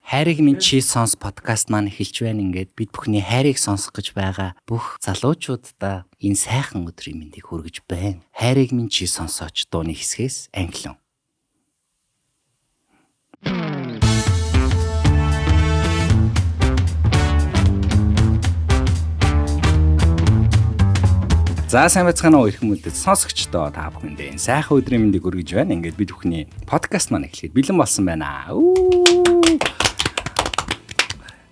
Хайрыг минь чи сонс подкаст маань эхэлж байна. Ингээд бид бүхний хайрыг сонсох гэж байгаа бүх залуучуудаа энэ сайхан өдрийн мэндийг хүргэж байна. Хайрыг минь чи сонсооч дууны хэсгээс англиун. За сайн байцгаана уу эрхэм үлдээ сонсогчдоо та бүхэндээ энэ сайхан өдрийн мэндийг хүргэж байна. Ингээд бид бүхний подкаст маань эхлэхэд бэлэн болсон байна.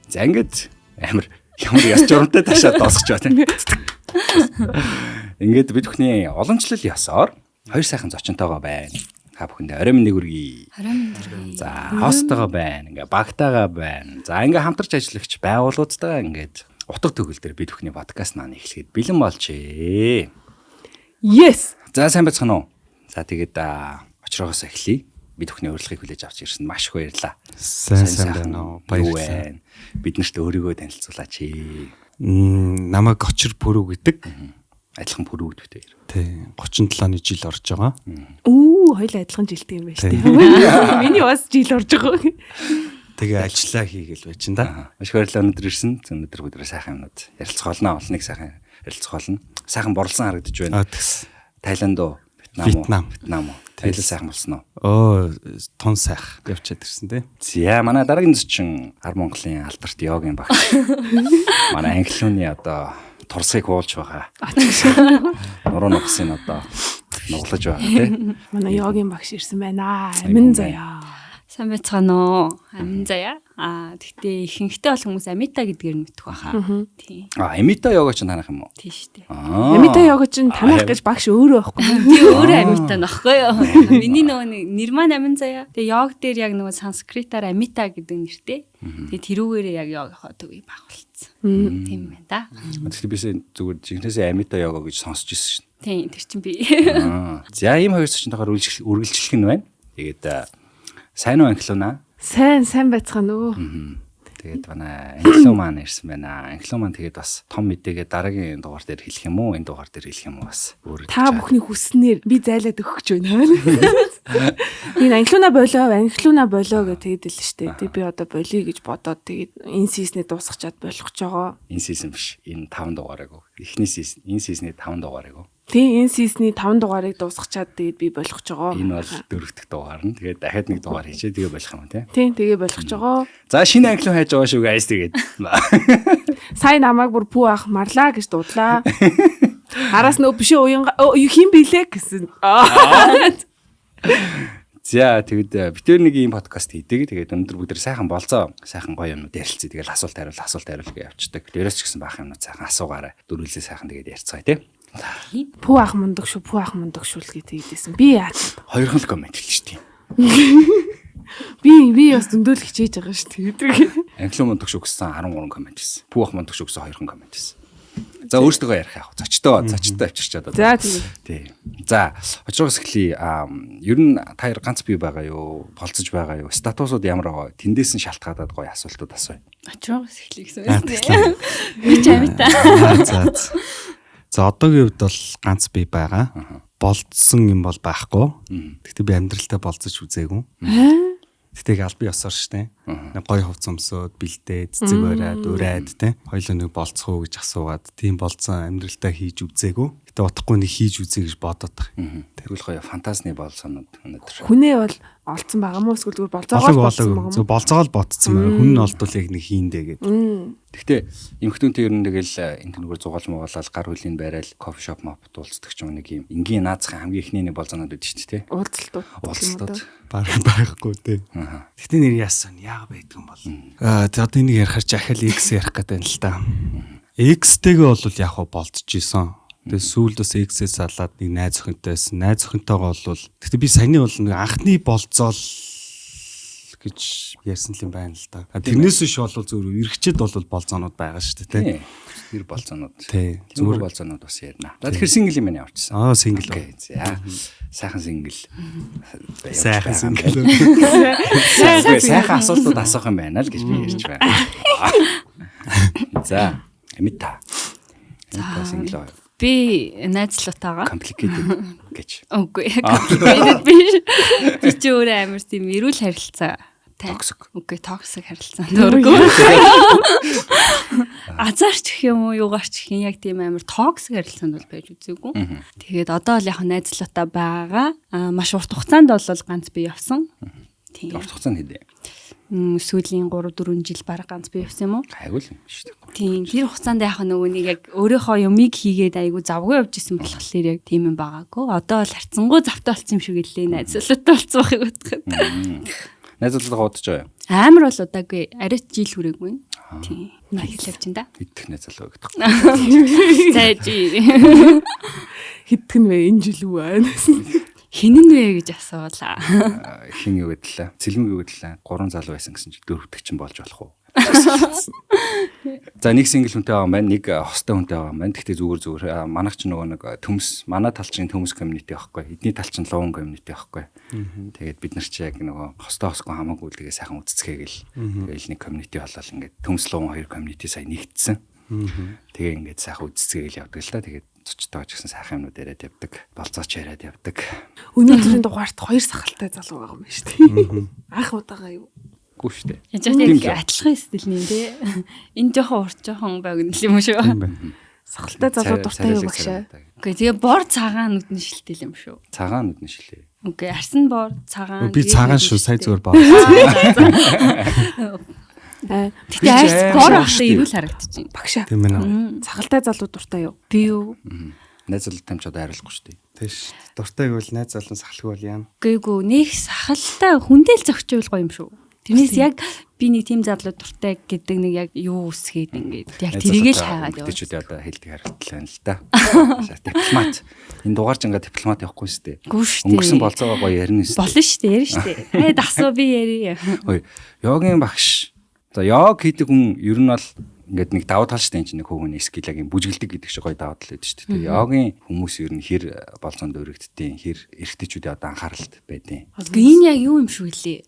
За ингээд ямар яс журамтай ташаад дуусгаж байна. Ингээд бид бүхний уламжлал ёсоор хоёр сайхан зочинтойгоо байна. Та бүхэндээ орой мэндийг хүргэе. Орой мэнд хүргэе. За хостойгоо байна. Ингээд багтаага байна. За ингээд хамтарч ажиллагч байгууллагуудтайгаа ингээд утга төгөл дээр бид бүхний подкаст маань эхлэхэд бэлэн болжээ. Yes. За сайн байцгаана уу. За тэгээд очроогоос эхлэе. Бид бүхний урилгыг хүлээж авч ирсэнд маш их баярлалаа. Сайн байна уу. Баярлалаа. Бид нарт өөрийгөө танилцуулаач. Намайг Очир Пүрүү гэдэг. Адилхан Пүрүү гэдэгтэй. Тий. 37-ны жил орж байгаа. Хоёул адилхан жилтэй юм байна шүү дээ. Миний бас жил орж байгаа. Тэгээ ажиллаа хийгээл байж ин да. Маш баярлалаа өнөдөр ирсэн. Өнөдөр бүгд сайхан юмнууд ярилцах болно. Олныг сайхан ярилцах болно. Сайхан борлсон харагдаж байна. Тайланд уу? Вьетнам уу? Таиланд сайхан болсон уу? Тун сайх явчаад ирсэн тий. За манай дараагийн зочин Ар Монголын алдарт йогийн багш. Манай англиуны одоо турсыг хуулж байгаа. Нуруу нугсын одоо нуглаж байгаа тий. Манай йогийн багш ирсэн байна. Амин заяа. Сайн байцгаана уу? Амин заяа. Тэгтээ ихэнхдээ бол хүмүүс Амита гэдгээр мэддэг баха. Тийм. Амита йога ч танах юм уу? Тийм шүү дээ. Амита йога ч танах гэж багш өөрөө байхгүй. Би өөрөө Амита нөхгүй юу? Миний нөгөө нэр маань Амин заяа. Тэгээ йог дээр яг нөгөө санскритаар Амита гэдэг нэртэй. Тэгээ тэрүүгээрээ яг йогийнхоо төвийг байгуулсан. Тийм байна да. Тэгэхээр би зүгээр жинхнээсээ Амита йога гэж сонсч ирсэн шин. Тийм тэр чинь би. За ийм хоёр зочинтойгоор үргэлжлэх нь байна. Тэгээд сайн уу англиунаа? Сайн байцгаана уу. Тэгээд манай англиу маань ирсэн байна. Англиу маань тэгээд бас том мэдээгээ дараагийн дугаар дээр хэлэх юм уу? Энэ дугаар дээр хэлэх юм уу бас? Та бүхний хүснээр би зайлаад өгөх гэж байна. Энэ англиуна болоо гэж тэгээд л штэ. Тэгээд би одоо болиё гэж бодоод тэгээд энэ сизний дуусгачаад болох ч байгаа. Энэ сизон биш. Энэ 5 дугаарыг. Эхний сизон. Энэ сизний 5 дугаарыг. Тийм энэ сизний 5 дугаарыг дуусгачаад тэгээд би болох ч байгаа. Энэ бол 4 дахь дугаар нь. Тэгээд дахиад нэг дугаар хийчээ тэгээ болох юм тий. Тийм тэгээ болох ч байгаа. За шинэ англиу хайж байгаа шүү guys тэгээд. Сайн намайг бүр пүү ах марлаа гэж дуудлаа. Араас нөө биш уян хин билээ гэсэн. За тэгээд битээр нэг ийм подкаст хийдэг. Тэгээд өнөөдөр бүгд сайхан болцоо, сайхан гоё юмнууд ярилцъя. Тэгээд асуулт хариулт гэж явцдаг. Дээрээс ч гэсэн баах юмнууд сайхан асуугаарай. Дөрвөлээ сайхан тэгээд ярьцгаая тий. Пүү ах мундаг шүү л гэдээсэн. Би яа. Хоёрхан л комент хэлж штий. Би бас зөндөөл хичээж байгаа шүү дээ. Англиу мундаг шүү гэсэн 13 комент хийсэн. Пүү ах мундаг шүү гэсэн 2 комент хийсэн. За өөртөө ярих яах вэ? Зочтой авчирчаад одоо. За тийм. За очроос эхлэе. Ер нь та хоёр ганц бий байгаа юу? Болцож байгаа юу? Статусууд ямар байгаа? Тэндээс нь шалтгаалаад гоё асуултууд асууя. Очроос эхлэе гэсэн юм. Би ч Амита. За одоогийн хувьд бол ганц бий байгаа. Болцсон юм бол байхгүй. Гэхдээ би амьдралтай болцож үзээгүй. Тэгтээ аль бие осоор штэ. Гоё хувц өмсөөд бэлдээ, цэцэг ураад тий. Хоёулаа нэг болцох уу гэж асуугаад тийм болцсон амьдралтай хийж үзээгүй. Гэтэ утгагүй нэг хийж үзье гэж бодоод байгаа. Тэгвэл гоё фантазны болцоонууд өнөдөр. Хүнээ бол олцсон байгаа мó эсвэл зүгээр болцоогоо бодсон байгаа мó. Болцоогоо бодсон байгаа. Хүн нь олдвол яг нэг хийндэ гэдэг. Гэхдээ эмхтүнтэй ер нь тэгэл энэ тэнүүгээр зугаалж муугаалал гар хөлийн байрал кофе шоп уулздаг ч нэг юм энгийн наацхан хамгийн ихний нэг болцоонууд байдаг шүү дээ тий. Уулзалтууд байхгүй тий. Гэтэ нэр яасан яага байдг юм бол. За одоо энийг ярихаар жахал X ярих гэдэг юм л та. X-тэйгээ бол яг болцож исэн. Тэгээ сүүлд бас X-ээс салаад нэг найз охинтой байсан. Найз охинтойгоо бол гэхдээ би саяны бол нэг анхны болцоол гэж ярьсан юм байна л да. Тэрнээс биш бол зөвхөн эргэчэд бол болцоонууд байгаа шүү дээ тий. Тэр болцоонууд. Зүгээр болцоонууд бас ярина. За тэгэхээр сингл юм байна явчихсан. Сингл. За сайхан сингл. Сайхан сингл. Сайхан асуултууд асуух юм байна л гэж би ярьж байна. За Амита. За сингл. Би найзлуутайгаа complicated гэж. Үгүй complicated биш. Би ч өөрөө амар тийм эрүүл харилцаа Токсик. Үгүй токсик харилцаанд өргөө. Азарч гэх юм уу, юугаарч гэх юм яг тийм амар токсик харилцаанд бол байж үзээгүй. Тэгээд одоо л яг найзлуутай байгаа. Маш урт хугацаанд бол ганц би явсан. Тийм. Урт хугацаанд хэдэ? Сүүлийн 3-4 жил бараг ганц би явсан юм уу? Айгуул юм шүү дээ. Тийм. Тэр хугацаанд яг нөгөө нэг яг өөрийнхөө юмыг хийгээд айгу завгүй явж исэн болохоор яг тийм юм байгаагүй. Одоо л харцсангуй завтай болсон юм шиг гэлээ. Найзлуутай болсон байхыг бодоход. Найзлуулга удаж байгаа. Амар бол удаагүй. Арайч жил хүрээгүй. Тийм. Найз явж ин да. Идэх найзлаа гэдэг. Зайжи. Хитгэн вэ энэ жил үү аа. Хинэн вэ гэж асуулаа. Хин юу гэдлээ? Цэлмэг юу гэдлээ? 3 залуу байсан гэсэн чи 4-т чинь болж болох уу? За нэг сингл хүнтэй байгаа юм байна, нэг хостой хүнтэй байгаа юм байна. Гэхдээ зүгээр манайх ч нөгөө нэг төмс, манай талчин төмс community байхгүй. Эдний талчин лоун community байхгүй. Тэгээд бид нар чи яг нөгөө хостой хосгүй хамаагүй тэгээ сайхан үцэцгээгээл. Тэгээл нэг community болол ингээд төмс лоун хоёр community сая нэгдсэн. Тэгээ ингээд сайхан үцэцгээгээл явдаг л та. Тэгээд цочтой ч гэсэн сайхан юмнууд яриад явдаг. Болцооч яриад явдаг. Өнөөдрийн дугаарт 2 сахалтай залуу байгаа юм байна шүү дээ. Анх удаага юу? Гүү штэ. Яж яг адилхан стилний тий. Энэ жоохон урт жоохон богино юм шүү. Сахалтай залуу дуртай юу багшаа. Үгүй тэгээ бор цагаан нүдний шилтэл юм шүү. Цагаан нүдний шилээ. Үгүй арсан бор цагаан. Би цагаан шүү, сая зүгээр баа. Тэгтээ арс бор ахтай ирүүл харагдчихэв. Багшаа. Тийм ээ. Сахалтай залуу дуртай юу? Би юу? Найзлалтай юм ч одоо арилахгүй штэ. Тэш. Дуртай гэвэл найз залан сахалгүй бол яа. Үгүй нэг сахалтай хүндэл зөгчөөл гоё юм шүү. Тэрнээс яг би нэг тийм залуу дуртай гэдэг нэг яг юу үсгээд ингээд яг тэрийг л хайгаад яваа. Тэчүүд одоо хэлдэг харагдтал байна л да. Дипломат. Энэ дугаарч ингээд дипломат явахгүй шүү дээ. Гүү шүү дээ. Өнгөрсөн болцоогоо гоё ярина шүү дээ. Болно шүү дээ, ярина шүү дээ. Хайд асуу би ярия. Хөөе. Йогийн багш. За йог хийдэг хүн ер нь бол ингээд нэг давуу тал шүү дээ. Энд нэг хүүхний скил яг юм бүжгэлдэг гэдэг шиг гоё давуу тал байдаг шүү дээ. Йогийн хүмүүс ер нь хэр болцоонд өргөддөйн, хэр эрэгтэйчүүдийн одоо анхааралд байдیں۔ Үгүй энэ яг юу юм шүү лээ.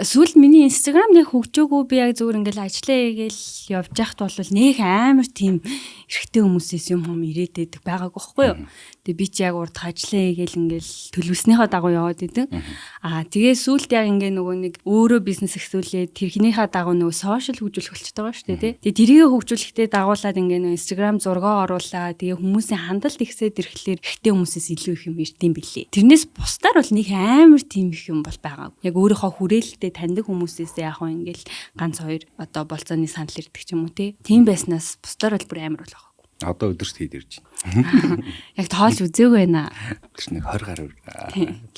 Сүүл миний Instagram нэг хөгжөөгөө би яг зүгээр ингээл ажиллаа хийгээл явж байхад бол нөх амар тийм эрэгтэй хүмүүсээс юм ирээд байдаг байгаагүй байхгүй юу. Тэгээ би ч яг урд ажиллаа хийгээл ингээл төлөвснийхаа дагуу яваад идэв. Тэгээ сүүлд яг ингээ нөгөө нэг өөрөө бизнес эхлүүлээд тэрхнийхээ дагуу нөгөө сошиал хөгжүүлэх болчиход байгаа шүү дээ. Тэгээ тэрийг хөгжүүлэхдээ дагуулад ингээ нөгөө Instagram зургаа оруулаа. Тэгээ хүмүүсийн хандлт ихсээд ирэхлээр эрэгтэй хүмүүсээс илүү их юм ирдэм билээ. Тэрнээс бусдаар бол нэг амар тийм их юм бол байгаагүй. Яг өөрийнхөө хүрээлэлтэй таньдаг хүмүүсээс яг хөө ингээл ганц хоёр одоо болцооны санал ирдэг ч юм уу тийм байснаас бусдаар бол бүр амар болох. Одоо өдөрт хэд ирж байна. Яг тоолж үзээгүй байна. Өдөрт нэг 20 гаруй.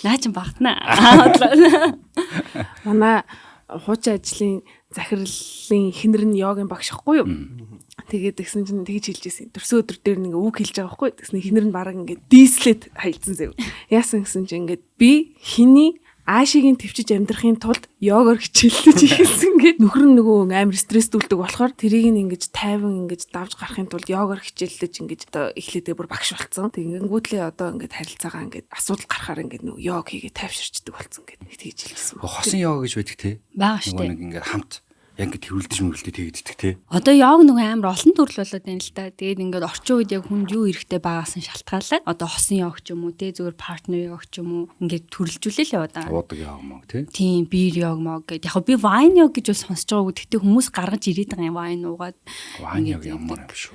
Лаач багтана. Манай хуучин ажлын захирлын ихнэр нь йогийн багш ахгүй юу? Тэгээд тэгсэн чинь тэгж хэлж ирсэн. Төрсөн өдөр дээр нэг үг хэлж байгаа хгүй. Тэгсэн ихнэр нь бараг ингээд дийслээд хайлтсан зэв. Яасан гэсэн чинь ингээд би хиний аашигийн төвчж амьдрахын тулд йогоор хичээллэж ихэлсэн гэд нөхөр нь нөгөө амар стресстүүлдэг болохоор тэрийг нь ингэж тайван ингэж давж гарахын тулд йогоор хичээллэж ингэж одоо эхлэдээ бүр багш болцсон. Тэгэнгүүтлээ одоо ингэж харилцаагаа ингэж асуудал гарахаар ингэж нөгөө йог хийгээ тайвширчдаг болцсон гэд тэгж хэлсэн. Хосон йог гэж байдаг те. Бага штэ. Нэг ингэ хамт яг ингэ тэрүүлдэж мөрөлдөж тэгдэг те. Одоо йог нөгөө амар олон төрөл болоод байна л да. Тэгээд ингээд орчин үед яг хүнд юу эрэхтэй байгаас нь шалтгаалаад одоо хосон йог ч юм уу те зүгээр партнер йог ч юм уу ингээд төрөлжүүлээ л яваад байгаа. Уудаг йог мөн те. Тийм биер йог мог гэдэг. Яг би вайн йог гэж сонсож байгаагүй. Гэхдээ хүмүүс гаргаж ирээд байгаа юм вайн уугаад. Вайн йог ямар юм шүү.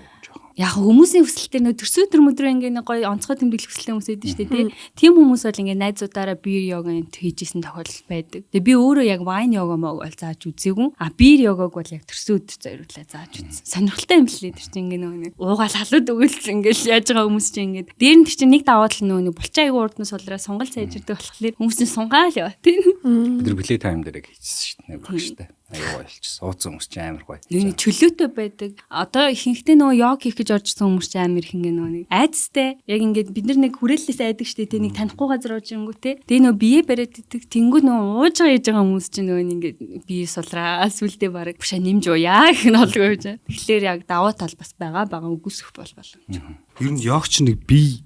Яг хүмүүсийн өсөлтөөр нөө төрсөн өдөр мөдрөө ингээ нэг гоё онцгой тэмдэглэх хүсэлтэй хүмүүс байдаг шүү дээ тийм хүмүүс бол ингээ найзуудаараа биер йоганд хийжсэн тохиолдол байдаг. Тэгээ би өөрөө яг вайн йога мог бол зааж үзээгүй. Биер йогог бол яг төрсөн өдөр зориулаад зааж үзсэн. Сонирхолтой юм лээ тэр чинь ингээ нэг уугаал халууд өгөөл ингээл яаж байгаа хүмүүс чинь ингээ дээр нь тэр чинь нэг даваа тал нөгөө булчаа аягүй урд нь сулраа сунгал сайжирдаг болохоор хүмүүсийн сунгаал яа тийм. Бид нар плей тайм дээр хийжсэн шүү дээ багштай. Аяа болчихсон. Ууцсан хүмүүс чинь амар гоё. Нэг чөлөөтэй байдаг. Одоо ихэнхдээ нөгөө йог хийх гэж орж ирсэн хүмүүс чинь амар их ингээ нөгөө нэг айцтай. Яг ингээд бид нар нэг хүрээллээс айдаг штэ тэ нэг танихгүй газар ууж ирэнгүү те. Тэгээ нөгөө бие бариад идэг. Тэнгүү нөгөө ууж байгаа хийж байгаа хүмүүс чинь нөгөө ингээд бие сулраа сүлдээ бараг бушаа нэмж ууяа гэх нь болгүй байж. Тэгэхээр яг даваа тал бас байгаа үгүйсэх бол. Ер нь йог ч нэг бие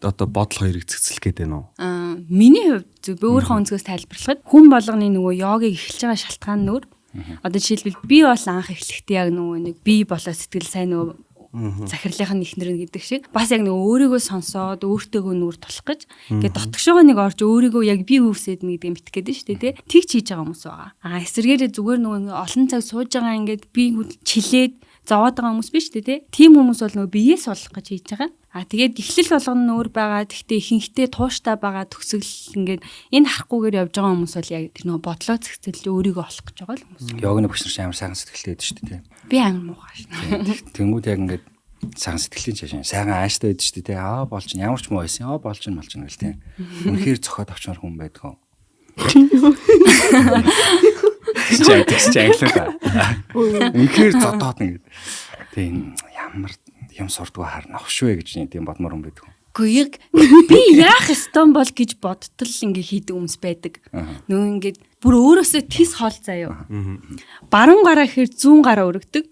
одоо бодол хоёрыг цэцлэх гэдэг нь үү? Миний хувьд би өөрийнхөө өнцгөөс тайлбарлахад хүн болгоны нөгөө йогийг эхэлж байгаа шалтгаан нөр. Одоо жишээлбэл би бол анх эхлэхдээ яг нөгөө нэг би болоо сэтгэл сайн нөгөө захирлынх нь ихнэр нь гэдэг шиг бас яг нэг өөрийгөө сонсоод өөртөөгөө нүүр тулах гэж ингээд дотгошоо нэг орж өөрийгөө яг би үүсээд нэг гэдэг мэдэх гээд шүү дээ тий. Тэгж хийж байгаа хүмүүс байгаа. Эсвэргээрээ зүгээр нөгөө олон цаг сууж байгаа ингээд би чилээд зовоод байгаа хүмүүс биш үү тий. Тийм хүмүүс бол нөгөө биеэс болох гэж хийж байгаа. Тэгээд эхлэл болгоно нөр байгаа. Тэгтээ ихэнхдээ тууштай байгаа төгсгөл ингээд энэ харахгүйгээр явж байгаа хүмүүс бол яг тэр нөгөө бодлоо зэгцэл өөрийгөө олох гэж байгаа л хүмүүс. Йогны багш нар ч амар сайхан сэтгэлтэй байдаг шүү дээ. Би амар муухай шүү. Тэнгүүд яг ингээд сайхан сэтгэлийн чашаа сайхан ааштай байдаг шүү дээ. Болж ин ямар ч муу байсан. Болж ин гэл тий. Үнэхээр зохиод авчмаар хүн байдаг. Чаглаа. Үнэхээр зодоод ингээд. Тийм ямар юм сурдгаа харна охшвэ гэж тийм бодмоор юм байдаг. Гэхдээ яг би яах ёстой бол гэж бодтол ингээ хийдэг хүмүүс байдаг. Нөгөө ингээд бүр өөрөөсөө тис хоол заяа. Баруун гараа гэхээр зүүн гараа өргөдөг.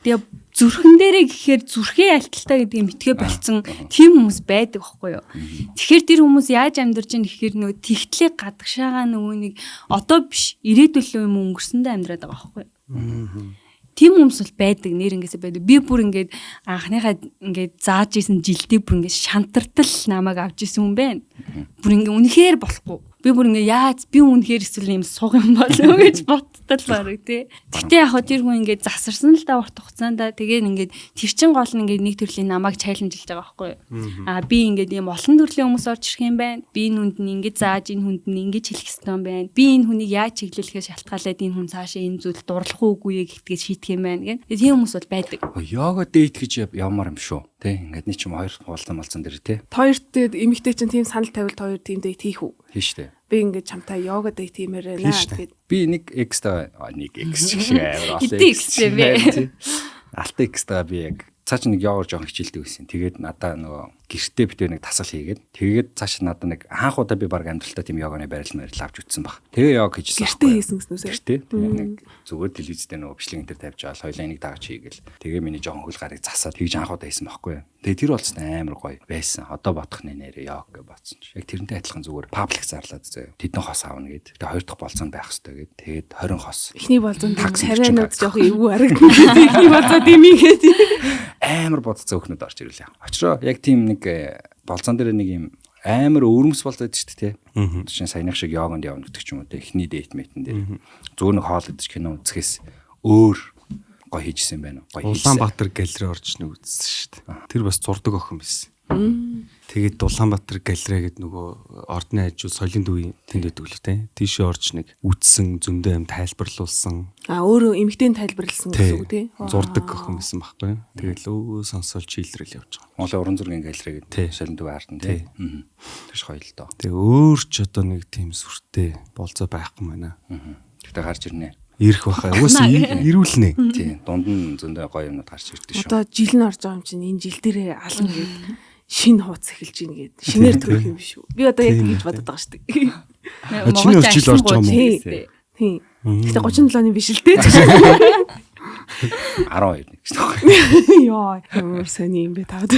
Тэгээ зүрхэн дээрээ гэхээр зүрхээ альталтай гэдгийг мэдгээ болцсон тийм хүмүүс байдаг байхгүй юу. Тэгэхээр тэр хүмүүс яаж амьдарч ийн гэхээр нөгөө тэгтлээ гадагшаага нөгөө нэг одоо биш ирээдүйн юм өнгөрсөндөө амьдраад байгаа байхгүй юу. Тийм хүмүүс бол байдаг нэрнгээсээ байдаг. Би бүр ингээд анхныхаа ингээд зааж исэн жилдээ бүр ингээд шантартал намайг авч исэн хүн байна. Бүр ингээд үнэхээр болохгүй. Би бүр ингээд яаж би үнэхээр эсвэл юм суг юм болов гэж бодтол бараг тий. Гэтэ яг хоо тэр хүн ингээд засарсан л да урт хугацаанд тэгээ ингээд тэр чин гол нь ингээд нэг төрлийн намайг чаленжилж байгаа байхгүй юу. Би ингээд юм олон төрлийн хүмүүс орж ирэх юм байна. Би энэ хүнд нь ингээд зааж энэ хүнд нь ингээд хэлэх ёстой юм байна. Би энэ хүнийг яаж чиглүүлэхээ шалтгаалаад энэ хүн цаашаа энэ зүйл дурлах уугүй гэдгийг шийдэх юм байна гэх. Тийм хүмүүс бол байдаг. Йога дейт гэж явмаар юм шүү. Тэ ингээд нэг ч юм хоёр болсон дэр тэ. Хоёрт эмэгтэй чинь тийм санал тавилт хоёр тийм дейт хийх үү? Хийш тэ. Би ингээд чамтай йога дейт хиймээр байна гэхэд би нэг экстра нэг экс шиг амар олон экстэй би. Алтай экстра би яг цааш нэг йогоор жоох хичээлдэг байсан. Тэгээд надаа нөгөө гэртээ битээ нэг тасал хийгээд тэгээд цааш надаа нэг анх удаа би баг амьдралтаа тийм йоганы барилмаар авч үтсэн баг. Тэгээ йог хийжсэн. Гэртээ хийсэн гэснүүсээ. Гэртээ. Тэгээ нэг зүгээр телевизтэй нөгөө бичлэг энэ төр тавьж аваад хоёлаа энийг дагаж хийгээл. Тэгээ миний жохон хөл гарыг засаад тэгж анх удаа хийсэн байхгүй. Тэгээ тэр болсон амар гоё байсан. Одоо бодох нэрээ йог гэж бодсон чи. Яг тэрнтэй адилхан зүгээр паблик зарлаад заяа. Тэдэн хос аавна гээд. Тэгээ хоёр дахь болцоонд байх хэрэгтэй гээд. Тэгээд 20 хос. Эхний болцоонд царайнууд жоох эвгүй харагдсан. Эхний болцоо димигээд. Амар бодцоо өхнөд орж ирлээ. Очроо яг тийм нэг болцоон дээр нэг юм амар өвөрмс болоод байдаг шүү дээ. Жишээ нь саяных шиг йогонд явна гэдэг ч юм уу те. Эхний дейт мэтэн дээр. Зүгээр нэг хоол идэж кино үзэхээс өөр гоё хийжсэн байна. Гоё хийсэн. Улаанбаатар галерей орж нэг үзсэн шүү дээ. Тэр бас зурдаг охин байсан. Тэгээд Улаанбаатар галерей гэдэг нөгөө ордны хажуу соёлын төвийн тэнд байдаг л те. Тийшээ орж нэг үтсэн зөндөө юм тайлбарлуулсан. Өөрөө эмгтэн тайлбарлсан гэсэн үг тий. Зурдаг охин байсан байхгүй. Тэгэл өө сонсоол чийлрэл явж байгаа. Монголын уран зургийн галерей гэдэг соёлын төвийн ард нь тий. Тэш гоё л доо. Тэгээ өөр ч одоо нэг тийм сүртэй болцоо байхгүй байна. Тэгтээ гарч ирнэ. Ирэх баха. Уус ирүүлнэ. Тий. Дунд нь зөндөө гоё юмнууд гарч ирдэг шүү. Одоо жил нь орж байгаа юм чинь энэ жил дээрээ ална гэдэг шинэ хууц эхэлж ийн гээд шинээр төрөх юм биш үү? Би одоо яг ингэж бодод байгаа шүү дээ. Чиний жил орж байгаа юм уу? Тийм. Гэтэ 37-ны биш л дээ. 12 нэг шүү дээ. Йоо, ямар сони юм бэ таад.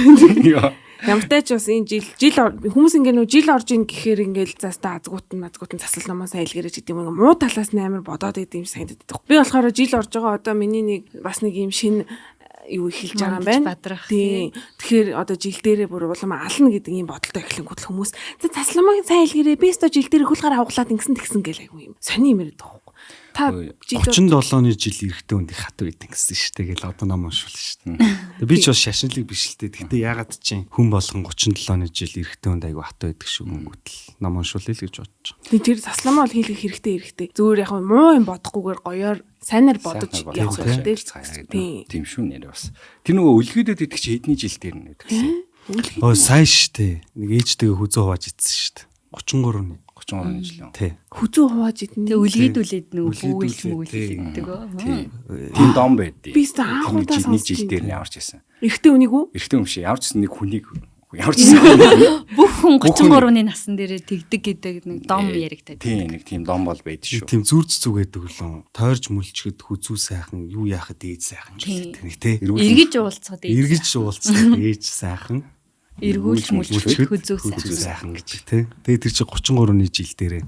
Ямартай ч бас энэ жил хүмүүс ингээ нөө жил орж ийн гэхээр ингээл застаа азгуутан засал номоос айлгэрэж гэдэг юм муу талаас нь амар бодоод идэм санагдаад байна. Би болохоор жил орж байгаа одоо миний нэг бас нэг юм шинэ юу эхэлж байгаа юм байна. Тийм. Тэгэхээр одоо жил дээрээ бүр улам ална гэдэг ийм бодолтой эхлэнгүүт хүмүүс засламыг сайн айлгэрээ би өстө жил дээр хулгаараа авглаад ингэсэн гэл айгүй юм. Сони юм яриад байгаа. Та 37-ны жил эрэхтэй үнд их хатуу гэдэг гэсэн шүү дээ. Гэл одоо ном уншвал шүү дээ. Би ч бас шашинлыг биш л дээ. Гэхдээ ягаад чинь хүн болгон 37-ны жил эрэхтэй үнд айгүй хатуу байдаг шүү гүнгүүтэл ном уншвал л гэж бодож байгаа. Тэр засламаа бол хийх хэрэгтэй. Зүгээр яг муу юм бодохгүйгээр гоёор сайнаар бодож явах хэрэгтэй. Тийм шүү нэр бас. Тэр нөгөө үлгэдэд идэх чи хэдний жил дээр нэ гэсэн. Оо сайн шүү дээ. Нэг ээжтэйгээ хүзүү хувааж идсэн шүү дээ. 33-ны 33 жил юм. Тий. Хүзүү хувааж идэн. Тэг үлгийдүүлээд нөгөө бүгэл гэдэг. Тийм дом байдیں۔ Би өөртөө анх удаа нэг жил дээр нь яварч байсан. Эрэгтэй үнийг үү? Эрэгтэй юм шиг яварч байсан нэг хүнийг яварч байсан. Бүх хүн 33-ны насан дээрээ тэгдэг гэдэг нэг дом яригтай. Тийм нэг тийм дом бол байд шүү. Тийм зүрц зүгээд өглөө тойрж мүлчгэд хүзүү сайхан юу яахад ээж сайхан гэдэг нэг тий. Эргэж уулзаад ээж сайхан. Эргүүлж мүлчгэд хүзүү сайхан гэж тий. Тэгээ тэр чинь 33-ны жил дээрээ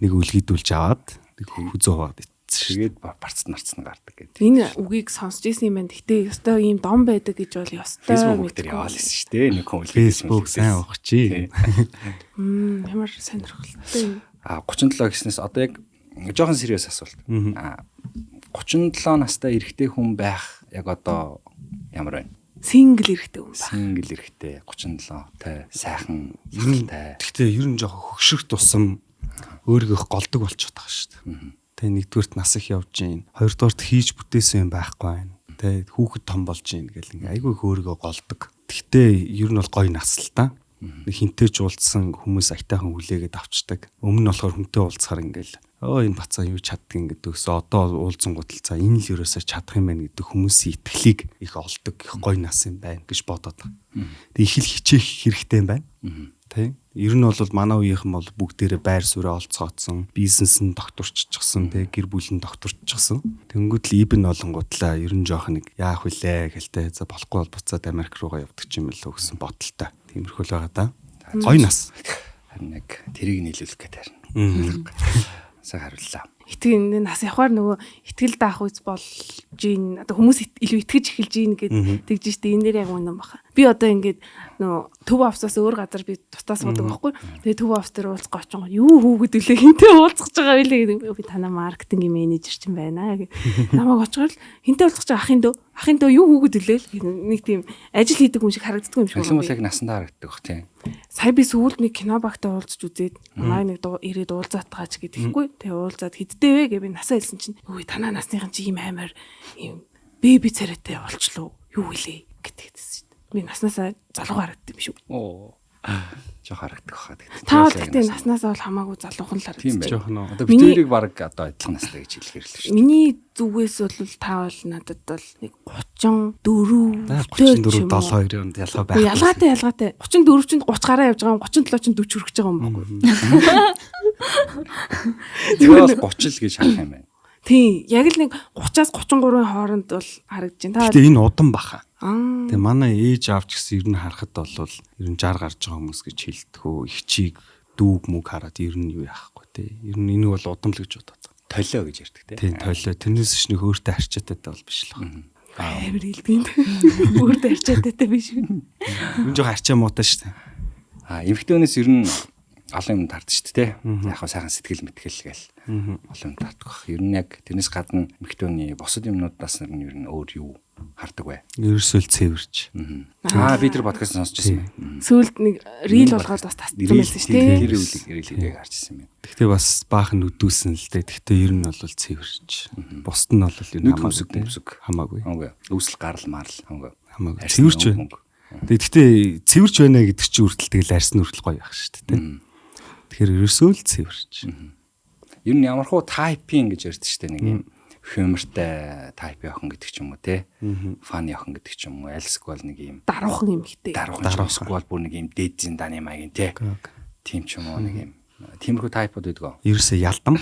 нэг үлгийдүүлж аваад нэг хүзүү хаваад шүү. Тэгээд барцд нарцсан гардаг гэдэг. Энэ үгийг сонсч ирсэн юм байна. Гэтэ ёстой ийм дом байдаг гэж бол ёстой. Facebook дээр яваал гэсэн шүү дээ. Нэг хүн Facebook сайн ухчих. Ямар сонирхолтой юм. 37 гэснээс одоо яг жоохон serious асуулт. 37 настай эрэгтэй хүн байх яг одоо ямар байна? Сингл эрэгтэй хүн байна. Сингл эрэгтэй 37-тай сайхан тай. Гэхдээ ер нь жоохон хөгшрөх тусам өөрийгөө голдог болчиход байгаа шүү дээ. Тэгээ нэгдүгürt нас их явж гин. Хоёрдугаарт хийж бүтээсэн юм байхгүй байна. Тэгээ хүүхэд том болж гин гэл ингээ айгүй их өөрийгөө голдог. Гэхдээ ер нь бол гоё нас л та. Нэг хинтээ ч уулзсан хүмүүс айтайхан хүлээгээд авчдаг. Өмнө нь болохоор хүнтэй уулзахаар ингээл энэ бацаа юу чаддгийг гэдэгс одоо уулзангууд л за энэ л ерөөсөө чадах юм байна гэдэг хүмүүсийн итгэлийг их олдог их гоё нас юм байна гэж бодоод байгаа. Тэг их л хичээх хэрэгтэй юм байна. Тэ. Ер нь бол манай үеийнхэн бол бүгдээрээ байр суурь олцгоодсон, бизнес нь докторччихсан, тэ гэр бүл нь докторччихсан. Тэнгүүд л ибн олонгуудлаа ер нь жоох нэг яах вүлээ гэлтэй за болохгүй бол буцаад Америк руугаа явдаг юм л гэсэн бодолтой. Тиймэрхүү л байгаа да. Гоё нас. Харин яг тэрийг нийлүүлэх гэдэг харин. Сайн хариуллаа. Итгэн энэ нас явахаар нөгөө итгэл даах үз болж гин одоо хүмүүс илүү итгэж эхэлж гин гэд тэгж штэ энэ дээр яг үнэн баха. Би одоо ингээд нөгөө төв офсоос өөр газар би тутаас суудаг байхгүй. Тэгээ төв офс дээр уулзах очсон юу хүүгээд үлээ хинтээ уулзах гэж байгаа билээ гэдэг. Би танаа маркетингийн менежер ч юм байна гэх. Намайг очихоор хинтээ уулзах гэж ахын дөө юу хүүгээд үлээ нэг тийм ажил хийдэг хүн шиг харагддаг юм шиг байна. Хүмүүс яг насандаа харагддаг бах тийм. Сая би сүүлд нэг кино багтаа уулзч үзээд манай нэг ирээд уулзаад таач гэдэгхгүй. Тэгээ уулзаад хиддээ вэ гэж би насаа хэлсэн чинь үй танаа насныхан чи ийм амар ийм беби царайтай болчлоо юу хэлээ гэдэгтэйсэн. Би наснасаа залуу харагдсан юм шүү. Жоо харагддаг хаа гэдэг. Та бол гэхдээ наснасаа бол хамаагүй залуухан л харагдаж жоох нөө. Одоо битэрийг баг одоо адилхан настай гэж хэлэхээр л шүү. Миний зүгээс бол та бол надад бол нэг 34 72 онд ялгаа байх. Ялгаатай 34 чинь 30 гараа явж байгаа юм 37 чинь 40 хүрэх гэж байгаа юм баггүй. Тэгвэл 30 л гэж харах юм байна. Тийм яг л нэг 30-аас 33-ын хооронд бол харагдаж байна. Гэтэ энэ удан баха. Тэгээ манай ээж аавч гэсэн ер нь харахад бол ер нь 60 гарч байгаа хүмүүс гэж хэлдэггүй. Их чиг дүүг мүг хараад ер нь юу яахгүй те. Ер нь энийг бол удам л гэж бодоод. Толио гэж ярьдаг те. Тийм толио. Тэрнээс ч нэг өөртөө арчаатай бол биш л байна. Амар хэлдэг. Өөртөө арчаатай биш үү? Энэ жоо арчаа муутай шүү дээ. Эмэгтэй хүнээс ер нь олон юм таардаг шүү дээ. Яг хаа сайхан сэтгэл мэтгэл гээл олон юм таардаг бах. Ер нь яг тэрнээс гадна эмэгтэй хүний бусад юмнуудаас нь ер нь өөр юу хардаг вэ? Ерөөсөө цэвэрч. Би тэр подкаст сонсч ирсэн. Сүүлд нэг рил болгоод бас тасцсан байсан шүү дээ. Тэр рилийг харж ирсэн юм. Гэхдээ бас баахан үдүүлсэн л дээ. Гэхдээ ер нь бол цэвэрч. Бусд нь бол ер нь хамаагүй. Үүсэл гарал марл хамаагүй. Цэвэрч байна. Гэхдээ цэвэрч байна гэдэг чинь үртэл тэгэл арьсан үртэл гоё байх шүү дээ. Тэгэхээр ерөөсөө л цэвэрч. Ер нь ямархуу тайпинг гэж ярьдаг шүү дээ. Нэг юм хумортай тайп явах гэдэг ч юм уу те. Фан явах гэдэг ч юм уу. Альск бол нэг юм даруухан юм хтэй. Даруухан бол бүр нэг юм дээдзин даны маягийн те. Тим ч юм уу нэг юм. Тиймэрхүү тайпууд байдаг. Ерөөсөө ялдам.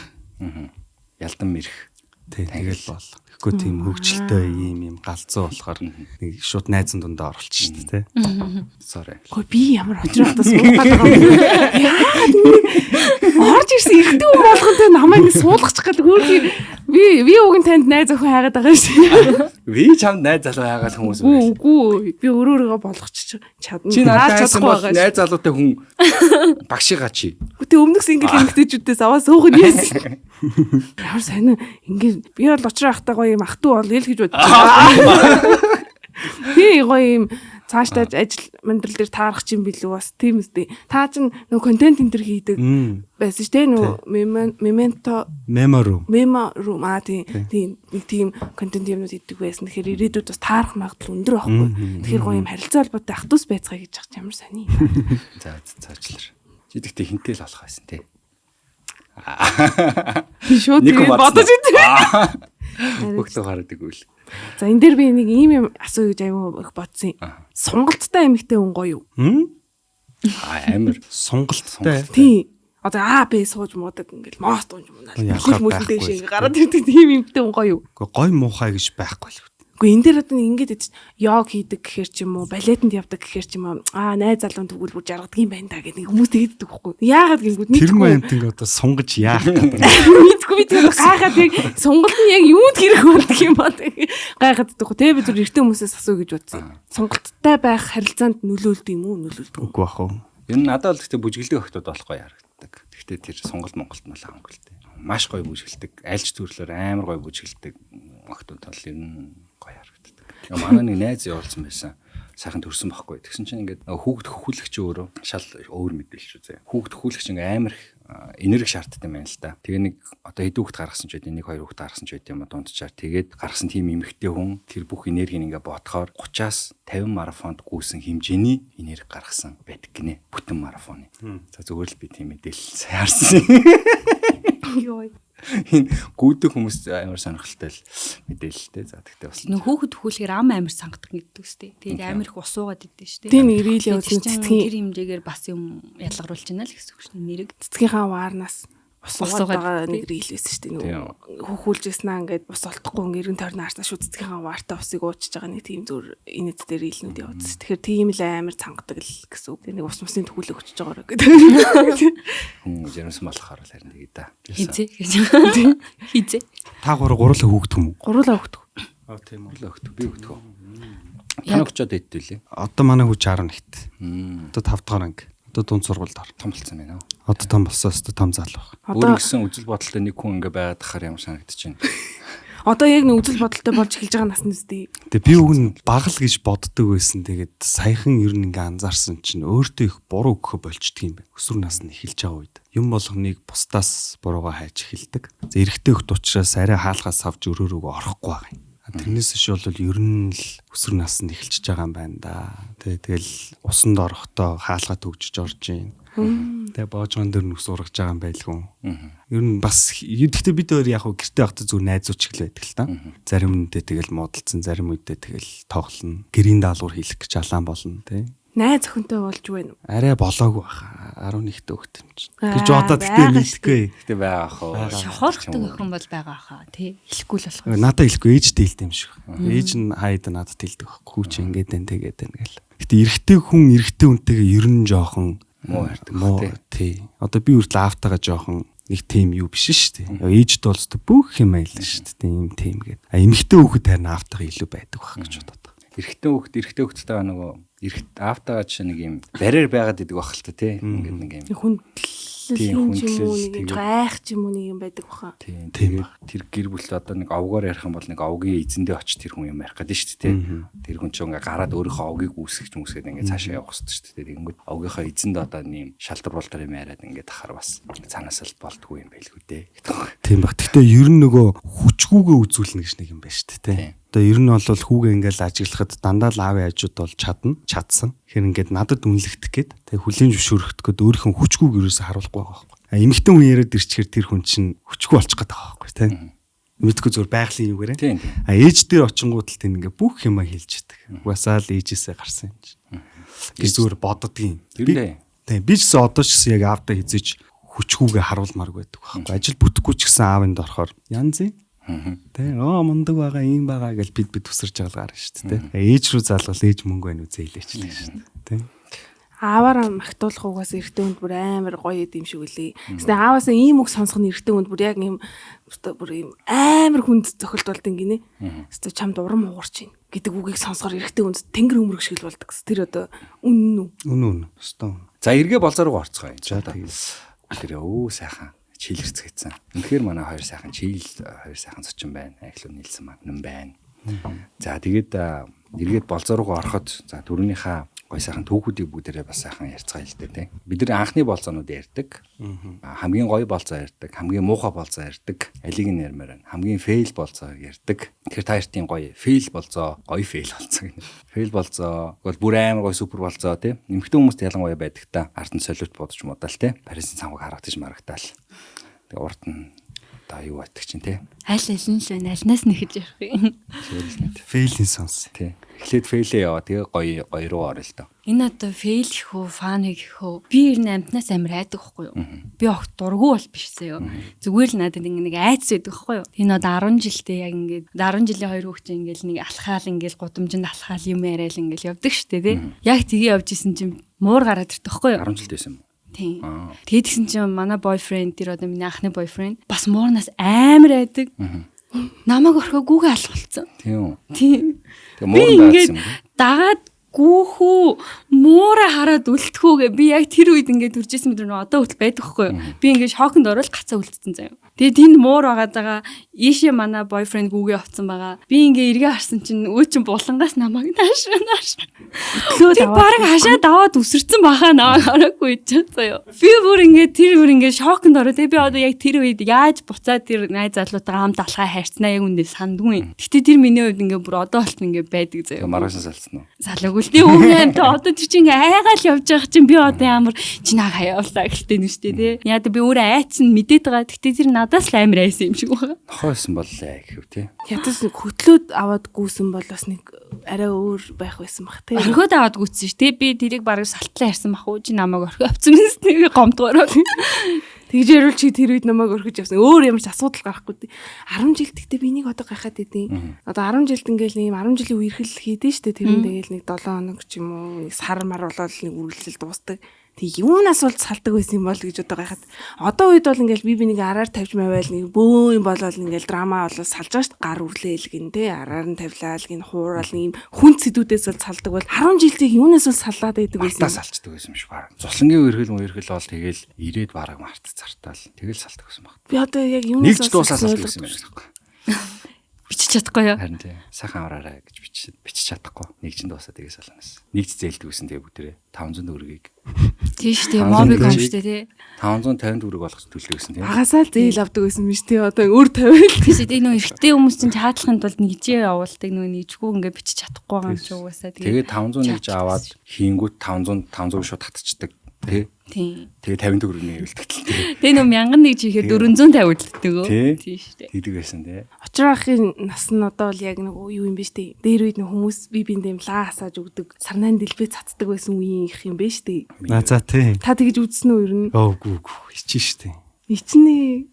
Ялдам ирэх. Тэгэл бол. Тэгэхгүй тийм хөвгчлөлтэй юм галзуу болохоор нэг шууд найзан дундаа оролч шүү дээ те. Sorry. Гэхдээ би ямар очрохтаа суулгаад байгаа юм. Орж ирсэн ихтэй хүн болгонтэй намайг суулгачих гэдэг хөөрхий. Би уг нь танд найз охин хайгаад байгаа шүү. Би чамд найз залуу хайгаад хүмүүс үү? Үгүй. Би өөрөөрөө болгочих чадна. Чи надад чадахгүй байгаа. Найз залуутай хүн багшигаа чи. Гэтэ өмнөх сингл эмэгтэйчүүдээс аваа суух нь яасан. Ямар сайн ингээд би бол очроо ахтай гоё юм ах トゥ бол ил гэж бодож байна. Би гоё юм цаашдаа ажил мандрал дээр таарах юм билүү бас тийм үстэй. Та чинь нөгөө контент энэ төр хийдэг байсан шүү дээ. Нөгөө мемо тийм нэг тийм контент юмнууд хийдэг байсан. Тэгэхээр ирээдүйд бас таарах магадлал өндөр байхгүй. Тэгэхээр гоё юм харилцаа холбоотой ах トゥ байцгаа гэж байгаа ямар сони. За цаачлаар. Чи тэгтээ хинтэй л болох байсан тий. Би шууд бодож идэв. Бүгдөө гараад игвэл. За энэ дээр би нэг ийм юм асуу гэж аюу их бодсон юм. Сонголттой эмэгтэй хүн гоё юу? Амар сонголттой. Тийм. Одоо А Б сууж муудаг ингээл мост унж муунаа. Хөл мөлөндөө шиг гараад ирдэг тийм эмэгтэй хүн гоё юу? Гоё муухай гэж байхгүй л. Гэхдээ энэ дээр одоо ингээд йог хийдэг гэхэр ч юм уу, балетанд явдаг гэхэр ч юм уу, найз залуун тэгвэл бүр жаргадаг юм байна да гэдэг хүмүүс тэгдэг байхгүй. Яагаад гингүүд Тэр моментинг одоо сунгаж яах гэдэг. мэдгүй би тэр гайхаад яг сонголт нь яг юунд хэрэг болдго юм ба гайхаад дахгүй те би зөв эртний хүмүүсээс асуу гэж бодсон. Сонголттой байх харилцаанд нөлөөлдөг юм уу, нөлөөлдөг Үгүй бах уу. Энэ надад бол гэхдээ бүжгэлдэг охтууд болохгүй харагддаг. Гэхдээ тэр сонголт Монголд нь хангалттай. Маш гоё бүжгэлдэг, альж төрлөөр амар гоё бүжгэлдэг охтууд бол ер нь гоё харагддаг. Манай нэг найз явуулсан байсан. Сайхан төрсөн байхгүй. Тэгсэн чинь ингээд хүүхд хөхүүлэгч өөрөө шал өөр мэдээлж үзье. Хүүхд хөхүүлэгч ингээ амар их энерги шаарддаг юм байна л да. Тэгээ нэг одоо хэд хүүхд гаргасан ч үгүй, 1 2 хүүхд гаргасан ч үгүй юм дундчаар. Тэгээд гаргасан тийм эмэгтэй хүн тэр бүх энергийг ингээ бодохоор 30-аас 50 марафонд гүйсэн хэмжээний энерги гаргасан байдаг гинэ. Бүтэн марафоны. За зүгээр л би тийм мэдээлэл харсан. Йой. Энэ гүйдэг хүмүүс амар сонирхолтой л мэдээлэлтэй. За тэгтээ бас Нөх хүүхэд хөхүүлэхээр ам амар сангадаг гэдэг үстэй. Тэгээд амар их усуугаад идэв шүү дээ. Тийм нэг рил явуулсан цэцгийн тэр хэмжээгээр бас юм ялгаруулж байна л гэсэн үг шүү дээ. Нэрэг цэцгийнхаа ваарнаас усуугаад байгаа нэг рил байсан шүү дээ. Нөгөө хөхүүлжсэнаа ингээд ус олдохгүй нэрэн тойрны харснаа шүү цэцгийнхаа ваартай усыг уучж байгаа нэг тийм зөөр инэд дээр рилнүүд явуулсан. Тэгэхээр тийм л амар цангадаг л гэсэн үг. Нэг ус мусын төгөлөг өчж байгаараа гэдэг. хүн жирэмсэн болохоор л харин тэгээд да. хизээ гэж. Хизээ. Та гурлаа хүүхдэх юм уу? Гурлаа өгдөг. Тийм үү. Өглөө би өгдөгөө. Танаа очоод идтүүлээ. Одоо манай хүүч 11-т. Одоо 5 дахь анги. Одоо дунд сургуульд ор. Том болсон байна уу? Одоо том болсоо өстө том залуу баг. Өөр гисэн үзэл бодолтой нэг хүн ингээ байгаад тахаар ямар санагдаж байна. Одоо яг нэг үзэл бодолтой болж эхэлж байгаа насны үстэй. Тэгээ би үг нь багал гэж боддог байсан. Тэгээд саяхан ер нь ингээ анзаарсан чинь өөртөө их буруу өгөхө болчдөг юм байна. Өсвөр насны эхэлж байгаа үед. Юм болгоныг бусдаас буруугаа хайж эхэлдэг. Эрэгтэй хөлт учраас арай хаалгаас авч өрөөрөө орохгүй байгаа юм. Тэрнээс ш бол ер нь л өсвөр наснд эхэлчихэж байгаа юм байна да. Тэгэл усанд орохдоо хаалгаа төгжиж орж ийн. Тэгээ боожгон дээр нүс ургаж байгаа юм байлгүй. Ер нь бас гэхдээ бид өөр яг гэртээ байхдаа зүгээр найзууч хэл байдаг л та. Зарим үедээ тэгэл муудалцсан, зарим үедээ тэгэл тоглоно. Гэрийн даалгавар хийх гэж алаан болно тий. Найз охинтой болж байна уу? Арай болоогүй баха. 11-т өгт юм чинь. Гэж бодоод тэгтээ мэдгүй. Гэтэ байгаа ах уу. Шохоолгодог охин бол байгаа хаа тий. Хэлэхгүй л болох. Надад хэлэхгүй ээжтэй хэлдэг юм шиг. Ээж нь хайд надад хэлдэг байхгүй. Хүүч ингээд энэ тэгээд энэ гэл. Гэтэ эрэгтэй хүн эрэгтэй хүнтэйгээ ер нь жоохон муу ярьдаг тий. Одоо би үртэл аавтайгаа жоохон нэг тим юу биш шүү дээ. Ээжд бол өстө бүх юм аялна шүү дээ. Ийм тим гээд. Эмэгтэй хүүхэд харин аавтайгаа илүү байдаг байх гэж бодод. Эрэгтэй хүүхэдтэйгээ нөгөө аавтайгаа жишээ нэг юм барьер байгаад идэг байх л та тий. Ингээд нэг юм хүндлэл юм уу нэг гайх юм уу нэг юм байдаг баха. Тийм. Тэр гэр бүл одоо нэг овгоор ярих юм бол нэг овгийн эзэндээ очиж тэр хүн юм ярих гэдэг шүү дээ тий. Тэр хүн ч ингээ гараад өөрийнхөө овгийг үүсгэж мүсгээд ингээ цаашаа явах хэрэгтэй шүү дээ. Тэгэнгүүт овгийнхоо эзэнд одоо нэм шалтар болтор юм яриад ингээ тахаар бас цаанаас л болдгүй юм байлгүй дээ. Тийм баг. Гэтэ ер нь нөгөө хүчгүүгээ үзүүлнэ гэж нэг юм байна шүү дээ тий. Одоо ер нь бол хүүгээ ингээл ажиглахад дандаа л аавын хажууд бол чадсан. Тэгэхээр ингээд надад үнэлэгдэх гээд тэгээ хүлийн зөвшөөрөхт гээд өөрийнхөө хүчгүйг ерөөсө харуулахгүй байгаа байхгүй. Эмэгтэй хүн яриад ирчихэр тэр хүн чинь хүчгүй болчих гээд байгаа байхгүй тий. Мэдгүй зөв байгалийн юугээрээ. Ээж дээр очингууд л тийм ингээ бүх юма хэлж идэг. Угасаал ээжээсээ гарсан юм чинь. гэж зүгээр боддгийн. Тийм би ч гэсэн одоо ч гэсэн яг аавдаа хизэж хүчгүйгээ харуулмаар байдаг байхгүй. Ажил бүтэхгүй ч гэсэн аавынд орохоор янз юм. Тийм мундаг байгаа юм байгаа гэж бид төсөрж байгаа шүү дээ. Ээж рүү залгал ээж мөнгө байна үү зээлээчлээ шүү дээ. Тийм. Ааваараа магтуулах угаас эрэгтэй хүнд бүр амар гоё юм шиг үлээ. Тэгсэн ааваасаа ийм үг сонсох нь эрэгтэй хүнд бүр яг ийм бүр ийм амар хүнд зохилт болдсон гинэ. Тэгсэн чамд урам уурч ийн гэдэг үгийг сонсохоор эрэгтэй хүнд тэнгэр өмөрөх шиг л болдог. Тэр одоо үнэн үү? Үнэн. Өстөө. За эргээ болзор руу орцгоё. За тэр сайхан чийлэрцгээсэн. Үнэхээр манай хоёр сайхан хоёр сайхан зочин байна. Ахлуу нийлсэн маань байна. За тэгээд эргээд болзор руу ороход за дөрөвнийхээ гой сайхан түүхүүдийг бүгдээрээ бас сайхан ярьцгаая л дээ тийм. Бид нар анхны болзоонууд ярьдаг. Хамгийн гоё болзоо ярьдаг, хамгийн муухай болзоо ярьдаг. Алиг нь ярмаар байна. Хамгийн фейл болзоо ярьдаг. Тэгэхээр та хоёрын гоё фейл болзоо, гоё фейл болзоо гэнэ. Фейл болзоо бол бүр амар гоё супер болзоо тийм. Нэмэгтэй хүмүүст ялангуяа байдаг та. Ард нь солиот бодож мудаал тийм. Парисын цанхаг харагдаж марагдаал. Тэгээ урд нь одоо юу байдаг чинь те. Аль аль нь л байна. Альнаас нэхэж явах юм. Фейлин сонс. Тий. Эхлээд фейлээ яваа. Тэгээ гоё руу орё л доо. Энэ одоо фейл гэх үү, фан гэх үү. Би ер нь амтнаас амар айдаг байхгүй юу? Би огт дургу бол биш заяа. Зүгээр л надад нэг айц байдаг байхгүй юу? Энэ одоо 10 жилдээ яг ингээд 10 жилийн хоёр хүүхдээ ингээд нэг алхаал ингээд гудамжинд алхаал юм яриад ингээд явдаг штэ тий. Яг тгий явж исэн чинь муур гараад ирдэг байхгүй юу? 10 жил байсан юм. Тийм. Тэгээд тэгсэн чинь манай бойфренд тэр одоо миний анхны бойфренд бас муурнаас амар айдаг. Намайг орхоо гүүгээ алгуулсан. Тийм үү. Тийм. Тэгээ муурн даасан юм. Дагаад гүүхүү муура хараад үлдэхүүгээ би яг тэр үед ингээд үржсэн мэт нөө одоо хүртэл байдаг хгүй юу. Би ингээд шоконд орол гацаа үлдсэн заяа. Тэгээд тэнд муур байгаа ийшээ манай бойфренд гүүгээ авцсан байгаа. Би ингээд эргээ харсан чинь өөчн булангаас намайг нааш. Хөтлөөд баг хашаад аваад үсэрсэн бахаа намайг хараагүй ч заяа. Би бүр ингээд шоконд ороо. Тэгээд би одоо яг тэр үед яаж буцаад тэр найз залуутайгаа хамт алхаа хайрцнаа яг үндэ сандгүй. Гэтэ тэр миний үед ингээд бүр одоо болт ингээд байдаг заяа. Маргааш салцсан уу? Салаагүй л тий өмнө та одоо тэр чинь айгаал явж байгаа чинь би одоо ямар чинаа хаяалаа гэлтэй нүштэй тий. Яа би өөрөө айцсан мэдээд байгаа. Гэтэ тэр надаас л амар айсан юм шиг байна. Нохойсон боллоо гэв тий. Ядаж нэг хөтлөөд аваад гүйсэн бол бас нэг арай өөр байх байсан бах тий. Орхиод аваад гүйсэн ш тий. Би тэрийг бараг салтлаа ярьсан бах уу чи намайг орхио авсан юм нэг гомдгороо. Тэгж ярил чи тэр үед намайг орхиж явсан. Өөр ямар ч асуудал гарахгүй. 10 жилд гэхдээ би нэг одоо гайхаад идэв. Одоо 10 жилд ингээл нэг 10 жилийн үерхэл хийдэн штэ. Тэр нь тэгэл нэг 7 хоног ч юм уу сар мар болоод нэг үргэлжлэл дуустдаг. Тэг юунаас бол салдаг байсан юм бол гэж одоо гайхаад. Одоо үед бол ингээл би нэг араар тавьж мавайл нэг бөө юм болол ингээл драма болол салж байгаа штэ. Гар үрлээл гин тэ араар нь тавилаал гин хуурал нэг юм хүн сэдвүүдээс бол салдаг бол 10 жилдээ юунаас бол салаад байдаг байсан. Мартаа салцдаг байсан юм шиг баг. Зуслангийн үерхэл бол тэгэл ирээд бараг март цартаал. Тэгэл салдаг байсан баг. Би одоо яг юунаас нэг ч дуусаа салдаг байсан юм шиг байна. Бичиж чадахгүй юу? Харин тий. Сайхан авраарай гэж бичиж чадахгүй. Нэг ч дуусаа тэгээ салнаас. Нэг ч зээлдэг байсан тэгээ бүгдээрээ 500 төгрөгийг. Тийш тий мобиг гомштэй тий. 550 төгрөг болгож төлдөг гэсэн тий. Агасаа л зээл авдаг байсан биш тий. Одоо өөр тавиал. Тийш тий нөө эртний хүмүүс чинь чаадлахын тулд нэгжээ явуулдаг нөө нэгжгүй ингээ бичиж чадахгүй юм чи угаасаа тэгээ 500 нэгж аваад хийнгүүт 500 шууд татчихдаг тий. Тийм. Тэгээ 50 төгрөг нээлтдэг. Тэгээ нөө 1001 чихээр 450 үлддэг өө. Тийм шүү дээ. Тэгдэг байсан тий. Очрахын нас нь одоо л яг нэг юу юм бэ штэ. Дээр үед нэг хүмүүс би биндээ лаа асааж өгдөг. Сарнаан дэлбээ цацдаг байсан үеийн их юм бэ штэ. За тий. Та тэгж үзсэн үү ер нь? Өөгүй ичэн штэ. Ичнэ.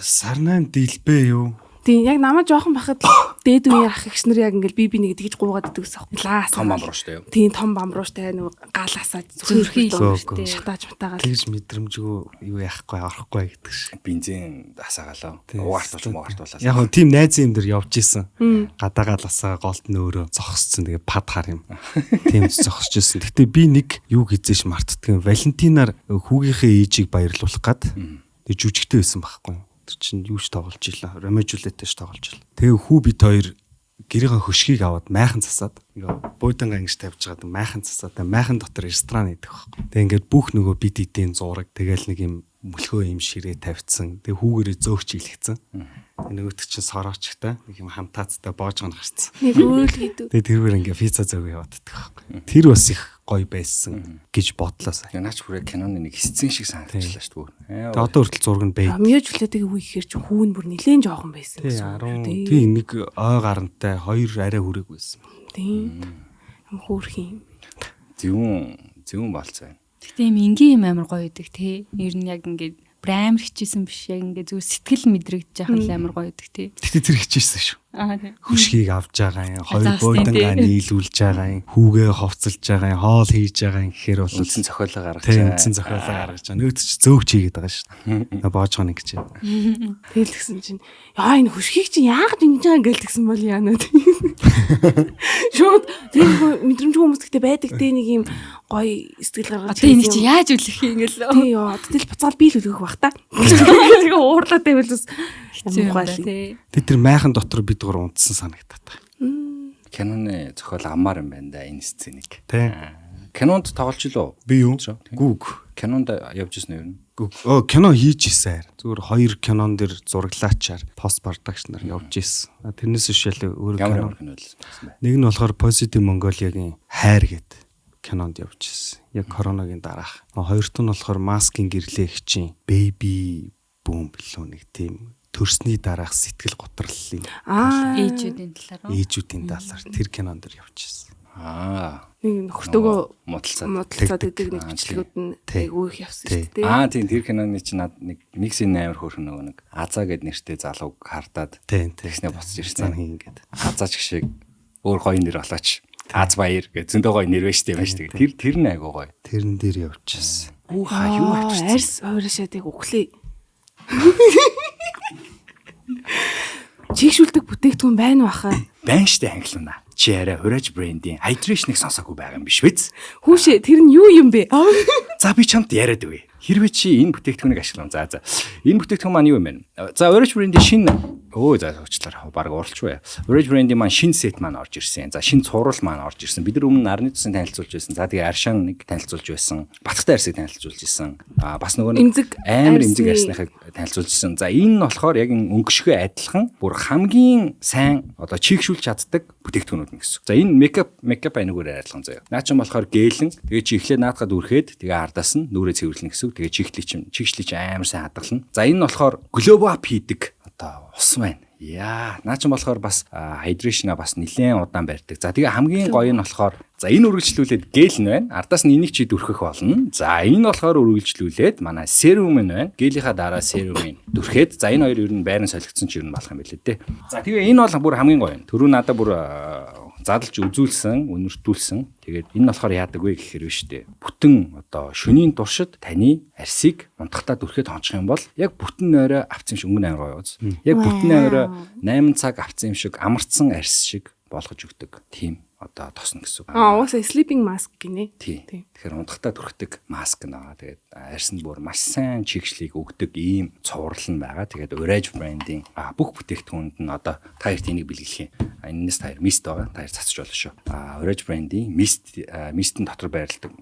Сарнаан дэлбээ юу? Тийм яг намайг жоохон бахад дээд үеийн ах эгч нар яг ингээл би нэг тэгж гуугаад иддэг гэсэн. Лаас том бамрууштай юу? Тийм том бамрууштай нэг гал асаад зүрхий шүү дээ. Шатааж матаагаад тэгж мэдрэмжгүй юу яахгүй орохгүй гэдэг шиг. Бензин асаагалаа. Угаартуулсан. Яг нь тийм найзын юм дээр явж исэн. Гадаагаал асаа голд нь өөрөө зогсцсон. Тэгээ пад хар юм. Тийм зогсож исэн. Гэтэ би нэг юу хийжээш мартдаг. Валентинаар хүүгийнхээ ээжийг баярлуулах гад тэг жүжигтэй байсан байхгүй юу? Тэр чинь юу ч тоглож илаа. Ромеожулеттэй ч тоглож илаа. Тэгээ хүү бит хоёр гэрийн хөшгийг аваад майхан засаад бууданга ангиж тавьж байгаа майхан засаад майхан дотор ресторан идэх байхгүй. Тэгээ ингээд бүх нөгөө бит эдийн зураг тэгэл нэг юм мөлхөө юм ширээ тавьчихсан. Тэгээ хүүгээрээ зөөгч илгэсэн. Нөгөөт чинь сороочтой нэг юм хамтаацтай боож гонх гарцсан. нэг өөл хийдэг. Тэгээ тэрвэр ингээ пицца зөөгөө явааддаг байхгүй. Тэр бас их гоё байсан гэж бодлоо сая. Наач бүрээ киноны нэг хэсцэн шиг санагдчихлаа шүү дээ. Тэгээ одоо хүртэл зураг нь бай. Ромеожулетыг үе гэхэр чи хүүн бүр нилээн жоохон байсан. Тийм нэг ой гарантай хоёр арай хүрэг байсан. Тийм. Хөөрхийн. Зөвүүн болцоо. Гэтэ юм энгийн юм амар гоё идэг тий. Ер нь яг ингээд амар хичээсэн биш яг ингээд зөв сэтгэл мэдрэгдэж яхад л амар гоё идэг тий. Гэтэ тэр хичээсэн шүү. Тийм. Хөшгийг авж байгаа юм, хоёр буудангаа нийлүүлж байгаа юм, хүүгээ ховцолж байгаа юм, хоол хийж байгаа юм гэхээр бол үндсэн зохиолоо гаргаж байгаа. Үндсэн зохиолоо гаргаж байгаа. Нөгөөд чи зөөгч хийгээд байгаа шүү. Боож гонё гэж. Тэгэл гисэн чинь яа энэ хөшгийг чинь яагаад ингэж байгаа гэл тэгсэн бол яана. Шууд тэр мэдрэмж хүмүүс гэхдээ байдаг те нэг юм гоё сэтгэл гаргаж. Одоо энийг чи яаж үлэх юм гээл. Тий яа тэгэл буцаад биел үлгэх бах та. Тэгээ уурлаад байвал бас хэцүү юм тий. Тэр майхан дотор бид гур унтсан санагдаад байна. Киноны зохиол аммаар юм байна да энэ сценийг. Тий. Кинонд тоглож илүү? Би юу? Гүг. Кинонд явж ирсэн юм. Кино хийж ирсэн. Зүгээр хоёр кинон дэр зураглаачаар пост продакшнаар явж ирсэн. Тэрнээс ишэл өөр кино. Нэг нь болохоор Positive Mongolia-гийн хайр гэдэг кинонд явж ирсэн. Яг коронагийн дараах. Хоёрт нь болохоор Маскын гэрлээ хчийн Baby Boom билүү нэг тийм төрсний дараах сэтгэл готрлолын ээжүүдийн талаар тэр кинон дэр явчихсан. Нэг нөхөртөөгөө муудалцаад гэдэг нэг бичлэгүүд нь айгүй их явсан шүү дээ. Тийм тэр киноны чинь нэг син амар хөөрхөн нэг Азаа гэд нэртэй залууг хардаад тэгснэ буцаж ирсэн ингээд Азаач шиг өөр гоё нэр болооч Аз баяр гэж зөндөө гоё нэр байж тийм байж тэгээд тэр нь айгүй гоё. Тэрэн дээр явчихсан. Юу авчихсан. Арьс ойршаадыг өглөө. Чигшүүлдэг бүтээгдэхүүн байна баха. Байна штэ англиунаа. Чи арай Orange brand-ийн hydration-ыг сонсоогүй байгаа юм биш үү? Хүүшээ тэр нь юу юм бэ? За би чамд яриад өгье. Хэрвээ чи энэ бүтээгдэхүүнийг ашиглав. За. Энэ бүтээгдэхүүн маань юу юм бэ? За Orange brand-ийн шинэ уучлаарай баг уралчгүй. Orange brand-ийн маань шинэ сет маань орж ирсэн. За шинэ цуврал маань орж ирсэн. Бид нар өмнө нарны тусын танилцуулж байсан. За тэгээ аршаан нэг танилцуулж байсан. Батхтай арсыг танилцуулж байсан. Бас нөгөө амар эмзэг арсныхыг танилцуулж байсан. За энэ нь болохоор яг өнгөшгөө адилхан бүр хамгийн сайн одоо чигшүүлж чаддаг бүтээгдэхүүнүүд нь гэсэн. За энэ мекап айнугаар арилган заяа. Наа чинь болохоор гээлэн тэгээ чи эхлээд наадгаад үрхээд тэгээ ардаас нь нүрээ цэвэрлэнэ гэсэн. Тэгээ чигшлич амар сайн хадгална. За энэ нь болохоор glow up хийдэг одоо ус байна. Наа чинь болохоор бас hydration-а бас нэлээд удаан барьдаг. За тэгээ хамгийн гоё нь болохоор за энэ үргэлжлүүлээд гэл нь байна. Ардаас нь энийг чи дүрхэх болно. За энэ болохоор үргэлжлүүлээд манай серум нь байна. Гээлийнхаа дараа серумын дүрхээд за энэ хоёр ер нь байран солигдсон ч ер нь болох юм билээ дээ. За тэгээ энэ бол бүр хамгийн гоё юм. Түрүү надад бүр задлж үзүүлсэн, үнэртүүлсэн. Тэгээд энэ болохоор яадаг вэ гэхээр биш үү? Бүтэн одоо шөнийн туршид таны арсыг унтахтаа дүрхээд хончих юм бол яг бүтэн нойроо авцсан юм шиг өнгө амар гоё үз. Яг бүтэн нойроо 8 цаг авцсан юм шиг амарцсан арс шиг болгож өгдөг. Тийм одоо тосно гэсэн. Уусаа sleeping mask гинэ. Тийм. Тэгэхээр унтахтаа түрхдэг маск наа. Тэгээд арьсанд бүр маш сайн чигшлийг өгдөг ийм цуврал нь байгаа. Тэгээд Orange brand-ийн бүх бүтээгдэхүүнд нь одоо та хоёрт энийг бэлгэлэх юм. Энэс та хоёр mist байгаа. Та хоёр цацж болно шүү. Orange brand-ийн mist-ийн дотор байрладаг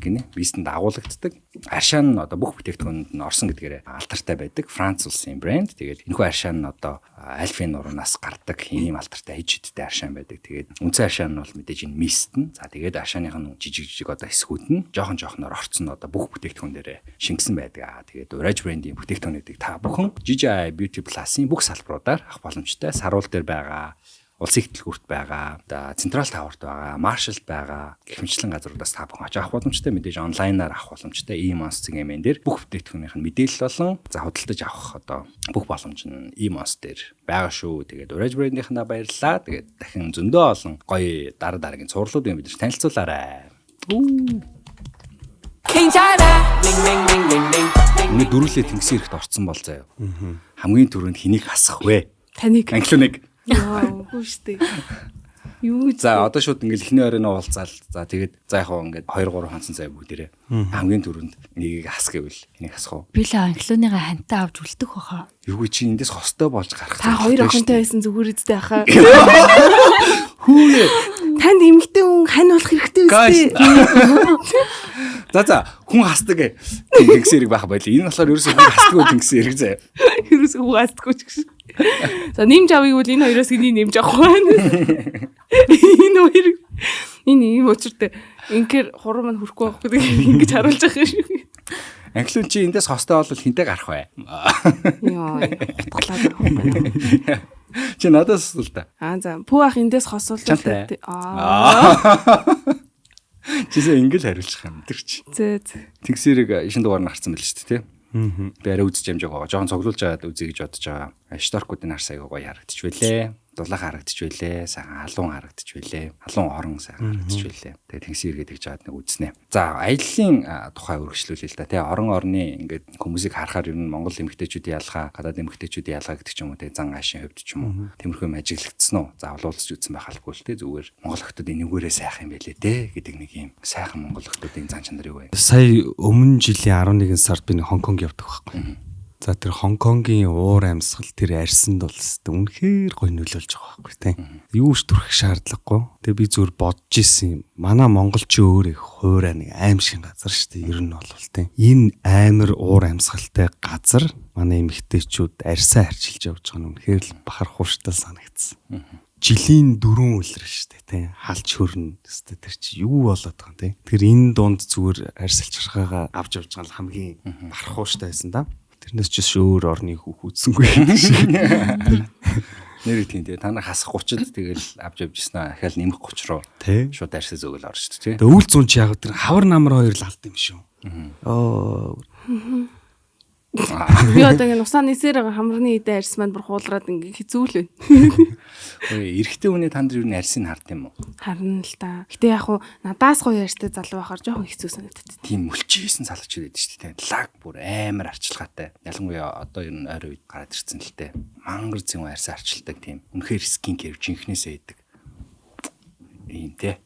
гинэ. Mist-нд агуулгаддаг. Аршаа нь одоо бүх бүтээгдэхүүнд нь орсон гэдгээр алтартай байдаг. Франц улсын брэнд. Тэгээд энэхүү аршаа нь одоо альфийн нуранаас гардаг ийм алтартай хижидтэй аршаа байдаг. Тэгээд үнцэн аршаа бол мэдээж энэ мист нь. За тэгээд аршааных нь жижиг одоо эсгүүд нь жоохон орцсон одоо бүх бүтээгдэхүүн дээр шингэсэн байдаг. Тэгээд Orange brand-ийн бүтээгдэхүүнүүдийг та бүхэн GGI Beauty Plus-ийн бүх салбаруудаар авах боломжтой. Саруул дээр байгаа, улсын их дэлгүүрт байгаа, Централ Таварт байгаа, Маршалд байгаа, гэх мэтлэн газруудаас та бүхэн авах боломжтой. Мэдээж онлайнаар авах боломжтой. E-Monster цэгийн дээр бүх бүтээгдэхүүнийх нь мэдээлэл болон за худалдаж авах одоо бүх боломж нь E-Monster дээр байгаа шүү. Тэгээд Orange brand-ийнхаа баярлалаа. Тэгээд дахин зөндөө олон гоё дараагийн цувралууд бид нар танилцуулаарай. Нэг дөрүлээ тэнгисийн хэрэгт орцсон бол заяа. Хамгийн түрүүнд хэнийг хасах вэ? Таныг. Англиуныг. Хүүштэй. Юу за одоо шууд ингээл эхний оройн уулзаал. За тэгээд за яг хоо ингээд 2-3 хонцсон заяа бүгдээрээ. Хамгийн түрүүнд нэгийг хас гэвэл хэнийг хасах вэ? Би л англиуныгаа хантаа авч үлдэх баха. Юу чи эндээс хостой болж гарах. Та хоёр охинтой байсан зүгээр үстэй хаа. Хүүе. Танд эмэгтэй хүн хань болох хэрэгтэй үстэй. За хүн хасдаг тэнгисийн хэрэг байх байл. Энэ болохоор ерөөсөө хүн хасдаг тэнгисийн хэрэг заяа. Ерөөсөө хүн хасдаггүй ч гэсэн. За нэмж авъя гэвэл энэ хоёроос энийг нэмж авах байна. Энэ хоёр энэ юм учиртай. Ингээр хуруу маань хүрхгүй байхгүй ингэж харуулж байгаа юм шиг. Англиун чи эндээс хостой бол хинтээ гарах бай. Йоо, утгалаад байна. Чи надаас л та. За пүү ах эндээс хосуулж Чисэн ингээл хариулчих юм тэр чи. Тэгсэрэг шин дугаар нь гарсан байл шүү дээ, тий. Би арай үзэж амжааг байгаа. Жохон цоглуулж аваад үзье гэж бодож байгаа. Шторкуудын харс аяга гоё харагдчих байлээ. Дулаан харагдчих байлээ. Сайхан халуун харагдчих байлээ. Халуун орон сайхан харагдчих байлээ. Тэгээ тэнгисийн иргэд гэж жаад нэг үзнэ. За аяллаа тухай үргэлжлүүлээ л да. Тэ орон орны ингээд хүмүүсийг харахаар ер нь Монгол эмэгтэйчүүдийн ялгаа, гадаад эмэгтэйчүүдийн ялгаа гэдэг ч юм уу, тэ зан аашийн хувьд ч юм уу. Тиймэрхүү ажиглагдсан уу? За уулзч үзсэн байхалгүй л тэ зүгээр Монгол охтод энэгээрээ сайхан юм байлээ тэ гэдэг нэг юм сайхан Монгол охтодын зан чанар юу вэ? Сая өмнө жилийн 11 сард би Хонконг явдаг байхгүй. За тэр Хонконгийн уур амьсгал тэр арьсанд бол үнэхээр гоё нөлөөлж байгаа байхгүй тийм. Юу ч түрхэх шаардлагагүй. Тэгээ би зүгээр бодож исэн юм. Манай монголчин өөрөө хуурай нэг аимшиг газар шүү дээ. Ер нь бол тийм. Энэ амар уур амьсгалтай газар манай эмэгтэйчүүд арьсаа харчилж явж байгаа нь үнэхээр л бахархууштай санагдсан. Жилийн 4 үлрэн шүү дээ тийм. Халж хөрнө өстэй тэр чи юу болоод байгаа юм тийм. Тэгэхээр энэ дунд зүгээр арьс алчирхаагаа авч явж байгаа л хамгийн бахархууштай байсан да. Тэрнээс ч өөр орны хүүх үзсэнгүй. Нэр тийм тэгээ та нар хасах 30-д тэгэл авч явжсэн аа. Ахаал нэмэх 30 руу шууд арьсаа зөөгөл орж шүү дээ. Тэгээ үйл зүүн чи яг тэр хавар намар хоёр л алд юм шүү. Оо. Би одоо ингэ усаа нисээр байгаа хамрны идэ арьс маань бүр хуулраад ингэ хизүүл байна. Ой, эрэгтэй хүний танд юу н арьсыг хард юм уу? Харна л да. Гэтэ яг хуу надаас гоё арьстай залуу байхаар жоохон хэцүү санагддаг. Тийм мөлчижсэн залууч ирээд шүү дээ. Лаг бүр амар арчилгаатай. Ялангуяа одоо ер нь ойрын үед гараад ирсэн л дээ. Мангар зэн арьсаа арчилдаг тийм. Үнэхээр скин кэр жинхнээсээ идэг. Ийм те.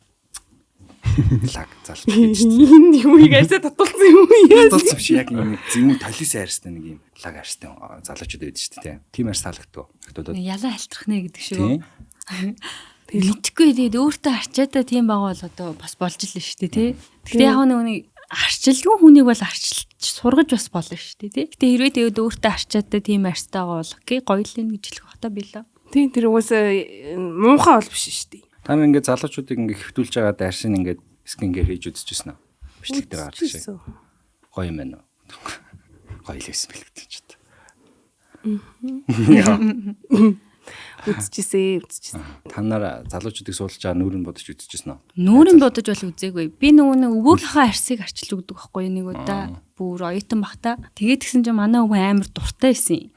Лаг залууч гэж шүү дээ. Энэ юуийг арьсаа татуулсан юм яа. Татуулсан биш яг юм зэвүүн талисан арьстай нэг юм лаг арьстай залуучууд байдаг шүү дээ. Тийм арьс таалагддаг. Ялаа альтрах нэ гэдэг шүү. Мэдхгүй тэгээд өөртөө арчаадаа тийм байгаа бол одоо бас болж л шүү дээ тий. Гэтэ яг нэг арчилгүй хүнийг бол арчилж сургаж бас болно шүү дээ тий. Гэтэ хэрвээ тэгээд өөртөө арчаадаа тийм арьстай байгаа бол окей гоё л нэг гэж хэлэх бата билээ. Тийм тэр угаасаа муухай бол биш шүү дээ. Та нар ингээд залуучуудыг ингээд хэвтүүлж байгаад арьсыг ингээд скингэр хийж үзчихсэн үү? Бичлэг дээр гарч шиг. Гоё юм байна уу? Гоё л байсан бэл гэдэг ч удаа. Үзчихсэн. Та нар залуучуудыг суулж байгаа нүүрэн бодож үзчихсэн үү? Нүүрэн бодож бол үзээгүй. Би нөгөө өвөөгийнхөө арьсыг арчилж өгдөг байхгүй нэг удаа. Бүр оюутан бахта. Тэгээд тэгсэн чинь манай өвөө амар дуртай байсан.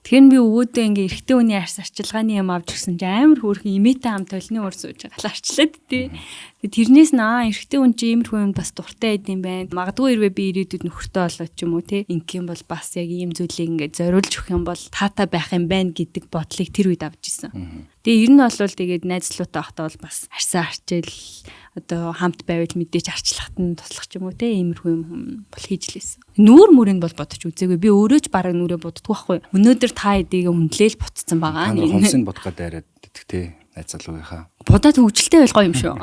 Тэгэхээр би өвөөдөө ингээ эрэгтэй хүний арьс арчилгааны юм авч ирсэн чинь амар хөөрхөн имээтэй хам толны уур сууж байгаа арчлаад тий. Тэгээд тэрнээс эрэгтэй хүн чи иймэрхүү юм бас дуртай байд юм байна. Магадгүй хэрвээ би ирээдүйд нөхөртэй болоод ч юм уу тий. Ингээм бол бас яг ийм зүйлийг ингээ зориулж өгөх юм бол таатай байх юм байна гэдэг бодлыг тэр үед авч ирсэн. Тэгээ ер нь бол тэгээд найзлуутай байхдаа бол бас арьсаа арчил одоо хамт байвал мэдээж арчлахад нь туслах ч юм уу те иймэрхүү юм бол хийж лээсэн. Нүүр мөрөнд бол бодож үзээгүй. Би өөрөө ч бараг нүрээ боддгоо байхгүй. Өнөөдөр та эдийг үнэлээл ботцсон байгаа. Хомсыг бодгаад дайраад идэх те найз залуугийнхаа. Будаад хөвгөлтэй байх гоё юм шүү.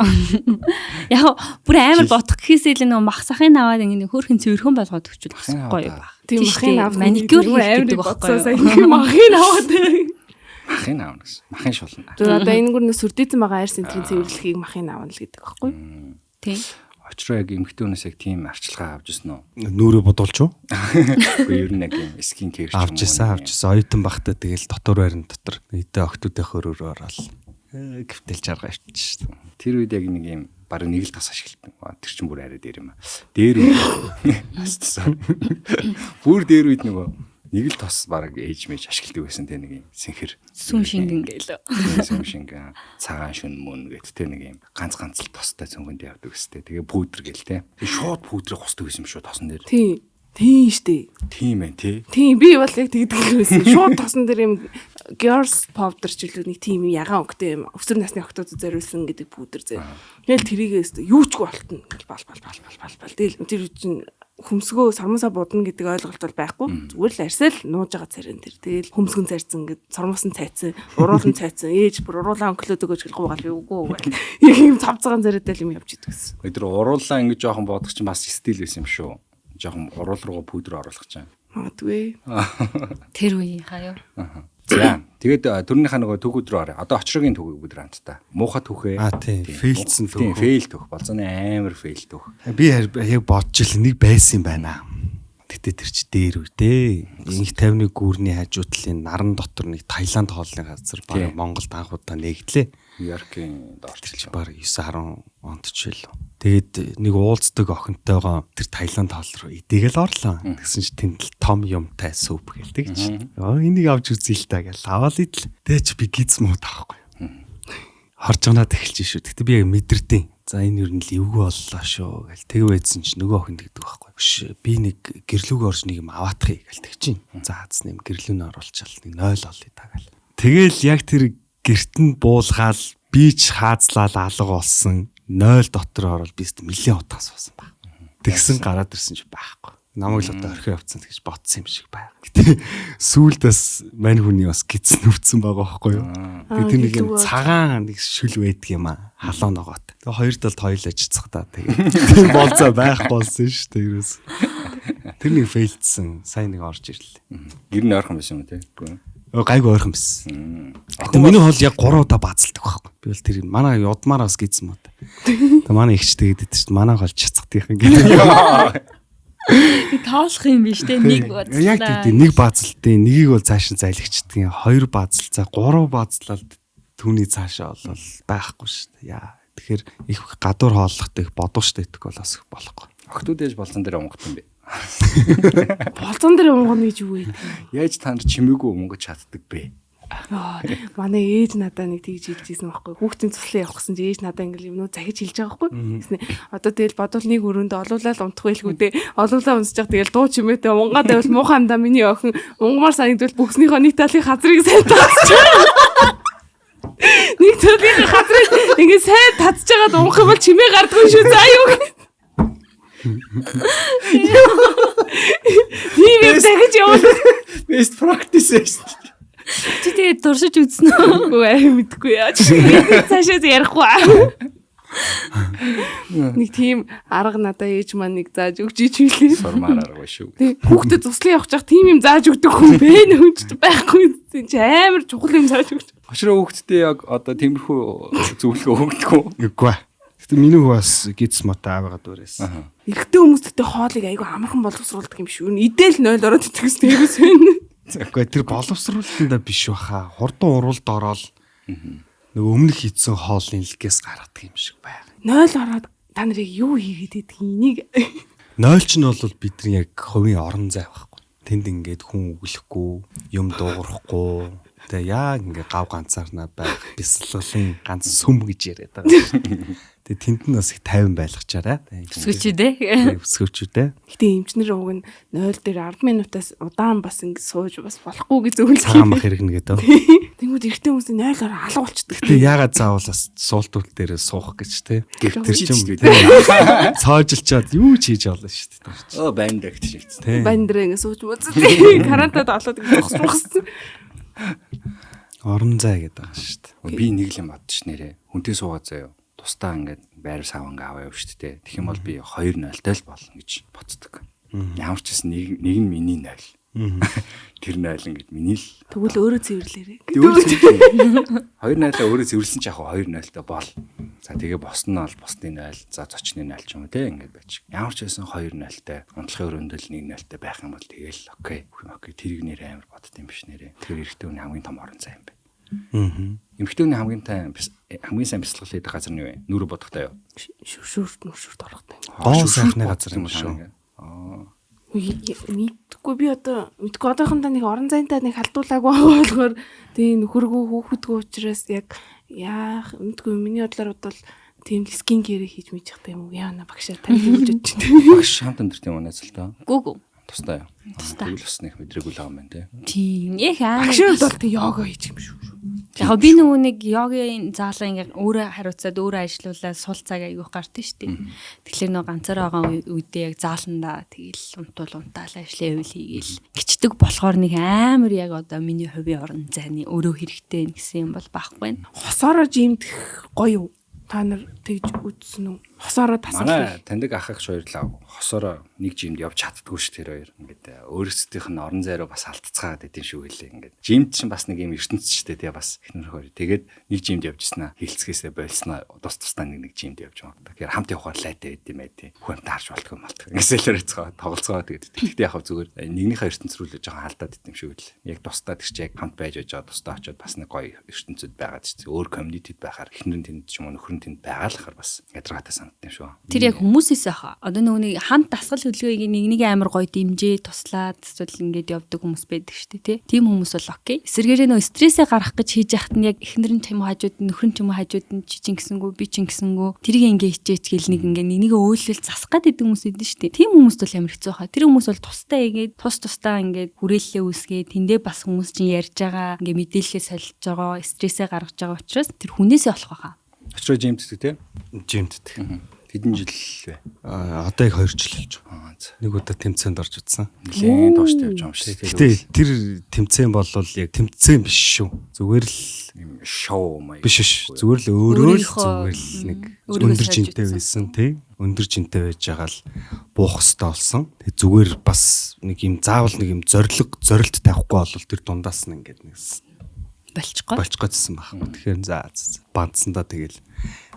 Яг бүр амар бодох гэхээсээ л нэг махсахын аваад ингэ хөөрхөн цэвэрхэн болгоод өгчүүл гоё баг. Тийм махын аваад маникюр хийдэг байхгүй. Махын аваад махын аавна гэсэн. Махын шулна. Одоо энэ гүрнээ сүрдээсэн байгаа арьс энтрийн цэвэрлэхийг махын аавна л гэдэг байхгүй. Тийм. Очроо яг эмхтэн хүнээс яг тийм арчилгаа авч ирсэн үү? Нүрээ бодуулч уу? Үгүй ер нь яг юм скин кэр авч ирсэн. Оюутан бахта тэгэл дотор байран дотор нийтээ октодын хөрөөр ороод гэвтэлж аргаа ичсэн. Тэр үед яг нэг юм баг нэг л тас ашигладаг. Тэр чинь бүр арай дээр юм аа. Дээр үе. Бүр дээр үед нөгөө нэг л тос баг ээж мэж ашигладаг байсан те нэг юм сэнхэр сүм шингэн гэлөө. Сүм шингэн цагаан шүн мөн гэт те нэг юм ганц л тостой цөнгөнд явдаг гэстэй. Тэгээ пудр гэл те. Шууд пудрыг хусдаг байсан юм шүү тосон дээр. Тийм штэ. Тийм ээ тий. Тийм би бол яг тэгдэг л байсан. Шууд тосон дээр юм girls powder ч үлээ нэг тийм ягаан өнгөтэй юм. Өсвөр насны охтууд зориулсан гэдэг пудр зэ. Тэгэл тэрийгээс юучгүй болтно. Бал. Тэгэл тэр чинь хөмсгөө сормосоо будна гэдэг ойлголт бол байхгүй. Зүгээр л арьсаа л нууж байгаа царин тэр. Тэгэл хөмсгөн цайрцсан гэд сормосон цайцсан, уруулан цайцсан. Ээж бүр уруулаа өнгөлөөд өгөөж гэлгүй байгаа би үгүй. Яг юм цавцгаан зэрэгдэл юм явж идэг гэсэн. Тэр уруулаа ингэж жоохон бодох чинь бас стил байсан юм шүү. Жоохон уруул руу пудр оруулах чинь. Магадгүй. Тэр үеийн хаяа. За тэгээд төрнийхээ нөгөө түүхүүд рүү орё. Одоо очрогийн түүхийг бүдэр хамтдаа. Муухай түүхээ. Тийм. Фейлдсэн түүх. Тийм, фейл түүх. Болзооны амар фейл түүх. Би яг бодож ил нэг байсан юм байна. Гэтэ тэр чи дээр үедээ. Инх 50-ны гүүрний хажуудлын наран дотор нэг Таиланд хоолны газар баг Монголд анх удаа нэгдлээ. Нью-Йоркийн доорчилж баг 9-10 онд ч байлаа. Тэгээд нэг уулздаг охинтойгоо тэр Таиланд хоол руу идэгээл орлоо. Тэгсэн чи тэнд л том юмтай сүп гэлдэг чи. Энийг авч үзье л та гэл аваад идэл. Тэгээ чи би гиз муу таахгүй. Харж гонаад эхэлж шүү. Гэтэ би яг мэдэрдیں۔ За энэ юу н л эвгүй боллоо шүү гэл. Тэг байдсан чи нөгөө охин тэгдэг байхгүй. Биш би нэг гэрлүүг орж нэг юм аваатахыг гэлдэг чинь. За хаз нэм гэрлүүнээ оруулчаал нэг 0 олъё та гэл. Тэгэл яг тэр гэрт нь буулгаал би ч хаазлал алга болсон 0 дотор орол би нэлийн утгаас басан баг. Тэгсэн гараад ирсэн чи байхгүй. Намайг л одоо орхио явцсан гэж ботсон юм шиг байна. Гэтэ сүүлдээс мань хүний бас гиз нүвцэн байгаа байхгүй юу. Тэгээд нэг юм цагаан нэг шүл байдаг юм аа. Халуун ногоот. Тэгээд хоёр талд хоёул ажицах та тэгээд болцоо байхгүй болсон шүү дээ ерөөс. Тэр нэг фейлдсэн. Сайн нэг орж ирлээ. Гэр нь ойрхон байсан юм тий. Гайгүй ойрхон байсан. Гэтэ миний хоол яг 3 удаа баацалдаг байхгүй. Би бол тэр манай удмаараас гизсэн мод. Тэгээд манай ихч тэгээд идэж манай хоол чацхдагийнхан гэдэг. Тоолох юм биш те нэг бодлоо. Яг тийм нэг базалтын нэгийг бол цааш нь залгичдгийн хоёр базалцаа гурав базлал түүний цаашаа бол байхгүй шүү дээ. Яа. Тэгэхээр их гадуур хооллохтой их бодох шүү дээ гэдэг бол бас их болохгүй. Охтууд ээж болсон дээр онгот юм бэ. Болзон дээр унгоно гэж юу вэ? Яаж та нар чимээгүй өнгөж чаддаг бэ? Манай ээж надаа нэг тэгж хэлжсэн байхгүй. Хүүхдийн цуслан явах гэсэн чи ээж надаа ингээл юмнууд захиж хэлж байгаа байхгүй. Тэснэ одоо тэгэл бодвол нэг өрөөндөө олуулаад унтах байлгүй дээ. Олуулаа унсаж байгаа тэгэл дуу чимээтэй унгаад байвал муухай амдаа миний охин унгамаар санагдвал бүхснийхөө нэг талын хазрыг сайн татчих. Нэг талын хазрыг ингээ сайн татж байгаад унах юм бол чимээ гардгүй шүү заа юу. Тийм юм дахиж явуулах. Best practice шүү. Чи тэгээд дурсаж үзсэн үү? Үгүй мэдгүй яа. Цаашаа ярихгүй. Нэг тийм арга надаа ээж маань нэг зааж өгч ичвэлээ. Сурмаар арга шүү. Тэг хүүхдэд туслан явах чах тийм юм зааж өгдөг хүн бэ нөхөж байхгүй. Чи амар чухал юм зааж өгч. Очроо хүүхдтэй яг одоо тиймэрхүү зөвлөгөө өгдөг үү? Үгүй. Гэтэ миний хүү бас гидс мота аваад өрөөсөн. Эрэгтэй хүмүүстээ хоолыг айгүй амархан боловсруулдаг юм шүү. Идэл 0 ороод итгэс тэрээс байна. Үгүй тэр боловсруулалтанда биш баха. Хурдан уралд ороод нөгөө өмнөх хийсэн хоолны лгээс гаргадаг юм шиг байна. 0 ороод та нарыг юу хийгээд идэх энийг 0 ч нь бол бидний яг хувийн орон зай байхгүй. Тэнд ингээд хүн өглөхгүй, юм дуугарахгүй. Тэгээ яг ингээд гав ганцаарнаа байх бясалгалын ганц сүм гэж яриад байгаа. Тэгээ тэнд нь бас их 50 байлгачаарай. Өсгөч дээ. Өсгөвчүүдээ. гэтээ эмчнэр уг нь 0 дээр 10 минутаас удаан бас ингэ сууж бас болохгүй гэж зөвлөж Цагаан мах хэрэгнэ гэдэг. Тэнгүүд эртний хүмүүс 0 ороо алга болчдөг. Тэгээ ягаад заавал бас суултуул дээр суух гэж те. Тэр Чи чинь ч цоожилчаад юу ч хийж болно шүү дээ. Оо байн дэгт шигц. Тэ. Байн дээр ингэ сууж мууц. Карантад олоод ингэ зогсчихсан. Орон зай гэдэг байгаа шүү дээ. Би нэг л юм бодчих нэрээ. Хүнтэй суугаа заяа. Тусдаа ингээд байр саванга аваа явж штэ. Тэгэх юм бол би 2-0-тай л болно гэж боддог. Ямар ч гэсэн нэг нь миний 0. Тэр 0 ингээд миний л. Тэгвэл өөрөө цэвэрлээрээ. 2-0-аа өөрөө цэвэрлсэн ч яг 2-0-тай бол. За тэгээ босн нь бол босны 0, за зочны 0 ч юм уу те ингээд байж. Ямар ч байсан 2-0-тай, унтлахын өрөөндөл 1-0-тай байх юм бол тэгээл окей. Окей, тэрийг нэр амар бодд юм биш нэрээ. Тэр эрэгтэй хүний хамгийн том орон зай юм бэ. Эмэгтэй хүний хамгийн сайн бясалгал хийдэг газар нь юу вэ? Нүрэ бодохтой юу? Шүршүрт орохтой. Гоо сайхны газар юм шүү. Мэдгүй би одоо мэдгүй одоохондоо нэг орон зайтай нэг халдуулаагүй болохоор тийм нөхөргөө хүүхдгөө учраас яг яах мэдгүй миний бодлоор бодвол тийм скин кэр хийж мэдчихтэй юм уу яана багшаа тань хэлж өгч. Багш хамт өндөрт юм уу найзалтай? Гүг. Тустай юу? Тэгвэл бас нэг мэдрээгүй л байгаа юм байна те. Тийм. Яг амар. Багшаа бол тийм йога хийж юм шүү. Яг би нөгөө нэг йогийн заалаа ингээ өөрөө хариуцаад өөрөө ажиллаулаад сул цаг аягүйх гартын штеп. Тэгэхээр нөгөө ганцаараа байгаа үедээ яг зааландаа тэгэл унтаал ажлын үйл хийгээл гिचдэг болохоор нэг амар яг одоо миний хувийн орон зайны өөрөө хэрэгтэй гэсэн юм бол байхгүй. Хосоороо жимдэх гоё юу? Та нар тэгж үзсэн үү? Хосоороо тасалбар. Манай таньдаг ах ах хоёрлаа хосоороо нэг жимд явж чаддгүй ш тэр хоёр. Ингээд өөрсдийнх нь орон зайруу бас алдцгаад идэв шүү гэлээ. Ингээд жимд чинь бас нэг юм ертөнц ч тэгээ бас ихнэр хоёр. Тэгээд нэг жимд явж ирсэн аа. Хилцгээсээ болсноо тусдаа нэг жимд явж байгаа. Тэгэхээр хамт явахаар лайтай байд юм ээ. Хүн таарч болтгоо малтг. Ингээсэлэр цаа тоглоцгоо тэгээд тэгтээ яг зүгээр нэгнийхээ ертөнц рүү л жоохон халдаад идэв шүү гэлээ. Яг тусдаа тэр чи яг хамт байж байгаа тусдаа очиод бас нэг гоё ертөнцөд байгаад ч өөр комьюнитид байхаар ихнэр тэнд ч юм уу нөхөр тэнд байгаа л хахаар бас ядраатай санагдсан шүү. Тэр яг хүмүүсээс аха. Одоо нөгөө нэг хамт дасгал хөдөлгөөгийг нэг амар гоё дэмжээ туслаад эсвэл ингээд явдаг хүмүүс байдаг шүү дээ тий. Тийм хүмүүс бол окей. Эсвэргээрээ нөгөө стрессээ гаргах гэж хийж яхад нь яг эхнэр нь ч юм уу хажууд нь нөхөр нь ч юм уу хажууд нь чи чингсэнгүү би чингсэнгүү тэрийг ингээд хичээч гэл нэг ингээд нэг өөлөл засах гээд идэг хүмүүс идэв шүү дээ. Тийм хүмүүст бол амар хэцүү хаа. Тэр хүмүүс бол тустай игээд тустаа ингээд хүрээлэлээ үүсгээ тэндээ бас хүмүүс чинь ярьж байгаа ингээд мэдээлэлээ солилж байгаа стрессээ гаргаж байгаа учраас тэр хүнээсээ болох байхаа. Очроо жимддэг тий? Жимддэг. Хэдэн жил вэ? Одоо яг 2 жил болж байгаа. Нэг удаа тэмцээнд орж утсан. Нэлээд тууштай явж байгаа юм шиг. Гэтэ тэр тэмцээн бол яг тэмцээн биш шүү. Зүгээр л юм шоу маяг. биш шүү. Зүгээр л өөрөө л зүгээр л нэг өндөр жинтэй байсан тий. Өндөр жинтэй байж байгаа л буух хөстэй болсон. Тэг зүгээр бас нэг юм заавал нэг юм зорилт тавихгүй бол тэр дундаас нь ингээд нэг болчихгоо. болчихгоцсон байхгүй. Тэгэхээр за бандсандаа тэгэл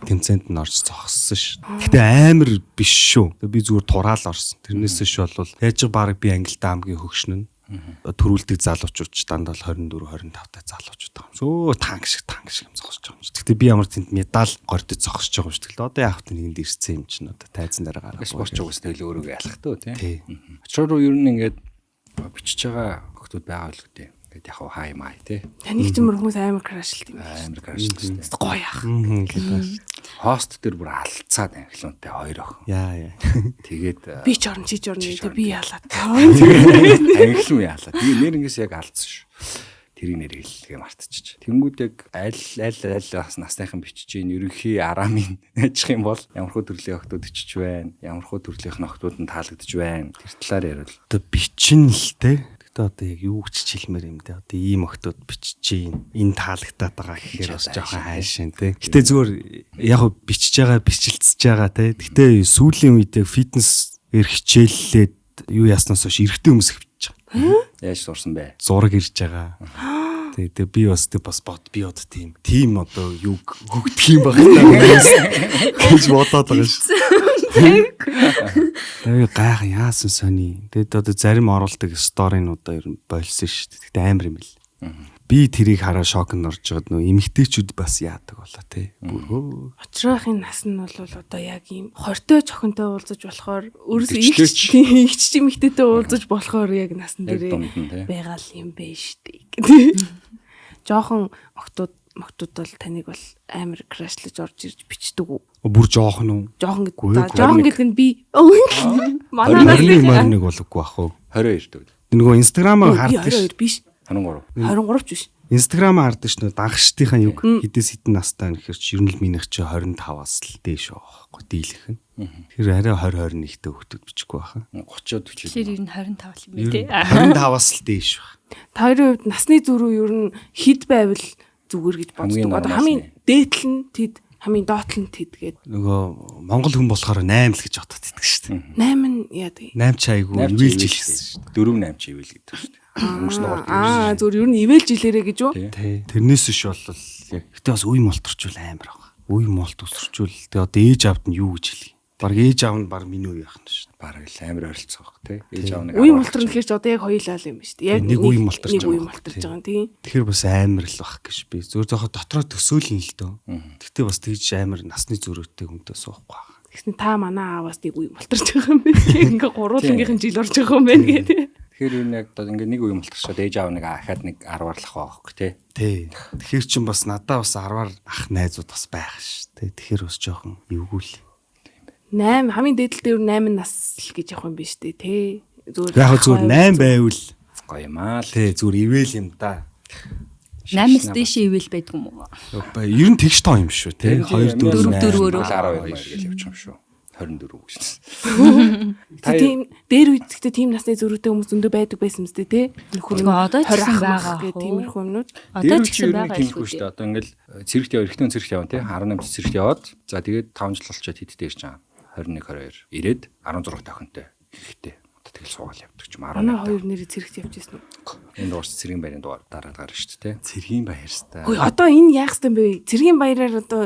тэмцээнд нь орж зогссон ш. Гэтэ амар биш шүү. Би зүгээр тураал орсон. Тэрнээс ш бол яаж баг би Англид аймгийн хөгшин нь төрүүлдэг залуучууд дандаа 24 25 та залуучууд байгаа юм. Сөө танк шиг юм зогсож байгаа юм. Гэтэ би ямар тэнд медаль гордод зогсож байгаа юм шүү. Тэгэл одоо яах вэ нэгэнд ирсэн юм чинь одоо тайзан дээр гараад спортч угс тэгэл өөрийгөө ялах тий. Очроо ер нь ингээд бичиж байгаа хүмүүс байгаа л үү. Тэгээд яг хай май тий. Таних ч мөр хүмүүс амар крашлт юм. Амар крашлт. Гоё яах. Хост дээр бүр алцаад англиунтай хоёр охин. Яа. Би Тэгээд ч орно чи ч орно гэдэг би яалаад. англиун яалаа. Тэгээ нэрнгээс яг алдсан шүү. Тэрийг нэр хэллэгээ мартчих. Тэнгүүдэг аль насныхан бичиж ийн ерөнхий арамын ажих юм бол ямархуу төрлийн охтууд бичиж байна. Ямархуу төрлийнх нь охтууд нь таалагдж байна. Тэр талаар ярил. Одоо бичин л те. Гэтэ одоо яг юу ч хэлмээр юм те. Одоо ийм охтууд бичиж ийн энэ таалагтаад байгаа гэхээр бас жоохон хайшин те. Гэтэ зүгээр яг бичиж байгаа бичлэлцэж байгаа те. Гэтэ сүүлийн үед фитнес хичээллээд юу яснаас хойш эрэгтэй хүмүүс хөвчих. Яаж сурсан бэ? Зураг ирж байгаа. Тэгээ би бас бод би одоо тийм одоо юу хөгдөх юм байна гэж бодоод байгаа шүү. Тэгээ гайх яасан сони. Тэгээд одоо зарим оруулдаг сторинуудаа ер нь болсон шүү дээ. Тэгтээ амар юм л. Би тэрийг хараа шокнд орж байгаад нөө эмэгтэйчүүд бас яадаг болоо те. Очроохийн нас нь бол одоо яг ийм хортой чохонтой уулзаж болохоор өөрөөсөө ихч эмэгтэйтэй уулзаж болохоор яг насан дээрээ байгаа л юм бэ штэ. Жохон октод бол таныг бол амар крашлж орж ирж бичдэг үү? Бүр жоохон уу? Жоохон гэдэг нь би манай нэг болоогүй бах уу? 22 дөө. Нөгөө инстаграмаар хардаг ш. 22 биш. 23 ч биш. Инстаграмаар хардаг ш. Нөгөө дагагчдынхаа юг хэдээс хэдэн настай гэхээр чи ер нь минийх чи 25-аас л дээш байхгүй дийлэх нь. Тэр арай 20 21-тэй хөлтөд бичихгүй баха. 30-од бичих. Тэр ер нь 25 л юм тий. 25-аас л дээш баг. Та хоёрын хувьд насны зөрүү ер нь хэд байвал зүгээр гэж боддог. Одоо хамгийн дээдл нь тэд, хамгийн доотл нь тэд гээд. Нөгөө Монгол хүн болохоор 8 л гэж бодоод байдаг шүү дээ. 8 нь яадаг. 8 ч айгүй ивэлж хэлсэн шүү дээ. 4 8 ч ивэл гэдэг шүү дээ. Зүгээр ер нь ивэлж илэрэ гэж үү? Тий. Тэрнээс ш бол яг гэтээ бас үе молторчул амар байгаа. Үе молт өсөрчүүл. Тэгээ одоо ээж аавд нь юу гэж хэлье. Баг ээж аав нь баг миний үе яах нь шүү дээ. Баг л амар ойролцоо баг тий. Ээж аав нэг үе молтор гэхээр ч одоо яг хоёулаа л юм ба шүү дээ. Яг нэг үе молторч байгаа юм тий. Тэгэхээр бас амар л бах гэж би. Зүгээр зөөхө дотроо төсөөлөн л дөө. Гэтээ бас тэгж амар насны зөрөөтэй хүнтэй суухгүй байгаа. Тэгсэн та манай ааваас нэг үе молторч байгаа юм байна. Ингээ гуруулангийнхэн жил орж байгаа юм байна гэдэг. Тэгэхээр юу нэг одоо ингээ нэг үе молторчод ээж аав нэг ахаад нэг 10-аар лах байхгүй тий. Тий. Тэгэхээр чин бас надаа бас 10-аар ах найзууд бас байх ш. Тий. Тэгэхээр бас жоохон эвгүй л. 8 хамгийн дээдэлтэй 8 нас л гэж явах юм биш үү те. Зүгээр яг зүгээр 8 байвал гоё юм аа л. Тий, зүгээр ивэл юм да. 8-аас дээш ивэл байдаг юм уу? Ер нь тэгш тоо юм шүү те. 2 4 4 12 гэж явчих юм шүү. 24 гэж. Тийм дээр үед гэхдээ тийм насны зөрүүтэй хүмүүс өндөө байдаг байсан мэт те. Нөхөр одоо ч байгаа гэх тиймэрхүү юмнууд. Одоо ч гэсэн байгаа юм шүү дээ. Одоо ингээл цэрэгт эрэгтэй цэрэгт явна те. 18 цэрэгт яваад за тэгээд 5 жил болчиход хэдтэй ирж байгаа. 21 22 ирээд 16 тохинтой ихтэй. Одоо тэгэл суугаал явдаг ч юм 18. Манай хоёр нэрээ цэрэгт явж ирсэн үү? Энэ дуурс цэргийн баярын дугаар дараа гарна шүү дээ. Цэргийн баяр стаа. Хөөе одоо энэ яах ёстой юм бэ? Цэргийн баяраар одоо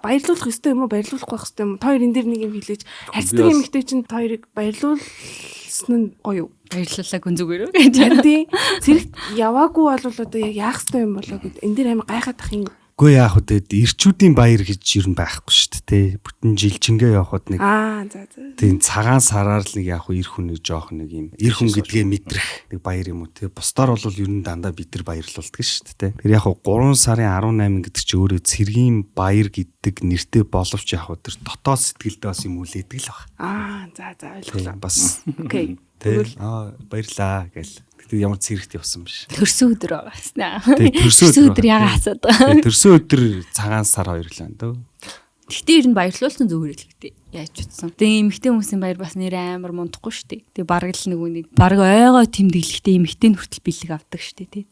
баярлуулах ёстой юм уу? Баярлуулах байх ёстой юм уу? Та хоёр энэ дээр нэг юм хэлээч. Харьцдаг эмэгтэй чинь та хоёрыг баярлуулсан нь гоё юу? Баярлалаа гүн зүгээр үү гэж. Тийм. Цэрэгт яваагүй бол одоо яг яах ёстой юм болоо гэд. Энэ дээр амар гайхаад ах юм. Үгүй яах вэ? Ирчүүдийн баяр гэж ер нь байхгүй шүү дээ. Бүтэн жилчингээ явахад нэг за. Тийм цагаан сараар л нэг яах вэ? Ир хүн нэг жоох нэг юм. Ир хүн гэдгээ мэдрэх нэг баяр юм уу те. Бусдаар бол ер нь дандаа бид нар баярлуулдаг шүү дээ. Тэр яах вэ? 3 сарын 18 гэдэг чи өөрөө цэргийн баяр гэдэг нэртэй боловч яах вэ? Тэр дотоод сэтгэлдээ бас юм үлээдэг л баг. За ойлголоо. Бас окей. Тэгэл баярлаа гэл. Тэгтээ ямар цэрэгт явсан биш. Төрсөн өдөр байгаснаа. Тэг төрсөн өдөр ягаа асаад байгаа. Төрсөн өдөр цагаан сар 2 лээ дөө. Гэхдээ ер нь баярлуулсан зүгээр л гэдэг. яаж утсан. Тэгээ эмэгтэй хүмүүсийн баяр бас нэр амар мундахгүй шүү дээ. Тэгээ бараг л нөгөө нэг бараг ойгоо тэмдэглэхдээ эмэгтэй нь хүртэл бэлэг авдаг шүү дээ.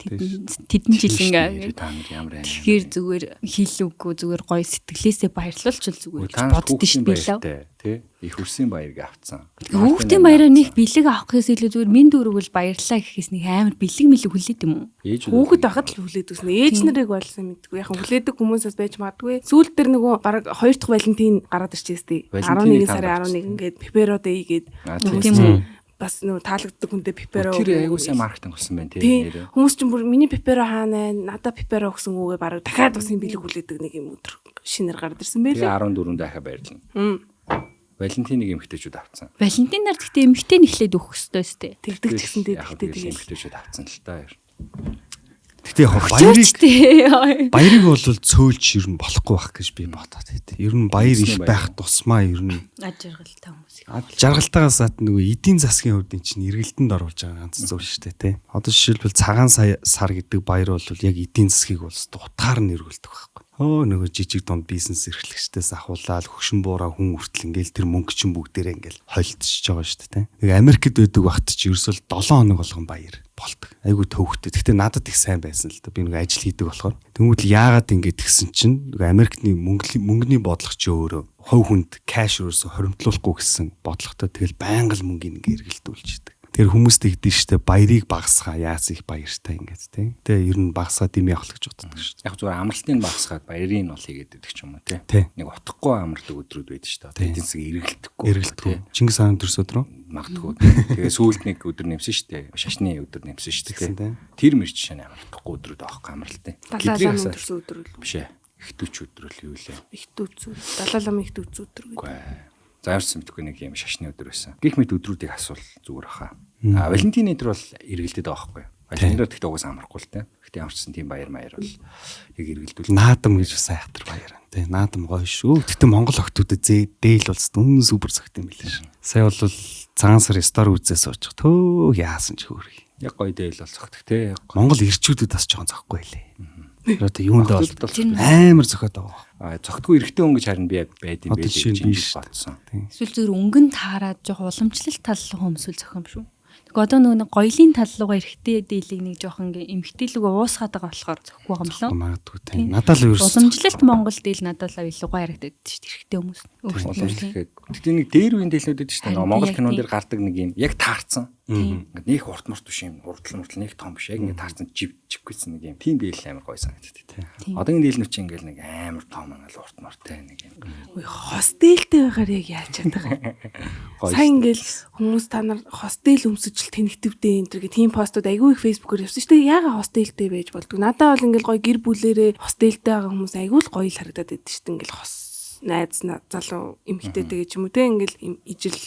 Тэдэн жил ингээ. Тэгэхээр зүгээр хил үгүй зүгээр гоё сэтгэлээсээ баярлуулчихвал зүгээр боддоо шүү дээ. Тэ их хүрсийн баярыг авцсан. Хүүхдийн баяраа нэг бэлэг авахээс илүү зүгээр минь дөрвөл баярлаа гэхээс нэг амар бэлэг мэлэг хүлээд юм уу? Хүүхэд байхад л хүлээд үзнэ. Ээж нарыг болсон мэдгүй. Яхан хүлээдэг хүмүүсээс байж магадгүй. Сүүлд дээр нөгөө баг 2 дахь Валентин гараад ирчихээс тий. 11 сарын 11 гээд Pepero Day гээд тийм үү? бас нөгөө таалагддаг хүндээ Pepero. Тэр айгуу сайн маркетинг болсон байна тий. Хүмүүс ч бүр миний Pepero хаана байна? Надаа Pepero гэсэн үгээ баг дахиад бас юм бэлэг хүлээдэг нэг юм өдөр шинээр гараад ирсэн байлээ. Тэгээ 14 дахиад баярлана. Валентиныг эмэгтэйчүүд авцсан. Валентинаар гэхдээ эмэгтэй нэхлээд өгөх ёстой өстэй. Тэгдэг ч гэсэндээ тэгдэг эмэгтэйчүүд авцсан л та. Гэтэ яг баярыг бол цөөлж ер нь болохгүй байх гэж би бодоод байт. Ер нь баяр их байх тусмаа ер нь аж жаргалтай хүмүүсийг. Аж жаргалтайгаас ад нөгөө эдийн засгийн хувьд эн чинь эргэлтэнд оруулж байгаа ганц зүйл шүү дээ тий. Одоо жишээлбэл цагаан сар гэдэг баяр бол яг эдийн засгийг бол утгаар нь эргүүлдэг байхгүй. Нөгөө жижиг дунд бизнес эрхлэгчдээс ахуулаад хөгшин буураа хүн хүртэл ингээл тэр мөнгө чинь бүгдээрээ ингээл хойлтчихж байгаа шүү дээ. Тэгээ Америкт байдаг багт чи ерөөсөл 7 хоног болгон баяр болдог. Айгу төвхтэй. Гэхдээ надад их сайн байсан л да. Би нэг ажил хийдэг болохоор. Тэнгүүд яагаад ингэж тэгсэн чинь Америкны мөнгөний бодлого чи өөрөө хувь хүнд кэш ерөөсө хоримтлуулахгүй гэсэн бодлоготой тэгэл байнга л мөнгөний ингээ эргэлдүүлж идэг. Тэр хүмүүстэй гэдэг штэ баярыг багасгаа яас их баяртай ингээд тий. Тэгээ ер нь багасгаа дэмий авах гэж боддог шүү. Яг зүгээр амралтын багасгаад баярыг нь бол хийгээд байдаг ч юм уу тий. Нэг утгагүй амардаг өдрүүд байдаг шүү дээ. Эдийн засаг эргэлдэхгүй. Чингис хааны төрс өдрөө магадгүй. Тэгээ сүүлд нэг өдөр нэмсэн шүү дээ. Шашны өдөр нэмсэн шүү дээ. Тэр мэр жишээ нь амрахгүй өдрүүд авахгүй амралтай. Далаалын төрс өдөр л биш ээ. Ихтүүч өдөр л юу лээ. Ихтүүц. Далаалын ихтүүц өдөр гэдэг. За ярьсан мэдгүй нэг юм шашны өдөр байсан. Гэх мэт өдрүүдийг асуул зүгээр хаа. Валентины өдөр бол эргэлдээд байгаа байхгүй. Валентины өдөр гэхдээ угсаа амархгүй л те. Гэхдээ ямарчсан тийм баяр маяр бол яг эргэлдүүл. Наадам гэж бас айхтар баяр те. Наадам гоё шүү. Гэхдээ Монгол охтуудад дээл бол үнэн супер цагт юм билээ шин. Сая бол цагаан сар стор үзээ сууж төө яасан ч хөөрхий. Яг гоё дээл бол зогтөх те. Монгол ирчүүдүүд бас жоохон зохгүй лээ. Одоо юунд бол амар зөхөд байгаа. Зогтгүй эрэгтэй хүн гэж харин би байд юм байх гэж бодсон. Эсвэл зөв өнгөнд таарад жоох уламжлалт тал руу өмсөл зохиом шүү. Тэгвэл одоо нөгөө гоёлын тал руугаа эрэгтэй дийлийг нэг жоох ингээ эмхтэлгүй уусгаад байгаа болохоор зөхгүй юм лөө. Магадгүй тийм. Надад л ерөөс уламжлалт Монгол дийл надад л илүү гоё харагдаад шүү дээ эрэгтэй хүмүүс. Тэгтээ нэг дээр үеийн дийлүүд байдаг шүү дээ. Монгол кинон дээр гардаг нэг юм яг таарсан. Ингээд нэг урт мурт биш юм. Урдл нэг том биш. Яг ингээд таарсан живгүйсэн нэг юм. Тийм дийл амар гоё санагддаг тийм. Одоогийн дийлнүүд чинь ингээд нэг амар том ингээл урт муртай нэг юм. Ой хостелтэй байгаар яг яаж чаддаг. Сайн ингээл хүмүүс та нар хостел өмсөж тэнэгтвдээ энэ төр гэх тийм постууд айгүй их фэйсбүүкээр явсан шүү дээ. Яага хостелтэй байж болдгоо. Надад бол ингээл гоё гэр бүлэрээ хостелтэй байгаа хүмүүс айгүй л гоё л харагдаад байдаг шүү дээ. Ингээл хос найз залуу эмэгтэйтэй гэж юм уу те ингээл ижил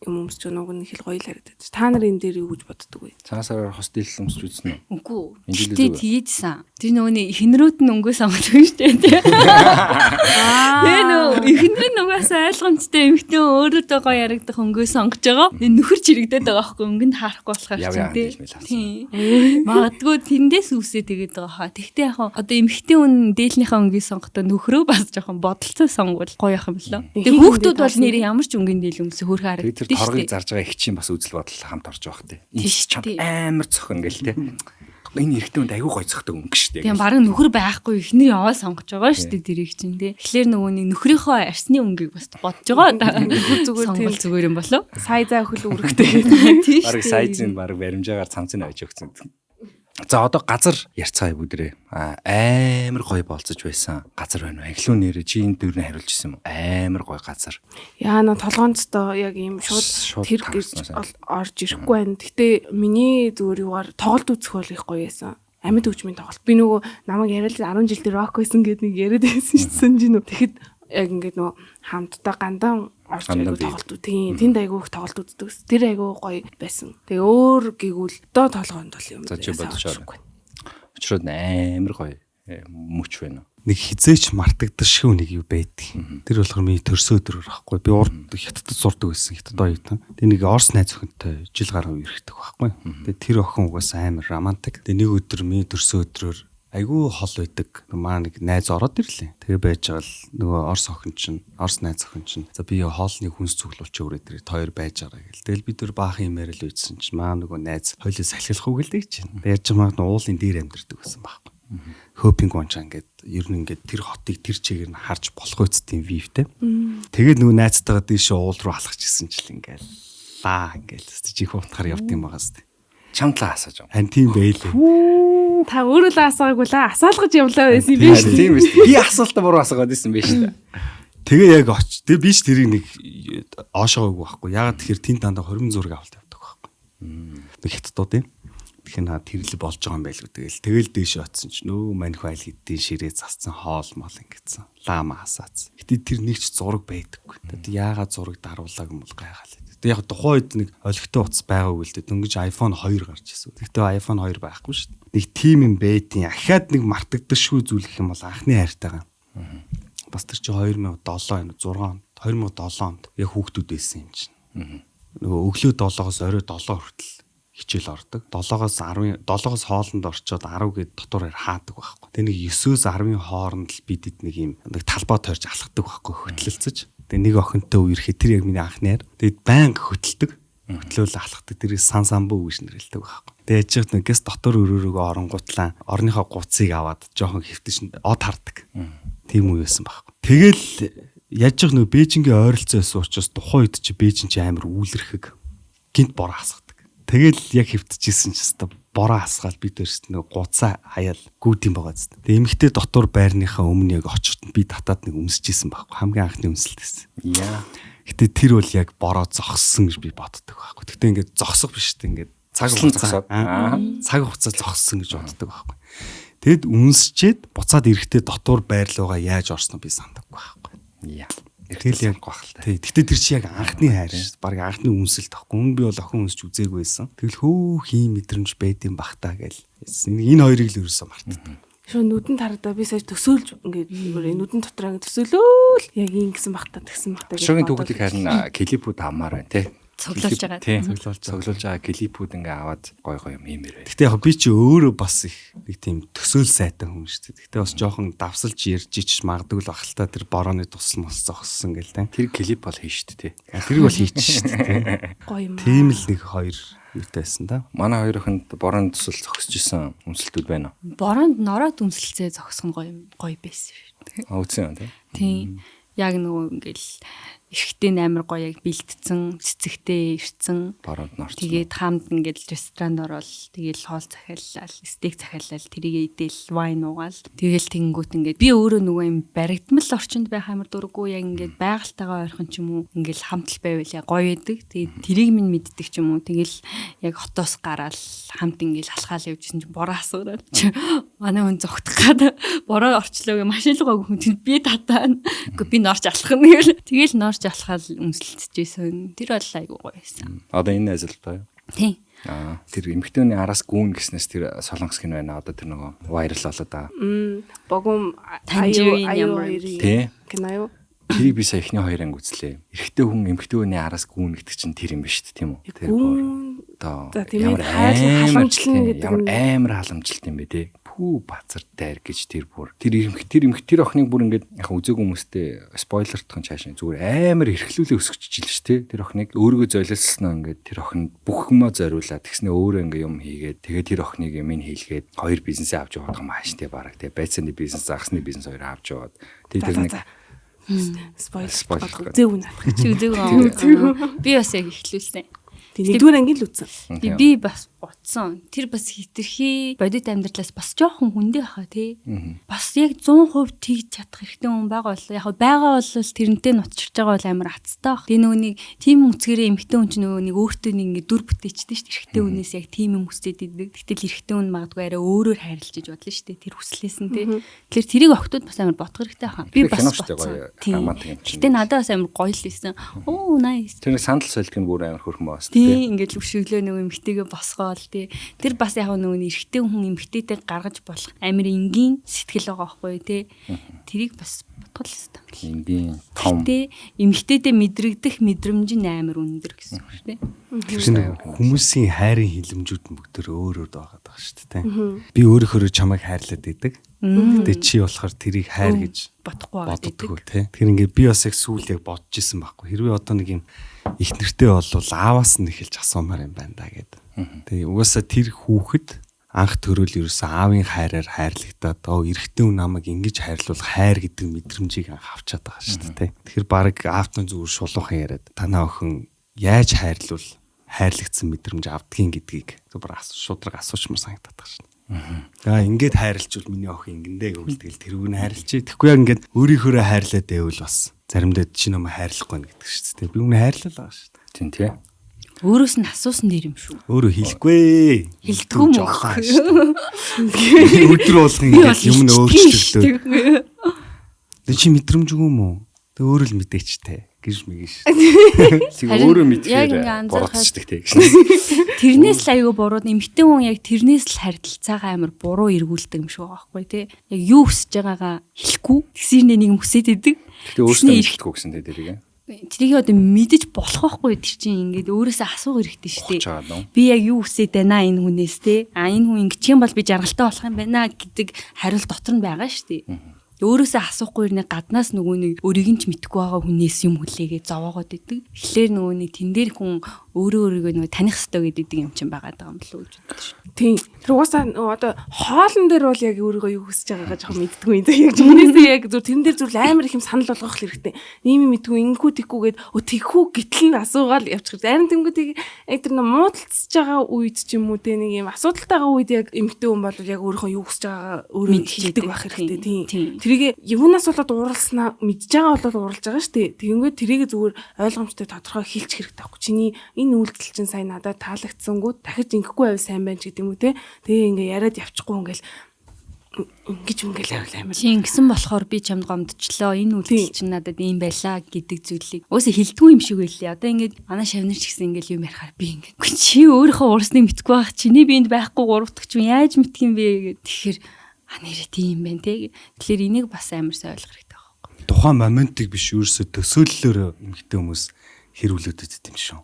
юм өмсч өнөг нь их л гоё л харагдаад. Та нар энэ дээр юу гэж боддог вэ? Цаасаар хостел өмсч үзсэн үү? Үгүй. Тэ тийдсэн. Тэр нөгөөний эхнэрүүд нь өнгөө сонгодог шүү дээ тий. Тэгээ нөө эхнэр нь угаасаа ойлгомжтой эмэгтэй өөрөөдөө гоё ярагдах өнгөө сонгож байгаа. Нөхөр чирэгдээд байгаа байхгүй өнгөнд харахгүй болохоор чинь тий. Магадгүй тэндээс үсээ тэгээд байгаа хаа. Тэгтээ яг одоо эмэгтэй хүн дээлнийхээ өнгөийг сонгохдоо нөхрөө бас жоохон бодолцоо сонгвол гоё юм лөө. Тэгээ хүүхдүүд бол нэр ямар ч өнгөний дээл өмсө хөрхөө харагддаг. Тэр торгыг зарж байгаа их чинь бас үзэл бодол хамт орж байгаа хэ. Энэ ч амар цохин гэл те. Энэ эрэгтэй хүнд аягүй гой цохтой өнгө шүү дээ. Тийм бараг нөхөр байхгүй ихнэр яваа сонгож байгаа шүү дээ тэрийг чинь те. Тэгэхээр нөгөө нэг нөхрийнхөө арсны өнгийг бас бодож байгаа. Зүгээр зүгээр юм болов. Сая заа өхөл үргэхтэй. Тийм шүү. Бараг сайзын бараг баримжаагаар цамцын авч өгсөн. За одоо газар ярьцгаая бүдрээ. Амар гоё болцож байсан газар байна уу? Англиун нэрээ чи энэ дөрөв нь хариулж ирсэн юм. Амар гоё газар. Яа на толгоондоо яг ийм шууд тэр гэж орж ирэхгүй байна. Гэтэ миний зүгээр юугаар тоглолт үзэх бол их гоё байсан. Амьд хөгжмийн тоглолт. Би нөгөө намайг яриад 10 жил дээр рок байсан гэдэг нэг яриад байсан шүү дээ. Тэгэхэд яг ингээд нөгөө хамтдаа гандан орж айгуу тоглолт тийм тэнд айгуу их тоглолт үздэг. Тэр айгуу гоё байсан. Тэгээ өөр гэгүүл доо толгоонд бол юм. За чи бодчихоо. Өчрөөд амар гоё мөч байна. Нэг хизээч мартагдах шиг нэг юу байдаг. Тэр болохоор миний төрсө өдрөөр ахгүй. Би урд хятадд сурдаг байсан. Хятад оюутан. Тэгээ нэг Орос найз охинтой жил гаруй ирдэг байхгүй. Тэгээ тэр охин угаасаа амар романтик. Тэгээ нэг өдөр миний төрсө өдрөөр айгүй хол байдаг. Маа нэг найз ороод ирлээ. Тэгээ байж байгаа л нөгөө Орс найз охин чинь за би хоолны хүнс цуглуулч өрөөд ирээд хоёр байж байгаа гэл. Тэгэл бид нар баахан имээр л үйдсэн чинь маа нөгөө найз хоёлоо салхилахгүй гэлдэг чинь. Яаж маа уулын дээр амьдэрдэг гэсэн байхгүй. Хөөпинг ончаа ингээд ер нь ингээд тэр хотыг тэр чигээр нь харж болох үсттэй вивтэй. Тэгээд нөгөө найзтайгаа дээшээ уул руу алхаж исэн чил ингээд ингээл чих утгаар явд юм байгаа сте. Чамтлаа асааж юм. Хан тийм байлээ. Та өөрөө л асаагүй л асаалгаж явлаа байсан юм биш үү? Тийм биз. Би асуултаа буруу асуугаад байсан биш үү? Тэгээ яг тэгээ би ч тэрийг нэг оошоогүй байхгүй. Ягаад тэгэхээр тэнд дандаа 20 зураг авалт явдаг байхгүй. Нэг хятадууд юм. Тэгэхээр тэрл болж байгаа юм байлгүй. Тэгэл дээш очсон ч нөө маньх айл хэдийн ширээ зассан хоол мол ингэсэн. Лама асаац. Гэтэ тэр нэг ч зураг байдаггүй. Тэгээд яагаад зураг даруулаг юм бол гайхал. Тэгээд яг тухайн үед нэг олигтой утас байгаагүй л дээ. Дөнгөж iPhone 2 гарч ирсэн. Тэгтээ iPhone 2 байхгүй шүү дээ. Нэг тим юм байтин. Ахаад нэг мартагдашгүй зүйл гэх юм бол анхны хайртайгаа. Бас тэр чи 2007 онд яг хүүхдүүд байсан юм чинь. Нөгөө өглөө 7-оос орой 7 хүртэл хичээл ордог. 7-оос хоолнд орчоод 10 гээд дотор хаадаг байхгүй. Тэгээ нэг 9-өөс 10-ийн хооронд л бид нэг юм нэг талбай тойрч алхдаг байхгүй хөтлөлцөж. Тэгээ нэг охинтой үерхэд тэр яг миний анхны хайр. Тэгээд байнга хөтэлдэг. Хөтлөөл алхдаг. Тэр сан бүү гэж нэрлэдэг байхгүй. Тэгээ яж хат нэгээс дотор өрөөрөөгөө оронгуутлаа орныхоо гуцыг аваад жоохон хэвтэж од хардаг. Тийм үү байсан байхгүй. Тэгэл яж хат нөө Бээжингийн ойролцоо байсан учраас тухайн үед чи Бээжин чи амар үүлэрхэг гинт бороо хасдаг. Тэгэл яг хэвтчихсэн ч гэсэн бороо хасгаал бид өөрсд нэг гуцаа хаяал гүйт юм байгаа зү. Тэгээ эмэгтэй дотор байрныхаа өмнө яг очирт би татаад нэг өмсөжсэн байхгүй. Хамгийн анхны өмсөлтөөс. Яа. Гэтэ тэр бол яг бороо зогссон гэж би боддог байхгүй. Гэтэ ингээд зогсох биш тэ ингээд цаг хугацаа зогссон гэж боддог байхгүй. Тэгэд үнсчээд буцаад эрэхтэй дотор байрлуугаа яаж орсноо би сандаггүй байхгүй. Яа. Тэгэл яг гахалтай. Тий. Гэтэ тэр чи яг анхны хайр шүү. Бараг анхны үнсэлт тахгүй. Би бол охин үнсч үзээгүй байсан. Тэгэл хөөх ийм мэдрэмж байд юм бах та гэл. Энэ хоёрыг л ерөөсөө мартдаг. Шөө нүдэн тарадаа би сая төсөөлж ингээд нүдэн дотроо ингээд төсөөлөөл яг ингэсэн бах та тэгсэн бах та гэж. Шогийн түүхүүдийг харин клипүүд хамаар байна те. Цуглуулж байгаа. Цуглуулж байгаа клипүүд ингээ аваад гой юм иймэр байна. Гэтэ яг би чи өөрөө бас их нэг тийм төсөөл сайтай хүн шүү дээ. Гэтэ бас жоохон давсалж ярьж ич магадгүй л ахaltaа тэр борооны тусал мос зогссон гэл тань. Тэр клип бол хийн шүү дээ. Тэр бол хийчих шүү дээ. Гоё юм. Тийм л нэг хоёр юутайсан да. Манай хоёр охинд борооны тусал зогсож исэн өмсөлтүүд байна уу? Бороонд нороод өмсөлцөө зогсох нь гоё байсан шүү дээ. Үгүй ээ. Тийм. Яг нөгөө ингээл эрэгтэй амар гоё яг бэлдсэн, цэцэгтэй ирсэн. Бороонд норч. Тэгээд хамт ингээл ресторанд ороод тэгээд хоол захиаллал, стейк захиаллал, тэрийг идэл, вайн уугаал. Тэгэл тэнгүүт ингээд би өөрөө нөгөө юм баригдмал орчинд байх амар дурггүй яг ингээд байгальтайгаа ойрхон ч юм уу ингээл хамтл байвал яг гоё байдаг. Тэгээд тэрийг минь мэддэг ч юм уу. Тэгэл яг хотоос гараал хамт ингээл алхаал явжсэн чинь бороо асуураад манай хүн зогтох гад бороо орчлоо гэ машин руугаа хүн би татаа. Гэхдээ би норч алхах нь гэл. Тэгэл норч алхаал өмсөлтөжсэн. Тэр бол айгуу гоё байсан. Одоо энэ ажил таа. Тийм. Тэр эмэгтэйний араас гүүн гэснээс тэр солонгос гин байна. Одоо тэр нөгөө вайрал болоод байгаа. Богом аюу тий. Кино. Тэрийг би сая эхний хоёр анги үзлээ. Эрэгтэй хүн эмэгтэй хүний араас гүүн гэдэг чинь тэр юм ба шүү дээ, тийм үү? Тэр одоо ямар халамжлал гэдэг юм. Амар халамжлалт юм бэ те. Пүү бацар дайр гэж тэр бүр тэр эмэгтэй охиныг бүр ингээд яг үзег хүмүүстэй спойлертхан чаашаа зүгээр амар эрхлүүлээ өсгөж жилж те. Тэр охиныг өөрийгөө золиослсноо ингээд тэр охинд бүх юмаа зориулаад тэгснэ өөрөө ингээд юм хийгээд тэгээ тэр охиныг юм хийлгээд хоёр бизнесээ авч яваад байгаа маш те бараг те. Байцааны бизнес, загсны бизнес хоёр авч яваад тэр нэг спойлер зэв наах чи үзег. Би бас яг эхлүүлсэн. Нэгдүгээр анги л үтсэн. Би бас буцсан. Тэр бас хитрхи бодит амьдралаас бас жоохон хүндээ хаа тий. Бас яг 100% тэгж чадах хэрэгтэй хүн байгаа бол яг байгаа бол тэрнтэй нутчирч байгаа бол амар хацтай баг. Тэгээ нөгөөний тим үцгэрээ эмхтэн хүн ч нөгөө нэг өөртөө нэг ингэ дүр бүтээчтэй шүү дээ. Эрэгтэй хүнээс яг тим юм хүсээд идэг. Гэтэл эрэгтэй хүн магадгүй арай өөрөөр хайрлаж иж бодлоо шүү дээ. Тэр хүслээс нь тий. Тэгэхээр тэрийг охтууд бас амар бодох хэрэгтэй хаа. Би бас буцсан. Гэтэ надад бас амар гоё л байсан. Оо nice. Тэр санал солилт нь бүр амар хөрхөн баас тий. Ингээд өшөглөө нөгөө эмхтэйгээ босгоол тий. Тэр бас яг нөгөө эрэгтэй хүн эмхтэйтэй гаргаж болох амар энгийн сэтгэл байгаа байхгүй тий. Тэрийг бас тул хэвээр. Энгийн том. Тэ эмэгтэйдээ мэдрэгдэх мэдрэмж нь амар өндөр гэсэн үг шүү дээ. Тэр хүмүүсийн хайрын хилэмжүүд нь бүгд өөр байгаа даа шүү дээ. Би өөрөөр чамайг хайрлаад байдаг. Гэтэ чи болохоор тэрийг хайр гэж бодохгүй тий. Тэгэхээр ингээд би бас яг сүүл яг бодож исэн байхгүй. Хэрвээ одоо нэг юм их нэртэй болвол ааваас нь эхэлж асуумаар юм байна да гэд. Тэгээ угаасаа тэр хүүхэд анх төрөл ерөөсөн аавын хайраар хайрлагдаад эрэгтэй хүн намайг ингэж хайрлуул хайр гэдэг мэдрэмжийг анх авчаад байгаа шүү дээ. Тэгэхээр баг аавтан зүгээр шулуухан яриад танаа охин яаж хайрлуул хайрлагдсан мэдрэмж авдгийн гэдгийг зүгээр шудраг асуучмаар санагдаад байгаа шүү. Ингээд хайрлчвал миний охин ингэндээ гэвэл тэрүүг нь хайрлчих. Тэгэхгүй яг ингээд өөрийнхөө хайрлаад байвал бас заримдаа чи намайг хайрлахгүй нэ гэдэг шүү дээ. Би үнэ хайрлал байгаа шүү дээ. Тийм тий. Өөрөөс нь асуусан дэр юм шүү. Өөрөө хэлэхгүй. Хэлдэггүй юм уу? Өдөр болгон ингээд юм нь өөрчлөлтөө. Тэг чи мэдрэмжгүй юм уу? Тэг өөрөө л мэдээчтэй гэж мэгэн ш. Тэг өөрөө мэдхээр боротчдаг тий. Тэрнээс л аягүй буруу эмэгтэй хүн яг тэрнээс л харилцаагаа амар буруу эргүүлдэг юм шиг байгаа байхгүй тий. Яг юу хүсэж байгаагаа хэлэхгүй тэгсэрнээ нэг юм хүсээд идэг. Гэтэ өөртөө хэлэхгүй гэсэн тий тэрийг. Тэрийг одоо мэдэж болох байхгүй тэр чинь ингээд өөрөөсөө асуух хэрэгтэй шүү дээ. Би яг юу хүсээд байна энэ хүнээс те. Энэ хүн ингэж юм бол би жаргалтай болох юм байна гэдэг хариулт дотор нь байгаа шүү дээ. Өөрөөсөө асуухгүй нэг гаднаас нөгөө нэг өөрийг нь ч мэдэхгүй байгаа хүнээс юм хүлээгээ зовоогоод идэг. Тэгэхээр нөгөө нэг тэн дээр хүн өөрийгөө нөгөө таних хэрэгтэй гэдэг юм чинь байгаа даа юм болов уу гэж боддог шүү. Тийм. Тэр угаасаа одоо хоолн дээр бол яг өөрийгөө юу хүсэж байгаагаа жоохон мэддэггүй юм. Яг түүнээсээ яг зүр тэрэн дээр зүр амар их юм санал болгох хэрэгтэй. Ийм юм мэдгүй ингэхүү тэгхүүгээд тэгхүү гítэл нь асуугаал явчих. Зарим тэнгүүдийг яг тэр муудалцж байгаа үед ч юм уу те нэг юм асуудалтай байгаа үед яг эмгтэн хүн бол яг өөрийнхөө юу хүсэж байгаагаа өөрөө мэддэг байх хэрэгтэй. Тийм. Тэрийг юунаас болоод уралснаа мэдж байгаа бол уралж байгаа шүү дээ. Тэгэнгүүт тэрийг зүгээр ойлгомжтой тодорхой хэлчих хэрэгтэй байхгүй. Чиний энэ үйлдэл чинь сайн надад таалагдсангууд дахиж ингэхгүй байвал сайн байна ч гэдэг юм уу те. Тэгээ ингээ яриад явчихгүй ингээл ингэж амар. Чи ингэсэн болохоор би чамд гомдчлоо. Энэ үйлдэл чинь надад ийм байлаа гэдэг зүйлийг өөсөө хэлдэггүй юм шиг байлээ. Одоо ингээд манай шавнарч гэсэн ингээл юм ярихаар би ингээд чи өөрийнхөө урсныг мэдгүй байх. Чиний биед байхгүй гуравдагч юм яаж мэдх юм бэ гэдэг. Тэгэхээр нэрээ тийм байна те. Тэгэхээр энийг бас амар сайн ойлгох хэрэгтэй байхгүй. Тухайн моментыг биш өөрсөө төсөөллөөр эмгтэн хүмүүс хэрүүлээд өгдөг юм шүү.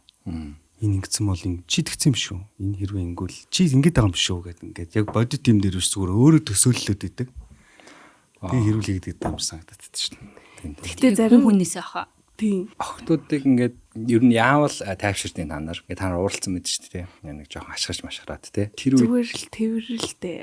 Энэ ингэсэн бол чи тэгсэн юм шүү. Энэ хэрвээ ингэвэл чи ингэж байгаа юм шүү гэдэг ингээд яг бодит юм дээр биш зүгээр өөрөө төсөөллөд өгдөг. Тэгээ хэрүүлээ гэдэг юм санагдаад байдаг шүү. Тэгтээ зарим хүнээс ахаа. Тийм. Охтуудыг ингээд ер нь яавал тайвширтын та нар. Ингээд та нар уралцсан мэд шүү дээ. Нэг жоохон ашгаж машгараад те. Тэр үед зүгээр л тэрвэрлэлтэй.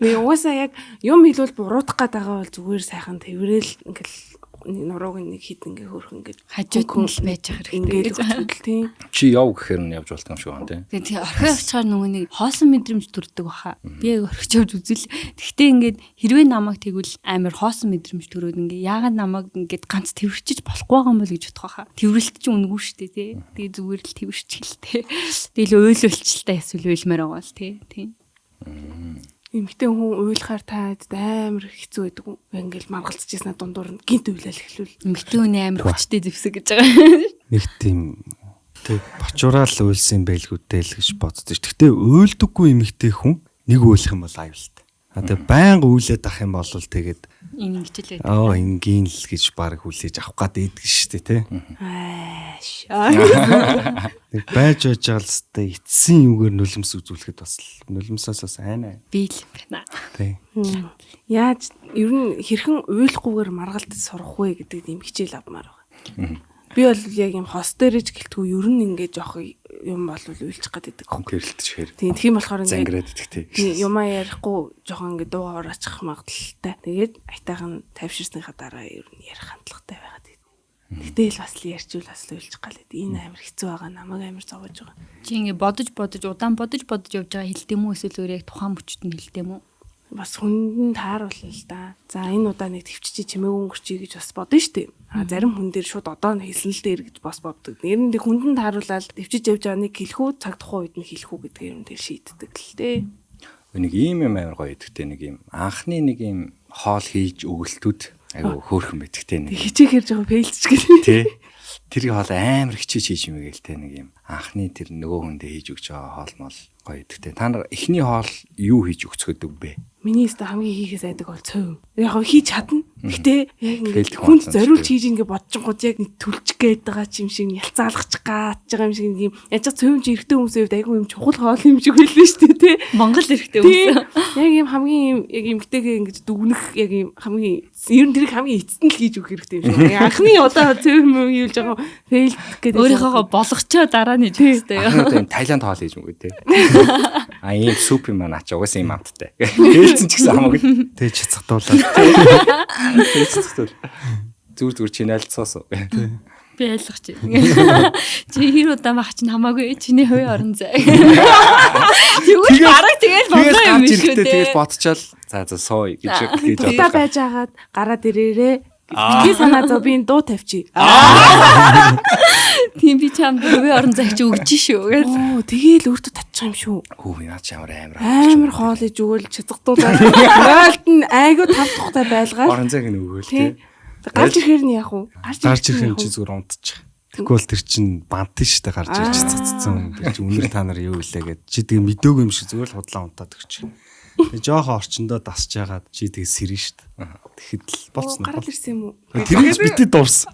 Нэг уусаа яг юм хэлвэл буруутах гээд байгаа бол зүгээр сайхан тэрвэрэл ингээл нурууг нэг хит ингээ хөөрх ингээ хажууд нь л байж байгаа хэрэгтэй тийм. Чи яв гэхээр нь явж болт юм шиг байна тийм. Тэгээ орхио авчаар нөгөө нэг хоосон мэдрэмж төрдөг баха. Би орхиж явж үзэл. Тэгтээ ингээд хэрвээ намайг тэгвэл амар хоосон мэдрэмж төрөөд ингээ яагаад намайг ингээд ганц тэрвэрчиж болохгүй байгаа юм бол гэж бодох баха. Тэрвэрлэлт чинь үнэгүй шүү дээ тий. Тэгээ зүгээр л тэрвэрчгэлтэй. Тэгэл ойлуулчлалтай эсвэл уйлмаар байгаа л тий. Тийм. Эмэгтэй хүн уйлахаар таад амар хэцүү байдаг. Ингээл маргалцчихсан дундуур нь гинт уйлал эхлүүл. Эмэгтэй хүн амар хүчтэй зэвсэг гэж байгаа. Нэг тийм тэг бочуураал уйлсан байлгүйтэй л гэж боддоо. Гэхдээ уйлдаггүй эмэгтэй хүн нэг уйлах юм бол аюултай. Одоо байнга уйлаад ах юм бол тэгээд ингэжлээ. Ингийн л гэж баг хүлээж авах гад идэг шүү дээ тий. Тэг байж байгаа л сте эцсийн юугаар нулимс үзүүлэхэд бас нулимсаас бас айна. Би л байна. Тий. Яаж ер нь хэрхэн уйлахгүйгээр маргалдаж сурах вэ гэдэг ийм хичээл авмаар байгаа. Би бол яг юм хост дээрж гэлтгүй ер нь ингээд жоох юм бол уйлчих гээд байдаг. Тэрэлтчихээр. Тийм болохоор ингээд зангираад идэх тий. Юмаа ярихгүй жоохон ингээд дуугаар очих магадaltaй. Тэгээд айтайхан тайвширсныхаа дараа ер нь ярих хандлагатай байгаад байна. Гэтэл бас л ярьчвал бас л уйлчих галээд энэ амар хэцүү байгаа намайг амар зовоож байгаа. Чи ингээд удаан бодож явж байгаа хэлдэм үү эсвэл өөр яг тухайн мөчөд нь хэлдэм үү? Бас хүндэн тааруулна л да. За энэ удаа нэг төвччий чимээг өнгөрчий гэж бас бодно шүү дээ. Зарим хүн дээр шууд одоо нь хэлсэн л дээр гэж бас боддог. Нэр нь хүндэн тааруулаад төвчж явж байгаа нэг хэлэхүү цаг тухайн үед нь хэлэхүү гэдэг юм дээр шийддэг л дээ. Нэг ийм юм амар гоё идэгтэй нэг юм анхны нэг юм хоол хийж өгөлтүүд айгу хөөрхөн мэдэгтэй нэг. Хичээхэр жоо фейлч гэх. Тий. Тэр хоол амар хичээж хийж юм гээл те нэг юм анхны тэр нөгөө хүндээ хийж өгч байгаа хоол мол Гоё гэдэгтэй. Та нар эхний хоол юу хийж өгцгөөдөг бэ? Миний өстө хамгийн хийхээс айдаг бол цөв. Яг хийж чадна. Гэтэ яг Хэлдэг хүнд болсон зориулж шүү. хийж ингээ бодчихгод яг нэг түлжих гээд байгаа юм шиг ялцаалгачих гаач байгаа юм шиг юм. Яаж ч цөв чи эрэгтэй хүмүүсийн хувьд айгүй юм чухал хоол юм шиг хэлнэ шүү дээ тий. Монгол эрэгтэй хүмүүс. Яг юм хамгийн юм яг эмгтэйгээ ингэж дүгнэх яг юм хамгийн ер нь тэрийг хамгийн эцэст нь л хийж өгөх хэрэгтэй юм шиг. Анхны удаа цөв юм хийлж байгаа фейл гэдэг. Өөрийнхөө болгочоо дараа нь хийж өстэй. Одоо юм Тайланд хоол хийж мөгөө те. А ийм суп юм аа начаа угаасаа юм амттай. Хэлсэн ч гэсэн хамаагүй. Тэг чицгдуулаад. Зүгээр чи найлцсоос. Би ойлгож байна. Чи хэр удаа мах чинь хамаагүй чиний хувийн орон зай. Тэгвэл бараг тэгэл болоо юм биш үү тэгэл бодчаал за сууя гэж Удаа байж агаад гараад ирээрээ. Би санаа зов би энэ дуу тавьчих. Тийм би чамд хувийн орон зай чи өгч шүү гэл. Оо тэгээл өөртөө татчих юм шүү. Хөө наа чи амар Амар хоол иж өгөөл чицгдуулаад. Ойлт нь айгу тав тухтай байлгаад. орон зайг нь өгөөл те. Гарч ирэхээр нь яах вэ? Гарч ирэх юм чи зүгээр унтчих. Тэгвэл тэр чин бантын штэ гарч ирж цацсан. Тэр чи үнэр та нар юу илээ гэд чи тэгээ мэдөөгүй юм шиг зүгээр л худлаа унтаад өгч. Тэгээ жоохон орчондоо дасж ягаад чи тэгээ сэрэн штэ. Тэгэхэд л болцсон. Гараад ирсэн юм уу? Тэрийг битээ дуурсан.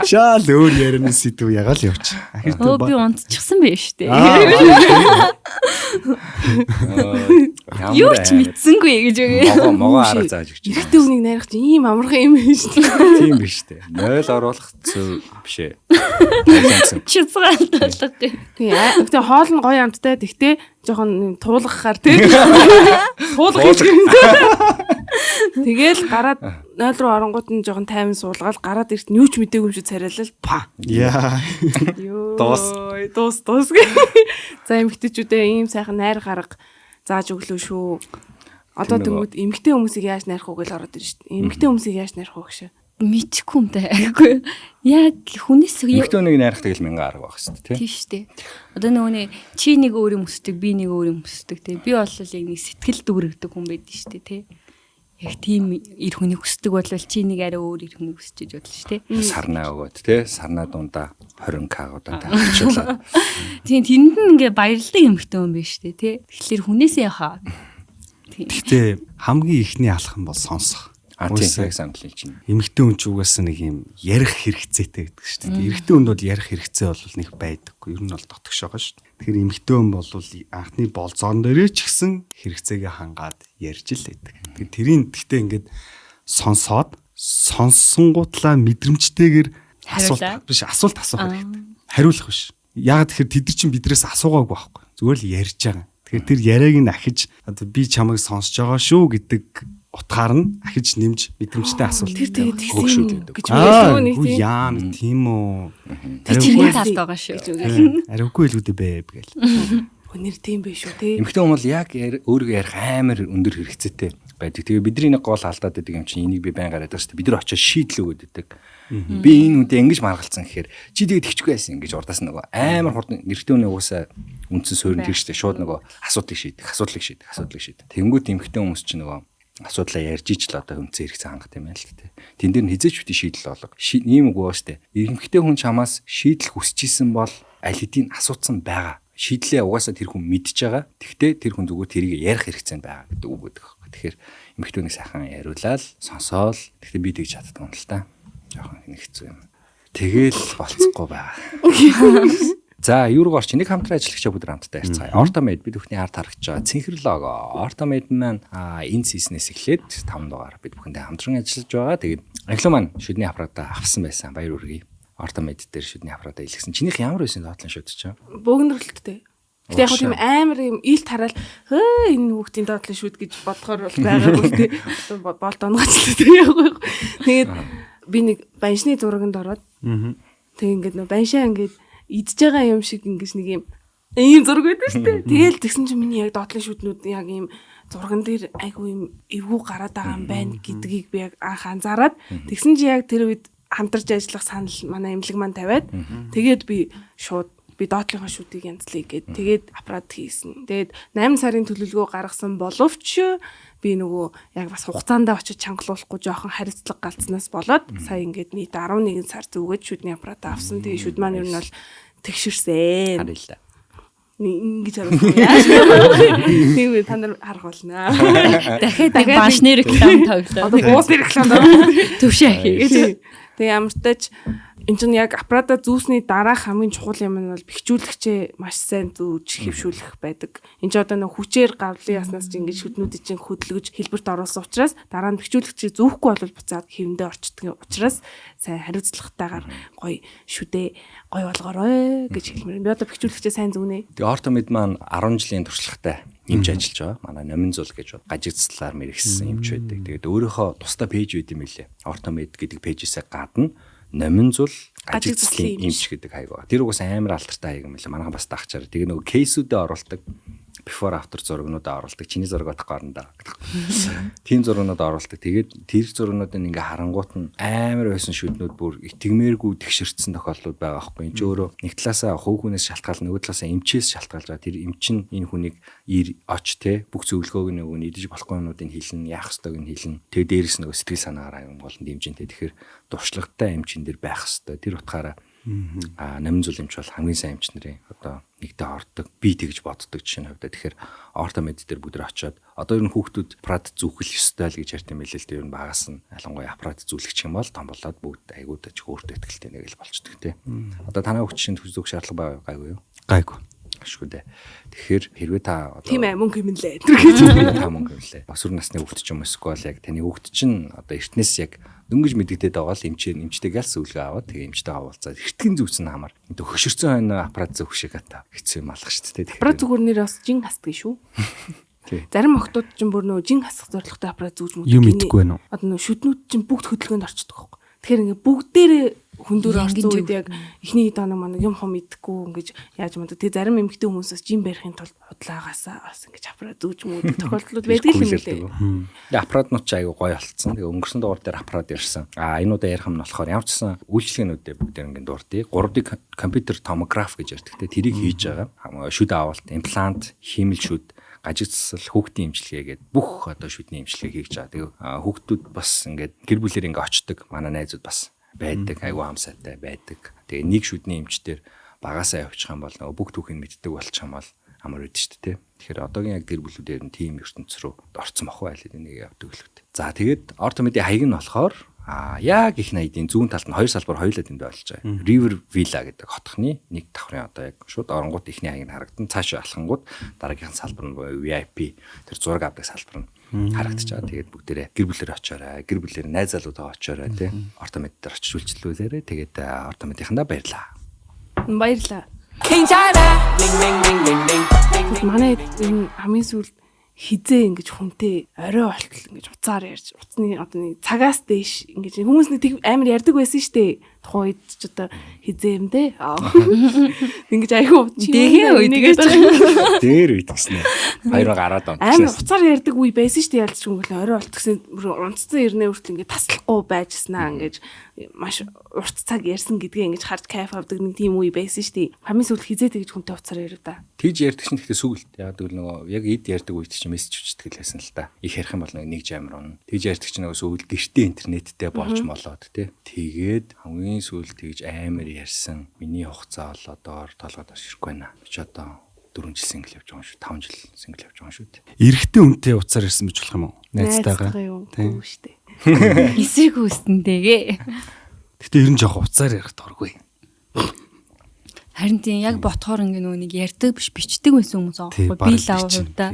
Шаал өөр ярианы сэдв ягаал явчих. Өө би унтчихсан байж штэ. Юу ч мэдсэнгүй гэж үгүй. Могоо арга зааж өгч. Ихтэй үнийг найрах чи ийм амархан юм биш үү? Тийм биш те. 0 оруулах зөв биш ээ. Тайландсан. Чицгаалдаг. Тэгээ хоол нь гоё амттай. Тэгтээ жоохон туулгахаар тий. Туулгах гэж. Тэгэл гараад 0 руу оронгууд нь жоохон тайван суулгаад гараад ирт нь юу ч мэдээгүй юм шиг царайлал па. Яа. Дуус. За эмэгтэйчүүдээ ийм сайхан найр гарга зааж өглөө шүү. Одоо тэгвэл эмэгтэй хүмүүсийг яаж найрах уу гэж ороод ирж шít. Эмэгтэй хүмүүсийг яаж найрах уу гэж. Мэдхгүй юм даа. Айгүй. Яг хүнээс Эмэгтэй хүнийг найрах тэгэл 1000 арга байх шүү дээ. тийм штэ. Одоо нөгөө чи нэг өөр юм өсдөг, би нэг өөр юм өсдөг тий. Би бол яг нэг сэтгэл дүүрэгдэг хүн байдаг штэ тий. Яг тийм эр хүний өсдөг бол чи нэг арай өөр эр хүний өсөж иж бодлоо штэ. Сарнаа өгөөд те. Сарнаа дундаа 20k-уудаа тавьчихлаа. Тийм тэнд нь ингээ баярлдаг эмэгтэй хүн биш штэ тий. Тэгэхээр хүнээсээ яхаа. Гэхдээ хамгийн ихний алхам бол сонсох. Тийм санал чинь. Эмэгтэй хүн ч угаасаа нэг юм ярих хэрэгцээтэй гэдэг шүү дээ. Эрэгтэй хүнд бол ярих хэрэгцээ бол нэг байдаггүй. Ер нь бол дотгош байгаа шүү дээ. Тэгэхээр эмэгтэй хүн бол анхны болзоон дээрээ ч гэсэн хэрэгцээгээ хангаад ярьж л байдаг. Тэгэхээр тэрийн гэхдээ ингээд сонсоод сонссонгуутлаа мэдрэмжтэйгээр асуулт асуух хэрэгтэй. Хариулах биш. Яг тэгэхээр тэд нар чинь бидрээс асуугаагүй байхгүй. Зүгээр л ярьж байгаа. Тэгэхээр тэр яриаг нь ахиж одоо би чамайг сонсож байгаа шүү гэдэг утгаар нь ахиж нэмж мэдрэмжтэй асуулт. Тэр тэгээд Хөөгшүүд тэгсэн гэж хэлсэн нэг тийм. Яа тийм үү. Тэр чиний талд байгаа шүү. Ариугүй илүүдээ бэ гээл. Өнөр тийм биш үү те. Эмэгтэй хүн бол яг өөрийгөө ярих амар өндөр хэрэгцээтэй байдаг. Тэгээ бидний нэг гол алдаад байдаг юм чинь энийг би байн гараад байгаа шүү дээ. Бид нар очиж шийдэл өгöd өгдөг. Би энэ үедээ ингэж маргалцсан гэхээр чи тэгээд тэгчихгүй байсан ингэж урдаас нөгөө амар хурдан нэрхтээ үнэ угаасаа үндсэн суурин тэг штэ шууд нөгөө асуудлыг шийдэх. Тэнгүүт эмэгтэй хүмүүс чинь нөгөө асуудлаа ярьж ич л одоо хүнцэн хэрэгцээ хангах юм байна л гэдэг. Тэн дээр нь хизээч үгүй шийдэл болго. Ийм үгүй ба штэ. Эмэгтэй хүн чамаас шийдэл хүсчихсэн бол аль хэдийн асуусан байгаа. Шийдлээ угаасаа тэр хүн мэдж байгаа. Тэгтээ тэр хүн зүгээр тэрийг ярих хэрэгцээ байгаа гэдэг үг байдаг. Тэгэхээр эмэгтэй хүнийг сайхан яриулаад сонсоол. Тэгтээ би тэгж чаддаг юм л та. Жохон хэцүү юм. Тэгэл болцохгүй байгаа. За, юуруу орч нэг хамтран ажиллагчаа бүгд хамтдаа ярьцгаая. Ортомед бид бүхний ард харагдж байгаа цэнхэр лого. Ортомед маань энэ сизнээс эхлээд 5 дугаар бид бүхэндээ хамтран ажиллаж байгаа. Тэгээд Англиу маань шүдний аппаратаа авсан байсан. Баяр хүргэе. Ортомед дээр шүдний аппаратаа илгэсэн. Чинийх ямар байсан доотлон шүдэж чам? Бөөгнөрлөлттэй. Гэтэ яг тийм амар юм илт хараал энэ хүүхдийн доотлон шүд гэж бодохоор бол байгаагүй тий. Болт онгоцлоо яг. Тэгээд би нэг баншны зураганд ороод тэг ингээд нөө баншаа ингээд идж байгаа юм шиг ингэж нэг ийм зураг байдаг шүү дээ. Тэгэл тэгсэн чинь миний яг доотлон шүднүүд яг ийм зурган дээр айгу ийм эвгүй гараад байгаа юм байна гэдгийг би яг анх анзаараад тэгсэн чи яг тэр үед хамтарч ажиллах санал манай эмнэлэг маань тавиад тэгээд би шууд би доотлынхаа шүдийг янзлая гэд тэгээд аппарат хийсэн. Тэгээд 8 сарын төлөвлөгөө гаргасан боловч би нөгөө яг бас хугацаанд очиж чангалуулахгүй жоохон хариуцлага галцснаас болоод сая ингээд нийт 11 сар зүгээд шүдний аппарат авсан. Тэгээд шүд маань ер нь бол тэгшэрсэн. Харъя. ингэж харуулсан. Тийм та нар харах болно. Дахиад баншны реклам тоглоо. Одоо буусны рекламд Төвшөө хийгээд. Тэгээ ямар ч тач энэ чинь яг аппарата зүүсний дараах хамгийн чухал юм нь бол бэхжүүлэгчээ маш сайн зүүж хэвшүүлэх байдаг. Энд чинь одоо нэг хүчээр гавлын яснаас чинь ингэж хөднүүдийг чинь хөдөлгөж хэлбэрт оруулсан учраас дараа нь бэхжүүлэгчээ зүүхгүй бол буцаад хэвэндээ орчдөг учраас сайн хариуцлагатайгаар гоё шүдээ гоё болгоорой гэж хэлмээр. Би одоо бэхжүүлэгчээ сайн зүүнэ. Тэгээ ортомед маань 10 жилийн туршлагатай эмч ажиллаж байгаа. Манай Номинзул гэж гажигдслаар мэрэгсэн эмч байдаг. Тэгээд өөрийнхөө тусдаа пэйж үйд юм билээ. Ортомед гэдэг пэйжээсээ гадна Номинзул гажигдслын эмч гэдэг хайг байгаа. Тэр угаас амар алдартай хайг юм билээ. Манайхан бас тахчаар. Тэгээ нөгөө кейсүүдэд оруулдаг. Before after зурагнуудад оруулдаг. Чиний зураг бодох гарна. Тим зурагнуудад оруулдаг. Тэгээд тэр зурагнуудыг ингээ харангуут нь амар байсан шүднүүд бүр итгэмээргүй тэгшэрсэн тохиолдлууд байгаа байхгүй. Энд ч өөрөө нэг талаасаа хувь хүнээс шалтгаална, нөгөө талаасаа эмчээс шалтгаалж байгаа. Тэр эмч нь энэ хүнийг оч те бүх зөвлөгөөг нөгөө идэж болохгүй юмнуудыг хэлнэ, яах ёстойг нь хэлнэ. Тэгээд дээрээс нөгөө сэтгэл санаагаар аян болон дэмжинтэй. Тэгэхээр дуршлагтай эмчин дэр байх ёстой. Тэр утгаараа Номинзул эмч бол хамгийн сайн эмч нарын одоо нэгдээ ордог, би тэгж боддог жишээ нь хувьдаа. Тэгэхээр ортомед дээр бүгд очиод одоо ер нь хүүхдүүд аппарат зүүхэл ёстой л гэж ярьт юм билээ л дээ. Ер нь багаас нь ялангуяа аппарат зүүлэгч юм бол том болоод бүгд айгуудаж өөртөө ихтэй нэг л болчдөг тий. Одоо танай хүүхд чинь зүүх шаардлага байгаагүй юу? Гайгүй. Ашгүй дээ. Тэгэхээр хэрвээ та одоо тийм ээ мөнгө юм лээ. Та мөнгө юм лээ. Өсвөр насны хүүхд ч юм эсвэл яг таны хүүхд чинь одоо эртнээс яг дөнгөж мэдэгдээд байгаа л эмчтэйгээ л зөвлөгөө аваад тэгээ эмчтэйгээ уулзаад эртгэн зүүцэн хамаар энэ хөшөрцөн хойно аппарат зүүх шиг ата хэцүү юм алах шүү дээ. Аппарат зүгээр нэр бас жин хасдаг шүү. Зарим охтууд ч бүр нөө жин хасах зорилготой аппарат зүүж юм идэхгүй байна уу? Одоо нөө шүднүүд чинь бүгд хөдөлгөөнд орчдөг байхгүй. Тэгэхээр ингээ бүгдээрээ хүндүр орсон үед яг эхний доног маань юм хом идэхгүй ингэж яаж юм одоо тэгээ зарим эмэгтэй хүмүүсээс жин барихын тулд худлаагаасаа бас ингэж аппарат зүүж мөдөг тохиолдлууд байдаг юм лээ. Тэгээ аппаратнууд ч аягүй гоё болцсон. Тэгээ өнгөрсөн дугаар дээр аппарат ярьсан. Энүүдээ ярих юм нь болохоор ямар ч гэсэн үйлчлэгнүүдээ бүгдээр ингэ дурдъя. 3D компьютер томограф гэж ярьдаг. Тэрийг хийж байгаа. Шүд авалт, имплант, хиймэл шүд, гажигдсал, хүүхдийн эмчилгээ гэдэг бүх одоо шүдний эмчилгээ хийж байгаа. Тэгээ хүүхдүүд бас ингээд гэр бүлээр ингээ очдог. Манай найзууд бас байдаг, айгүй хамсаатай байдаг. Тэгээ нэг шүдний эмчтэр багасаа явчих юм бол нөгөө бүх түүхийг мэддэг болчих юм бол амар үдэ шүү дээ. Тэгэхээр одоогийн яг гэр бүлүүдээр нь тийм ертөнц рүү орцсон баху айлд энийг явдаг л үү. За тэгээд ортомедийн хаяг нь болохоор яг их найдын зүүн талд нь хоёр салбар хоёулаа тэнд болж байгаа. River Villa гэдэг хотхны нэг давхрын одоо яг шууд оронгууд ихний хаяг нь харагдан. Цаашаа алхангууд дараагийн салбар нь VIP тэр зураг авдаг салбар нь харагдаж байгаа. Тэгээд бүгдээрээ гэр бүлээр очиорой. Гэр бүлээр найз залуудаа очиорой тий. Ортомед дээр очиж үйлчлүүлээрэй. Тэгээд ортомедийнхандаа баярлаа. Баярлаа. Манай энэ хамгийн сүүлд хизээ ингэж хүнтэй орой болтол ингэж уцаар ярьж уцны одоо нэг цагаас дээш ингэж хүмүүс нэг амар ярьдаг байсан шүү дээ. Тухайн үед ч одоо хизээ юм дээ. Ингэж айгүй дэгийн үед гэж дээр үед гэснэ. Хоёроо гараад он. Амар уцаар ярьдаг үе байсан шүү дээ. Ялч юм орой болт гэсэн унцсан ирнэ хүртэл ингэ таслахгүй байжснаа ингэж маш урт цаг ярьсан гэдгээ ингэж харж кайф авдаг нэг тийм үе байсан шүү дээ. Хамгийн сүүлд хизээ тэгж хүнтэй уцаар яриа да. Тэгж ярьдаг чинь гэхдээ сүгэлт яг л нөгөө яг эд ярьдаг үед чинь мессеж өчтдөг л байсан л та. Их ярих юм бол нэг жамар он. Тэгж ярьдаг чинь нөгөө сүгэл гэртээ интернеттэй болж молоод тий. Тэгээд хамгийн сүүлд тэгж амар ярьсан. Миний хугацаа бол одоо толгойд оршихгүй байна. Чи одоо 4 жил сингл явж байгаа шүү. 5 жил сингл явж байгаа шүү. Эрэгтэй үнтэй уцаар ярьсан байж болох юм уу? Найзтайгаа. Тийм шүү дээ. эсрэг үстэндээгээ. Гэтэ ер нь жоох уцаар ярих дургүй. Харин тийм яг ботхоор ингээ нөгөө нэг ярьдаг биш бичдэг байсан хүмүүс аахгүй. Би л аваа хувьдаа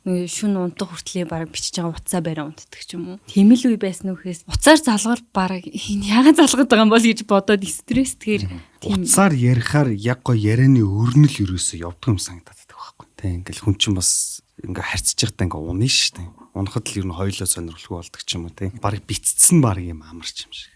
нөгөө шүн унтах хүртлээ бараг бичиж байгаа уцаа барай унтдаг ч юм уу. Тийм л үе байсан нөхөөс уцаар залгаар бараг яагаад залгаад байгаа юм бол гэж бодоод стресс тэгэхээр тийм уцаар ярихаар яг го ярианы өрнөл ерөөсөө явдаг юм санагдаад байгаа байхгүй. Тэг ингээл хүн чинь бас ингээ харьцаж байхдаа ингээ унаа шүү дээ. Унахад л ер нь хоёлоо сонирхолгүй болдог ч юм уу тий. Бараг бицсэн баг юм амарч юм шиг.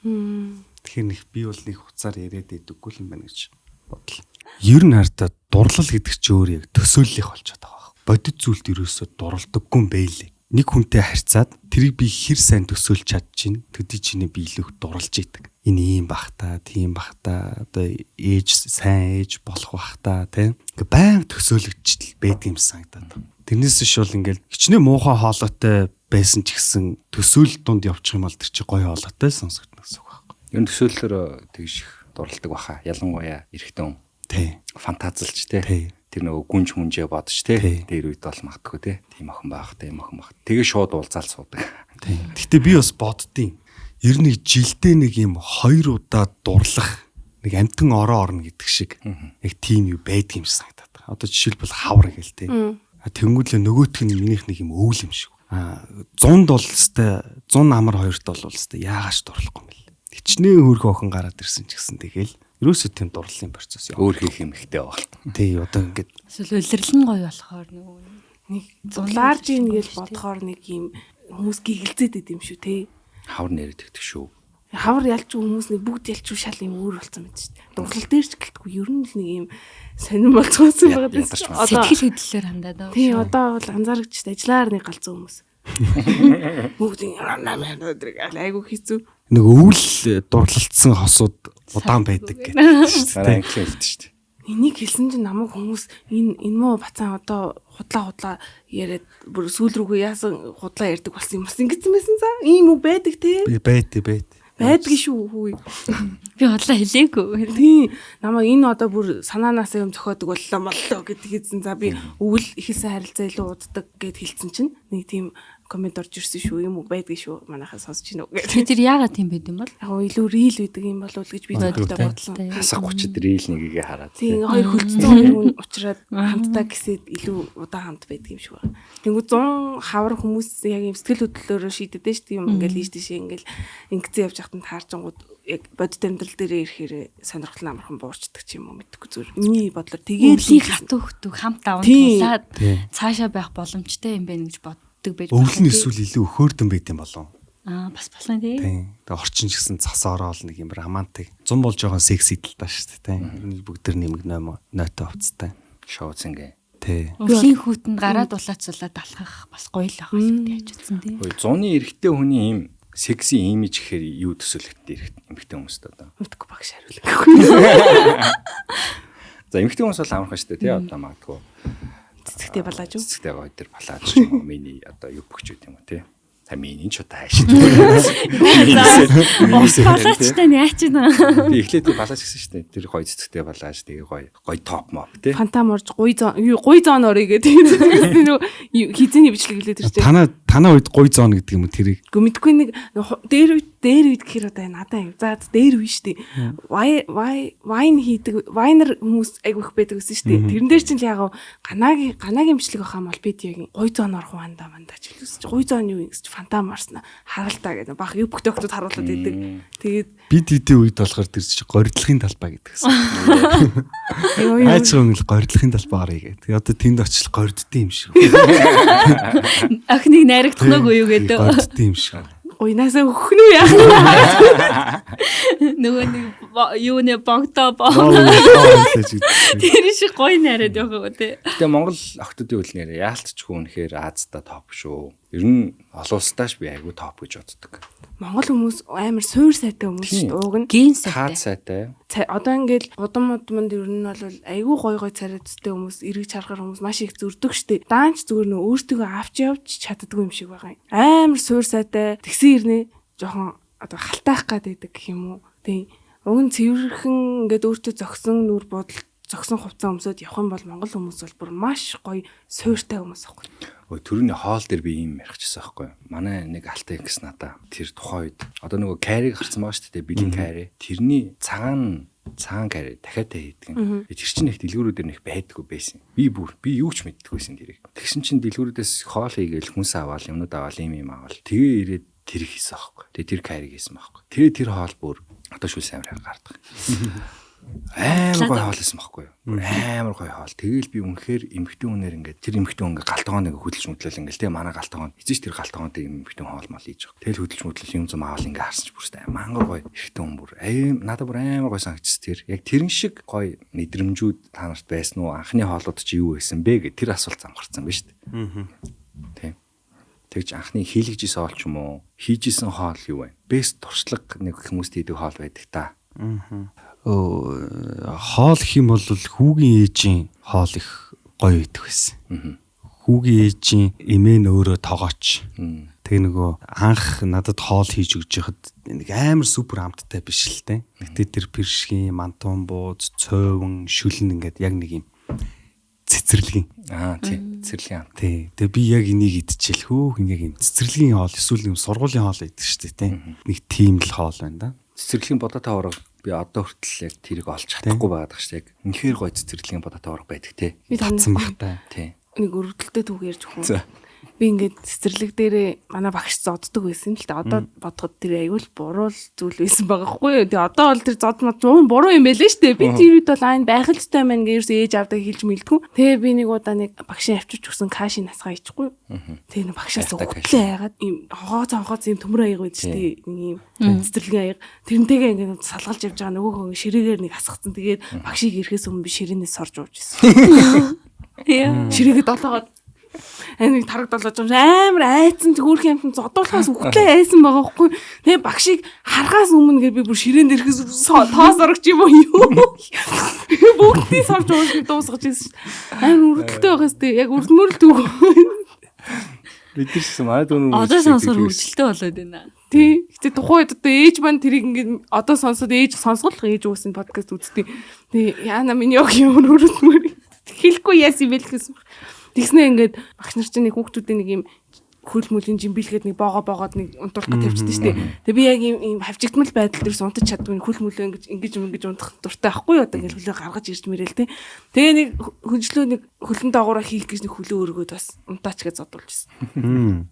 Тэгэхээр нэг би бол нэг хуцаар яриад идэггүй юм байна гэж бодлоо. Ер нь хартаа дурлал гэдэг чи өөр яг төсөөллөх болчиход байгаа. Бодит зүйлд ерөөсөө дурлдаггүй юм байлээ. Нэг хүнтэй харьцаад тэрийг би хэр сайн төсөөлж чадчихин төдий чиний би илүү дурлж идэг. Энэ ийм бах та, тийм бах та, одоо ээж сайн ээж болох бах та тийм. Ингээ баян төсөөлөгчл байдаг юм санагдаад. Тэрнээс биш бол ингээл хичнээн муухай хоолойтой байсан ч гэсэн төсөөлөл дунд явчих юм бол тэр чи гоё хоолойтой сонсогдно гэсэн үг байхгүй. Ер нь төсөөллөөр тэгж их дурлдаг баха. Ялангуяа эрэгтэй хүн. Тий. Фантазлж те. Тий. Тэр нөгөө гүнж хүнжээ бодож те. Тий. Дээр үед бол магтгүй те. Тийм охин байх, тийм охин байх. Тэгээ шууд уулзаал суудаг. Тий. Гэтэ би бас боддtiin. Ер нь жилдээ нэг юм 2 удаа дурлах нэг амтан ороо орно гэдэг шиг яг тийм юу байдаг юм шиг санагдаад байна. Одоо жишээлбэл хавар гэл те. Тэнгүүлээ нөгөөх нь минийх нэг юм өвөл юм шиг. 100-д бол өстэй 100 амар 2-т бол өстэй яагаач дурлахгүй юм бэл. Хичнээн хөрхөн охин гараад ирсэн ч гэсэн тэгэл ерөөсөө тийм дурлалын процесс яа. Өөр хийх юм ихтэй байна. Тий, одоо ингээд эсвэл улирлал нь гоё болохоор нөгөө нэг зулаарж ийн гэж бодохоор нэг юм хүмүүс гигэлзээд байд юм шүү те. Хавар нэрэд тэгдэг шүү. Хавар ялч хүмүүс нэг бүгд ялч шал юм өөр болсон мэт шүү дээ. Дурлал дээр ч гэлтгүй ер нь л нэг юм сонирн болцсон байгаа юм. сэтгэл хөдлөлөөр хандаад байгаа. Тий, одоо бол анзаарч ажиллаар нэг галзуу хүмүүс. Бүгд айгу хийцүү. нэг өвөл дурлалцсан хосууд удаан байдаг гэдэг шүү Манай дээ. англи хэлдэг шүү дээ. Энийг хэлсэн чинь намайг хүмүүс энэ муу бацаан одоо худлаа яриад бүр сүүл рүүгээ яасан худлаа ярьдаг болсон юм бас ингэсэн байсан за ийм үг байдаг те. Байдгийн шүү хүү. Би худлаа хэлээгүй. Тийм намайг энэ одоо бүр санаанаас юм зохиодог боллоо гэдэг хэлсэн за би өвөл ихсэн харилцаа илүү уддаг гэд хэлсэн чинь нэг тийм коммент орж ирсэн шүү юм уу байдгийн шүү манайхаа сонсож гинөө гэдэг. Тэр яагаад тийм байд юм бол? Яг илүү рил байдаг юм болов гэж би зөвхөн бодлоо. Хасах 30 рил нэгийг хараад. Тийм хоёр хөлцсөн хүн уучраад хамтдаа гэсээд илүү удаан хамт байдаг юм шиг байна. Тэнгүү 100 хавар хүмүүс яг юм сэтгэл хөдлөлөөрөө шийдэдэж шүү дээ юм ингээл ийш тийш ингээл ингэцэн явж хахтанд таарчингууд яг бодит амьдрал дээрээ ирэхээр сонирхол амархан буурчдаг ч юм уу мэдхгүй зүгээр. Миний бодлоор тэгээд хатуу хөтөг хамт аван тулаад цаашаа байх боломжтой юм байна гэж боддог байж Өвөл нь эсвэл илүү өхөөрдөн байт юм болов. Бас болсон тий. Тийм. Тэгээ орчин ч гэсэн цас ороол нэг юм романтик. Зун бол жоохон секси талтай шүү дээ. Тийм. Бүгд төр нэмэг нойтой хувцастай. Шоуцэнгээ. Тий. Өвлийн хүүтэнд гараад улаацуулаад алхах бас гоё л ах шиг яаж утсан тий. Зуны эрэгтэй хүний ийм секси имиж гэхээр юу төсөөлөхтэй эмэгтэй хүмүүст одоо. мэдхгүй багш хариулах. За эмэгтэй хүмүүс бол амархан шүү дээ тий одоо магадгүй. Цэцэгтэй балааж юу? Цэцэгтэй гоё тэр балааж ч юм уу миний одоо юу бөхч үү юм уу тий. Та миний ч удаа хайшиж. Балаачтай яач нэ. Би эхлээд балааж гэсэн шүү дээ. Тэр гоё цэцэгтэй балааж тэгээ гоё топ моп тий. Фантам орж гуй зоон орё гэдэг. Нөгөө хизээний бичлэг хэлээд ирчихэ. Танаа үед гуй зоон гэдэг юм уу тэрийг. Гэхдээ мэдгүй нэг дээр үед гэхээр одоо надаа юм. За дээр үе шүү дээ. Вайн хийдэг вайнер хүмүүс айгүйх байдаг гэсэн шүү дээ. Тэрэн дээр чинь л яг ганагийн бичлэг авах юм бол бид яг гуй зоон орох мандаа ч хэлсэн. Гуй зоон юу гэсэн фантам орсноо харалтаа гэдэг. Бах юу бүтээгтүүд харуулдаг байдаг. Тэгээд бид хэдийн үед болохоор тэр чинь горилдлохын талбай гэдэгсэн. Айцхан л горилдлохын талбай гарыг гэдэг. Тэгээ одоо тэнд очил горддсон юм шиг. Охиныг найрагдах нүгөө юу гэдэг. Горддсон юм шиг. уйнасаа өгөх нь яах нөгөө нэг юу нэ богдоо боо. Тэр шиг гоё найраад явах уу те. Гэтэ Монгол охтуудын үлнээр яалтчгүй үнэхээр Азта топ шүү. Ер нь олон улсдаач би айгүй топ гэж боддог. Монгол хүмүүс амар суур сайтай хүмүүс ууг нь ген Хаад сайтай. Одоо ингээд удамд ер нь бол айгүй гой царайцтай хүмүүс эргэж харахаар хүмүүс маш их зөрдөг штеп. Даанч зүгээр нөө өөртөө авч явж чаддгүй юм шиг байгаа юм. Амар суур сайтай тэгсэн ирнэ жоохон одоо халтаах гэдэг гэх юм уу. Тийм. Уг нь цэвэрхэн ингээд өөртөө зогсон нүур бодол зогсон хувцас өмсөд явах юм бол монгол хүмүүс бол бүр маш гоё сууртай хүмүүс аахгүй. Төрөний хоол дээр би ийм ярихчихсан байхгүй. Манай нэг алтай гис надаа тэр тухайн үед одоо нөгөө кариг гарсан байгаа шүү дээ. Бэлэн кари. Тэрний цагаан кари дахиад хийдэг юм. Тэр чинь их дэлгүүрүүдээр нэг байдаггүй байсан. Би юу ч мэддэггүй байсан тэрийг. Тэгсэн чинь дэлгүүрүүдээс хоол хийгээл хүнс аваал юмнууд аваал ийм аваал. Тэгээ ирээд тэр хийсэн байхгүй. Тэгээ тэр кариг хийсэн байхгүй. Тэгээ тэр хоол бүр одоо шүлс амир гардаг. Амар гоё хоол исэн байхгүй юу? Амар гоё хоол. Тэгээл би үнэхээр эмхтэн хүнээр ингээд тэр эмхтэн хүн ингээд галтгоон нэг хөдөлж мэдлэл ингээд тэгээ манай галтгоон эцэж тэр галтгоонтой эмхтэн хоол мал хийж байгаа. Тэгэл хөдөлж мэдлэл юм зам аавал ингээд харсан ч бүрстэй мангар гоё эрэгтэн хүн бүр надад бүр амар гоё санагдчихс тэр. Яг тэрэн шиг гоё мэдрэмжүүд та нарт байсан уу? Анхны хоолууд чи юу байсан бэ гэх тэр асуулт замгарсан байна шүү дээ. Тийм. Тэгж анхны хийлгэжсэн хоол ч юм уу? Хийжсэн хоол юу вэ? Бэст туршлага нэг хүмүүст хийдэг хоол байдаг та. Хоол их юм бол хүүгийн ээжийн хоол их гоё идэх байсан. Хүүгийн ээжийн эмээ нь өөрөө тоогооч. Тэгээ нөгөө анх надад хоол хийж өгч яхад нэг амар супер амттай биш л те. Гэтэ тэр пиршгийн, мантун бууз, цойвон, шүлэн ингээд яг нэг юм цэцэрлэгийн. Тий. Цэцэрлэгийн амт. Тий. Тэгээ би яг энийг идчихэл хөөх яг юм цэцэрлэгийн хоол эсвэл юм сургуулийн хоол идэх штэ те. Нэг тийм л хоол байна да. Цэцэрлэгийн бодоотой хоорог би одоо хүртэл яг тэрийг олж чадахгүй байгаад байгаа шүү дээ. Үнэхээр гоё цэцэрлэгийн бодоотой хоорог байдаг те. Татсан багтай. Тий. Нэг өргөдөлтөд үг ярьж өгөх. Би ингээд цэцэрлэг дээрээ манай багш зоддог байсан л да. Одоо бодоход тэр аюул буруу зүйл байсан байгаа хгүй юу. Тэгээ одоо бол тэр зодмод буруу юм байлээ шүү дээ. Би тэр үед бол айн байх л тустай маань ингээд ерөөс ээж авдаг хэлж мэлдэггүй. Тэгээ би нэг удаа нэг багшийн авчирч өгсөн каши насгаа ичгүй. Тэгээ нэг багшаас угтлээ яагаад ийм хогоо юм төмөр аяг байд шүү дээ. Нэг ийм цэцэрлэгийн аяг. Тэрнтэйгээ ингээд салгалж явж байгаа нөгөө хүн ширээгээр нэг асгацсан. Тэгээд багшийг ирэхээс өмнө би ширээнээс сорж ууж ирсэн. Ширээгээ долоогоод нэг тарагдалж амар айцсан хөөх юмсан зодуулахаас үхлээ айсан байгаа хгүй. Тэгээ багшийг харахаас өмнө би бүр ширээнд ирэхээс тоос орогч юм уу? Бүгдийг сорж уусгаж дуусгаж ирсэн. Амар үрдэлтэй байхаас тэгээ яг үрдмөр л дүү. Бид тэрсэн манай дүүн Одоо сонсохоор хөвгөлтэй болоод байна. Тий. Гэтэ тухайн үед одоо ээж маань тэрийг ингээд одоо сонсоод ээж сонсголох ээж үүсэн подкаст үзтий. Тэгээ яана миний яг юм өрөдмөр. Хэлэхгүй яас юм бэл гэсэн. Тэгснэ ингээд багш нар чинь нэг хүүхдүүдийн нэг юм хөл мөлийн жимбилгээд нэг боогоод нэг унтуулах гэж тавьчихсан шүү дээ. Тэгээ би яг ийм хавчигдмал байдал дээрс унтаж чаддгүй хөл мөлөө ингэж унтах дуртай байхгүй юу? Одоо ингээд хөлөө гаргаж ирж мэрэл тэ. Тэгээ нэг хөнжлөө нэг хөлн доогоороо хийх гэж нэг хөлөө өргөөд бас унтаач гэж зодуулж ирсэн.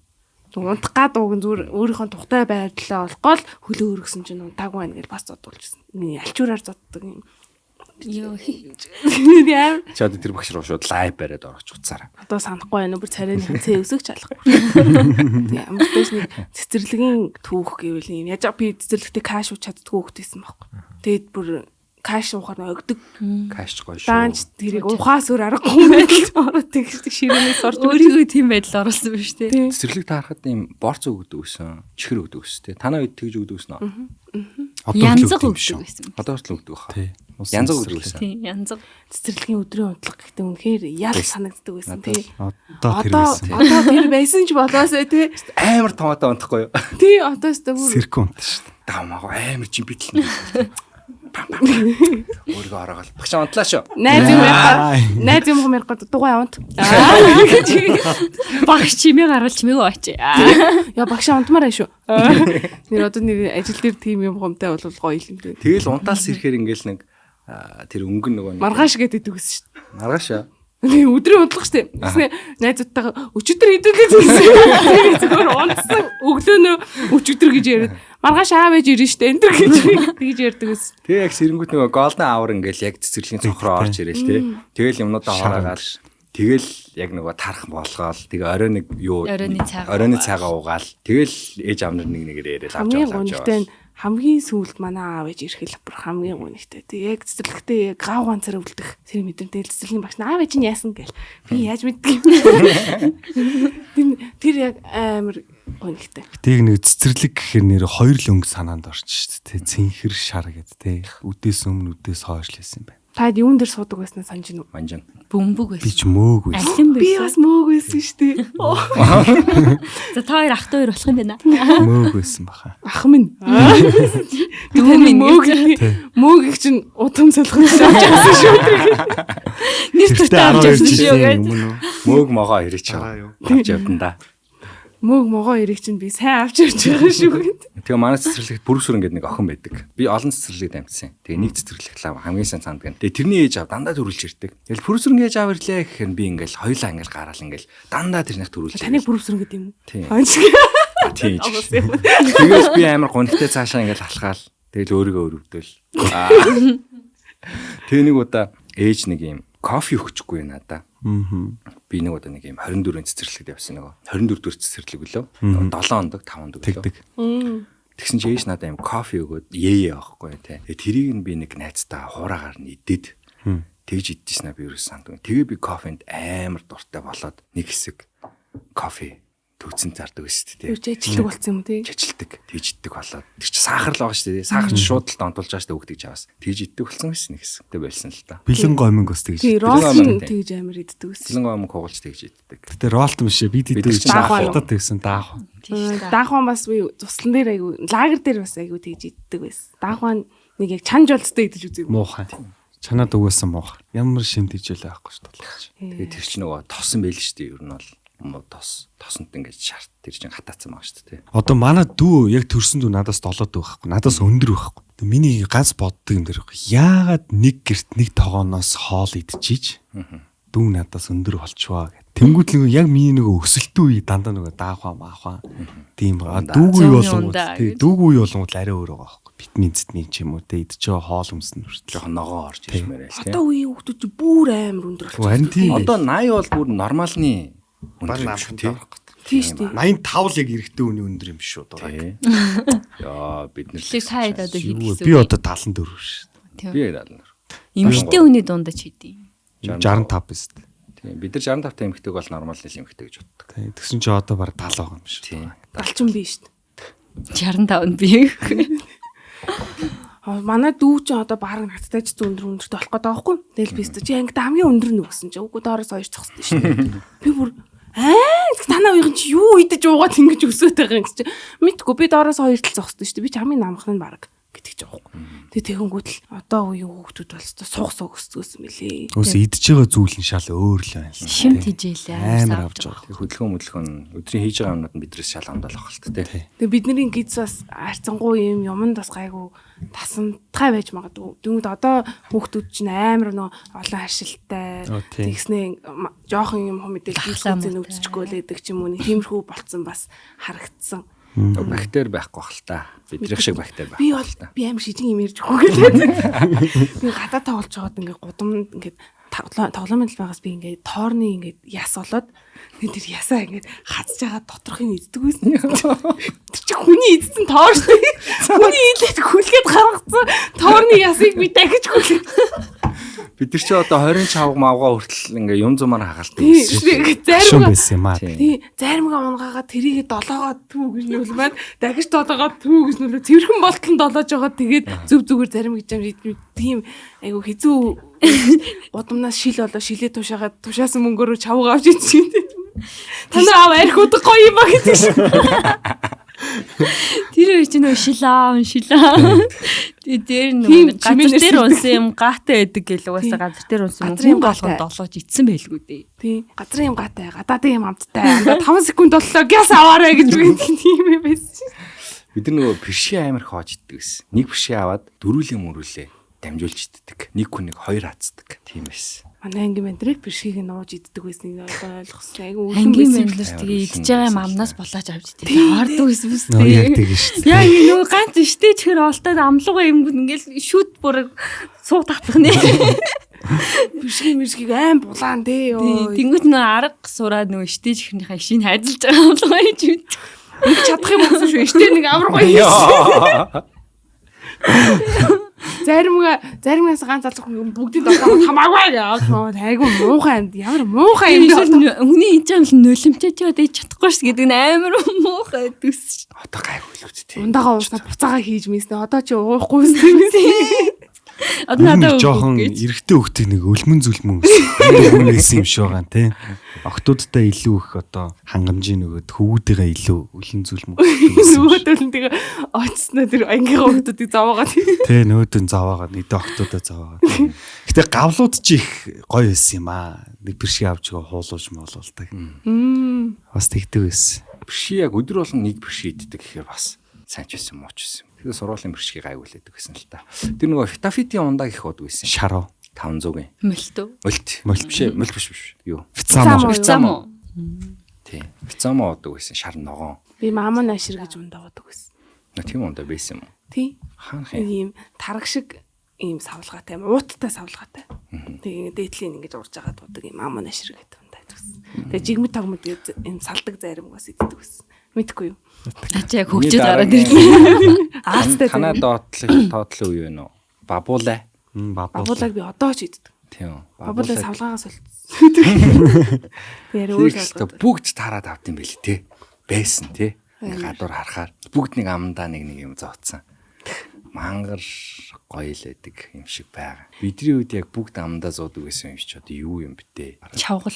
Унтах гад ууг зүгээр өөрийнхөө тухтай байдлаа олгоол хөлөө өргөсөн чинь унтаагүй байна гэж бас зодуулж ирсэн. Миний альчуураар зоддог юм. Йоо. Чад тэр багш руу шууд лайв бариад орож уцаараа. Одоо санахгүй байна бүр царайны цээ өсөж чалахгүй. Тэгээ амтаас нэг цэцэрлэгийн түүх гэвэл юм. Яаж би цэцэрлэгтээ каш ууч чаддгүй хөхтэйсэн байхгүй. Тэгээд бүр каш уухаар өгдөг. Каш гоё шүү. Даанч тэрийг ухаас өөр аргагүй байдал ороод тэгдэг ширээнээс орж Өөрийгөө тийм байдал оруулсан биз дээ. Цэцэрлэг таарахад ийм борц өгдөг гэсэн, чихэр өгдөг гэсэн. Танаа үед тэгж өгдөг гэсэн үү? Янзаг өгдөг байсан. Одоо хүртэл өгдөг баха. Тий. Янзаг өгдөг гэсэн. Тийм, янзаг. цэцэрлэгийн өдрийн унтлага гэхдээ үнэхээр ял санагддаг байсан тий. Одоо тэр байсан ч болоосоо тий. Амар томоотой унтахгүй юу? Тий одоо өстө бүр сэркүнт шүү дээ. Дамаагаа амар жимбитэл. Өөрийгөө хараагаал. Багш унтлаа шүү. найз юм ярихгүй дугуй унт. Багш чимээ гаргал чимээгөө очие. Яа багш унтмаар шүү. Нэр одоо нэг ажил дээр тим юм хомтой бол гоё юм дээ. Тэгэл унтаалс ирэхээр ингээл нэг тэр өнгөн нөгөө маргааш гэдэг гэсэн шүү. Маргааш аа. Өдрийн унтлах штеп. Тэснэ найзуудтайгаа өчигдөр хэдүүлээ зүйлсэн. Зүгээр унтсан өглөөнөө өчигдөр гэж яриад маргааш аав ээж ирнэ штэ энэ гэж тэгж ярьдаг байсан. Тэгээ яг сэрэнгүүт нөгөө голден авар ингээл яг цэцэрлэгийн цонхроо орж ирээл те. Тэгэл юмнуудаа хараагаал. Тэгэл яг нөгөө тарах болгоол. Тэгээ оройны цайгаа уугаал. Тэгэл ээж аав нар нэгээр яриад авч яваа. Хамгийн сүүлд манай аав ээж ирэхэл бүр хамгийн гонигтай. Тэг яг цэцэрлэгтээ яг гав ганцаар өвлдөх тэр мэдрэмтэй цэцэрлэгийн багш аав ээж нь яасан гээл. Би яаж мэддэг юм. Тэр яг амар гонигтай. Тэг нэг цэцэрлэг гэхээр нэр хоёр л өнгө санаанд орж шүү дээ. Цэнхэр шар гэдэг те. Үдээс өмнө үдээс хойш лээсэн байна. Таад юун дээр суудаг байснаа санаж байна уу? Манжин. Бөмбөг Би байсан. ч мөөг байсан. Алин Би байсан. бас мөөг байсан шүү дээ. За та хоёр ах トゥ хоёр болох юм байна. Мөөг байсан баха. Ах минь. Дүү минь. Мөөгийг чинь удам солиход шаажсан шүү. Нэр төртөө авч явсан шүү гэж. Мөөг могоо ирэх чав. Авч явдан да. Мөөг могоо ирэх чинь би сайн авч явж байгаа шүү. Тэгээ манай цэцэрлэгт бүрсүр ингээд нэг охин байдаг. Би олон цэцэрлэгт амьдсан. Тэгээ нэг цэцэрлэгт лав хамгийн сайн санд гэн. Тэгээ тэрний ээж аав дандаа төрүүлж ирдэг. Тэгэл бүрсүрэн ээж аав ирлээ гэхээр би ингээл хоёулаа ингээл гараал ингээл дандаа тэрнийх төрүүлж. Таныг бүрсүрэн гэдэг юм уу? Тийм. Тийм. Тэгээс би амар гонхтой цаашаа ингээл алхаал. Тэгэл өөрийгөө өрөвдөл. Тэгээ нэг удаа ээж нэг юм кофе өгчихгүй надаа. Би нэг удаа нэг юм 24-ийн цэцэрлэгт явсан нөгөө 24 дэх цэцэрлэг үлээ. 7 ондог 5 ондог тэгдэг. Тэгсэн чинь ээж надад юм кофе өгөөд яа байхгүй тий. Тэгээ тэрийг нь би нэг найзтай хуураагаар нь идээд тэгж идчихсэн би ерөөс санд. Тэгээ би кофенд амар дуртай болоод нэг хэсэг кофе төгсөн зардаг байсан тий. Юу ч ажилтг болсон юм тий. Ажилтдаг тэгж иддэг болоод тэр чи сахар л байгаа шүү дээ. Сахар чи шууд л донтуулж байгаа шүү дээ өгдөг чаваас. Тэгж иддэг болсон байсан нэг хэсэг. Тэг байсан л та. Бэлэн гоминг ус тэгж. Тий, ролл тэгж амар иддэг байсан. Бэлэн гом коголж тэгж иддэг. Гэтэ ролт биш бид иддэг даах хатад тэгсэн даах. Даахван бас би туслан дээр айгу лагер дээр бас айгу тэгж иддэг байсан. Даахван нэг яг чанж болцтой идэж үзье. Муухай. Чанаад угаасан муухай. Ямар шимт ижил байхгүй шүү дээ. Тэгээд тэр чинь нөгөө тосон байл шүү дээ. Ер нь бол тосонд ингээд шарт тэр чинь хатаацсан байгаа шүү дээ. Одоо манай дүү яг төрсөн дүү надаас долоод байхгүй. Надаас өндөр байхгүй. Миний ганц боддог юм дээр байхгүй. Яагаад нэг герт нэг тогооноос хоол идчихийж дүү надаас өндөр болчихваа гэх. Тэнгүүд л яг миний нөгөө өсөлтөө үе дандаа нөгөө даахваа тийм байгаа. Дүүгүй болгоомод арай өөр байгаа байхгүй. Витамин цэдний ч юм уу те идэж байгаа хоол өмснө хүртэл жоохон ногоо орж ирмээр л тийм. Одоо үеийн хүмүүс бүр амар өндөр болчихсон. Харин тийм. Одоо 80 бол бүр нормалны өндөр юм шүү тийм. Тийм шүү дээ. 85 л яг эрэгтэй хүний өндөр юм биш үү дураг. Яа бид нэр Хай одоо хийдсэн. Би одоо 74 шүү. би ялна. Эмэгтэй хүний дундаж хийдیں۔ 65 биз дээ. Тийм бид нар 65 та эмэгтэйг бол нормал л эмэгтэй гэж боддог. Тийм тэгсэн чи одоо баг 70 байгаа юм шүү. Тийм. Галчин би шүү дээ. 65 би. Манай дүү ч одоо баг надтай ч өндөр өндөртэй болох гэдэг байхгүй. Тэгэл би чи ангид хамгийн өндөр нь өгсөн чи үгүй доороос хоёр цогсдөө шүү дээ. Би бүр танаа уян чи юу идэж уугаад ингэж өсөөд байгаа юм чи мэдгүй би доороос хоёр тал зогсдөө шүү дээ. Би ч хамгийн намхан нь баг гэдэг ч аахгүй. Тэгээ тэгэнгүүт л одоо үеийн хүүхдүүд бол суугсаа өссөн мөлий. Өөс идж байгаа зүйл нь шал өөр л байна. Шимт хижээлээ. Амар авч байгаа. Хөдөлгөөн өдрийн хийж байгаа юмнууд нь бидрээс шал амдал авах л та тий. Тэгээ бидний гиз бас хайрцангуй юмд бас гайгүй тасамтгай байж магадгүй. Дүнгүүд одоо хүүхдүүд чинь амар нөө олон харшилтай тэгснээ жоохон юм мэдээлэл хийлгүүцэн өвдөжгүй л гэдэг ч юм уу. Тиймэрхүү болцсон бас харагдсан. Бактери байхгүй бах л та. Бидрих шиг бактери байх. Би амар шижин юм ярьж өгөө гэлээ. Би гадаа тоглож байгаад ингээд гудамд ингээд тоглоомын л байгаас би ингээд тоорны ингээд яс болоод тэр ясаа ингээд хазж байгаа доторхыг иддэг байсан. Тэр чи хүний идсэн тоор шүү дээ. Хүний идээд хүлгээд гаргацсан тоорны ясыг би дахиж хүлээ. Бид нар ч одоо 20 чавга мавга хүртэл ингээ юм зумаар хагалт хийсэн. Зарим байсан юм аа. Тий, заримгаа унгаагаа тэрийгэ долоогоо түүгэж нүүл маань дахиж долоогоо түүгэж нүүл. Цэвэрхэн болтол нь долоож байгаа. Тэгээд зүв зүгээр зарим гэж юм тийм айгу хизүү гудамнаас шил болоо шилээ тушаасан мөнгөөрөө чавга авч идсэн. Танаа аав арх удаг гоё юм ба гэдэг шиг. Тэр үе чинь шилаа. Тэгээ дээр нэг газар дээр унсан юм гаатай байдаг гэлээ угаасаа газар дээр унсан юм болгонд долоож ицсэн байлгүй дээ. Тий. Газар юм гаатай, гадаадын юм амттай. 5 секунд боллоо гяс аваарай гэж тийм юм байсан. Бид нар нөгөө бэршээ амир хоож иддэг гэсэн. Нэг бэршээ аваад дөрүүлээ мөрүүлээ дамжуулж иддэг. Нэг хүн нэг хоёр хацдаг. Тийм байсан. Манай ангийн мандрыг бэршгийг нууж иддэг байсан одоо ойлгосон. Айгу ангийн мандрээс тэгээ идж байгаа мамнаас болооч авч иддэг. Хаардаг байсан биз дээ. Яг тэгэж шүү дээ. Яа нөгөө ганц штэ чихэр олдоод амлуугаа юм ингээл шүд бүр суу татах нэ. Бэршгийг аим булаан дээ ёо. Тэнгүүт нөгөө арга сураад нөгөө штэ чихрийнхаа ишийг хайзалж байгаа амлуугаа хийж үт. Нэг чадах юм болсон шүү. Штэ нэг авраг гоё. Заримнаас ганц залах бүгдийн долоогоо хамаагүй яа. Айгу муухай юм. Ямар муухай юм бэ? Хүний энэ юм нулимчаач яваад ич чадахгүй ш гэдэг нь амар муухай төс. Одоо гайгүй л үст тий. Ундагаа уусна буцаага хийж мэснэ. Одоо чи уухгүй юм. Одоо надад жоохон эрэгтэй хөхтэй нэг өлмөн зүлмөн байсан юм шиг байгаа нэ. Октодтой илүү их одоо хангамжийн нөгөөд хөвгүүдээ илүү өлөн зүлмөн. Нөгөөдөл нь тэгээ очсноо тэр ангийнхаа хөхтүүдийг заваагаад. Тэ нөгөөдөө заваагаад нэг октодоо заваагаад. Гэтэ гавлууд чи их гоё байсан юм аа. Нэг бэршиг авч байгаа хуулууж моолуулдаг. Бас тэгдэг байсан. Бэршиг яг өдөр болгон нэг бэршиг иддэг гэхээр бас сайн ч байсан мууч байсан. Тэгээ сургуулийн бэршгийг гайгуулдаг гэсэн л та. Тэр нөгөө фитафитийн ундаа гэх бод байсан. Шаруу 500-ийн. мөлтөө. Мөлт биш. Юу? Фицамо. Тий. Фицамо удаг байсан. Шар ногоон. Би маман ашир гэж ундаа удаг байсан. Тийм ундаа байсан юм уу? Тий. Хаанх ийм тараг шиг ийм савлгаатай, ууттай савлгаатай. Тэгээ дээдлийн ингэж урж агаад удаг ийм маман ашир гэдэг ундаа байсан. Тэгээ жигмэд тагмад ийм салдаг заримгаас иддэг байсан. Мэдхгүй юу? Ачаа хөгжөөд гараад ирлээ. Аастай танаа доотлын үе вэ нөө? Бабуулаа. Бабуулаг би одоо ч иддэг. Тийм. Бабуулаа савлгаагаас болчихсон. Тэр өөр болгоод бүгд тараад авд юм бэл тээ. Байсан тий. Гадуур харахаар бүгд нэг амандаа нэг юм зооцсон. Мангар гоё л байдаг юм шиг байгаа. Бидний үед яг бүгд амандаа зоодог гэсэн юм чи одоо юу юм бэ те? Чавгал.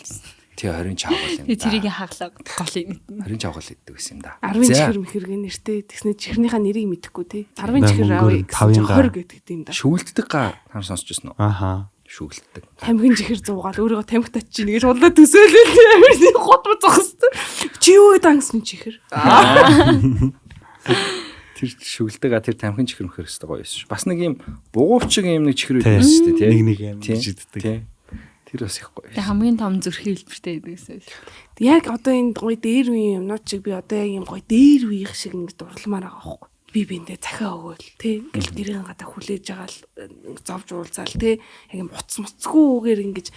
Тий 20 чавгал юм. Тэрийг хаглаа гол юм. 20 чавгал иддэг байсан юм да. 10 чихэр мэхэрэг нэртэй тэгснэ чихрийнхаа нэрийг мэдэхгүй тий. 10 чихэр авъя гэсэн 20 гэдэг юм да. Шүүлтдэг га тань сонсч байсан уу? Ааха. Шүүлтдэг. Тамхин чихэр зуугаал өөрийгөө тамхи татчих нэг шулдаа төсөөлөл амир хотбо зогссон. Чи юу дангсан чихэр? Тэр шүүлтдэг га тэр тамхин чихэр мөхөр өстэй гоё байсан шүү. Бас нэг юм бугуувчиг юм нэг чихэр байдаг шүү дээ тий. Нэг юм жиддэг. Тэр бас их гоё. Тэг хамгийн том зүрхийн хэлбэртэй байдагсаа. Яг одоо энэ гоё дээр үеийн юмнууд чиг би одоо яг юм гоё дээр үеих шиг ингэ дурламаар байгаа байхгүй. Би биэндээ захиа өгөөл тий. Ингээл дэрийн гадаа хүлээж байгаа л зовж уулзаал тий. Яг юм уцмцгүйгээр ингэж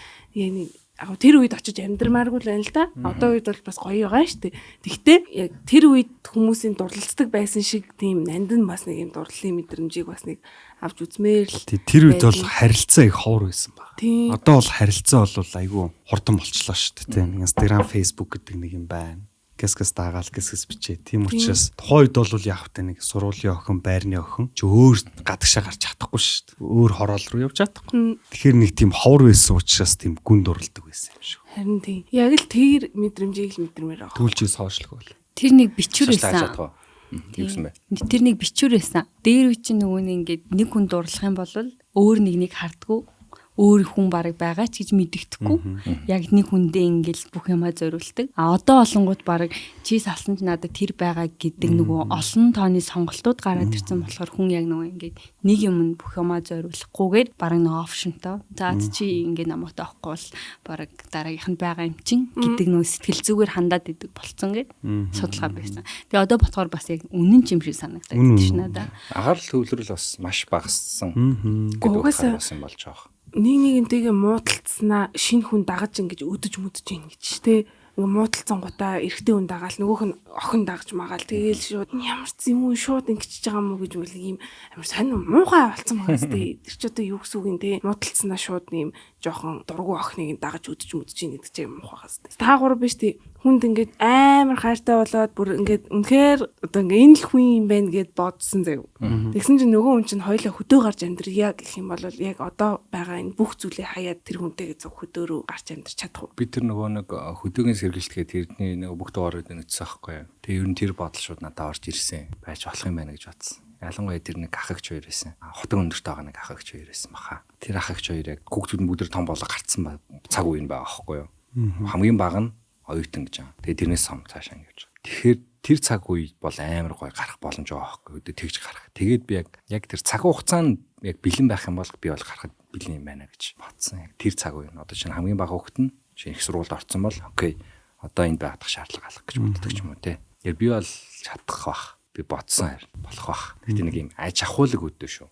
яг тэр үед очиж амьдрмааргүй л байна л да. Одоо үед бол бас гоё байгаа шүү дээ. Тэгтээ яг тэр үед хүмүүсийн дурлалцдаг байсан шиг тийм нандин бас нэг юм дурлалын мэдрэмжийг бас нэг авч үзмээр л. Тэр үед бол харилцаа их ховор байсан баг. Тийм. Одоо бол харилцаа бол айгүй хурдан болчлоо шүү дээ. Тийм Instagram, Facebook гэдэг нэг юм байна. Гэсгэс дагаал гэсгэс бичээ. Тийм учраас тухайн үед бол яг та нэг сургуулийн охин, байрны охин ч өөр гадагшаа гарч чадахгүй шүү дээ. Өөр хороол руу явж чадахгүй. Тэгэхээр нэг тийм ховор байсан учраас тийм гүн дурлдаг байсан юм шиг. Харин тийм. Яг л тэр мэдрэмжийг л мэдрмээр байгаа. Түлжээс хоошлог бол. Тэр нэг бичвэр байсан. Юусэн бэ? Тэр нэг бичвэр байсан. Дээр үе чинь нөгөө нэг ингээд нэг хүн дурлах юм бол өөр нэг хардггүй. Өөр хүн бараг байгаа ч гэж мэддэхгүй. Яг нэг хүндээ ингээл бүх юмаа зориулдаг. А одоо олонгууд бараг чи салсан ч надад тэр байгаа гэдэг нөгөө олон тооны сонголтууд гараад ирсэн болохоор хүн яг нөгөө ингээд нэг юмд бүх юмаа зориулахгүйгээр бараг нөгөө опшнтой. За чи ингээд намайг таахгүй бол бараг дараагийнх нь байгаа юм чин гэдэг нөгөө сэтгэл зүгээр хандаад идэг болцсон гэд судалгаа байсан. Тэгээ одоо ботхоор бас яг үнэн ч юм шиг санагдаад байна ш надаа. Агаар төвлөрөл бас маш багассан. Гэдэг утгаар бас юм болж байгаа. Нэг нэгнтэйгээ муудалцснаа шинэ хүн дагаж ингэж өдөж мүдэж ийн гэж тэ. Ингээ муудалцсан гутаа эрэгтэй хүн дагаал нөгөөх нь охин дагаж магаал тэгээл шууд ямар ч юм уу шууд ингэчихэж байгаа мó гэж үл ийм амар сонир муухай болцсон байгаа сте. Тэр ч одоо юу гэсэн үг юм те. Муудалцснаа шууд ийм жоохон дургу охиныг дагаж өдөж мүдэж ийн гэдэг чинь муухай хаа сте. Та гур биш те. Хүнд ингээд амар хайртай болоод бүр ингээд үнэхээр одоо ингээ энэ л хүн юм байна гэд бодсон заяа. Тэгсэн чинь нөгөө хүн чинь хоёлаа хөдөө гарч амьдрья гэх юм бол яг одоо байгаа энэ бүх зүйлээ хаяад тэр хүнтэйгээ зөв хөдөө рүү гарч амьдрч чадах уу? Би тэр нөгөө нэг хөдөөгийн сэргэлтгээд тэрний нэг бүх дугаарыг nëцсөн байхгүй юу. Тэгээ ер нь тэр бодол шууд надад орж ирсэн. Байж болох юм байна гэж бодсон. Ялангуяа тэр нэг ахагч хоёр байсан. Хотын өндөрт байгаа нэг ахагч хоёр байсан баха. Тэр ахагч хоёр яг хүүхдүүд нь бүгд том болго гарцсан цаг үе байгаа байхгүй юу. Хамгийн бага нь оюутан гэж байгаа. Тэгээ тэрнээс сом цаашаа ингэж. Тэгэхээр тэр цаг үе бол амар гоё гарах боломж байгаа байхгүй юу. Тэгж гарах. Тэгээд би яг тэр цаг хугацаанд яг бэлэн байх юм бол би бол гарахад бэлэн юм байна гэж бодсон. Яг тэр цаг үе нь одоо чинь хамгийн бага хүүхэд нь чинь их сургуульд орсон бол окей. Одоо энд байхдах шаардлага алах гэж боддог ч юм уу те. Яг би бол чадах бах. Би бодсон харин болох бах. Гэтэ нэг юм аж ахуулаг өдөө шүү.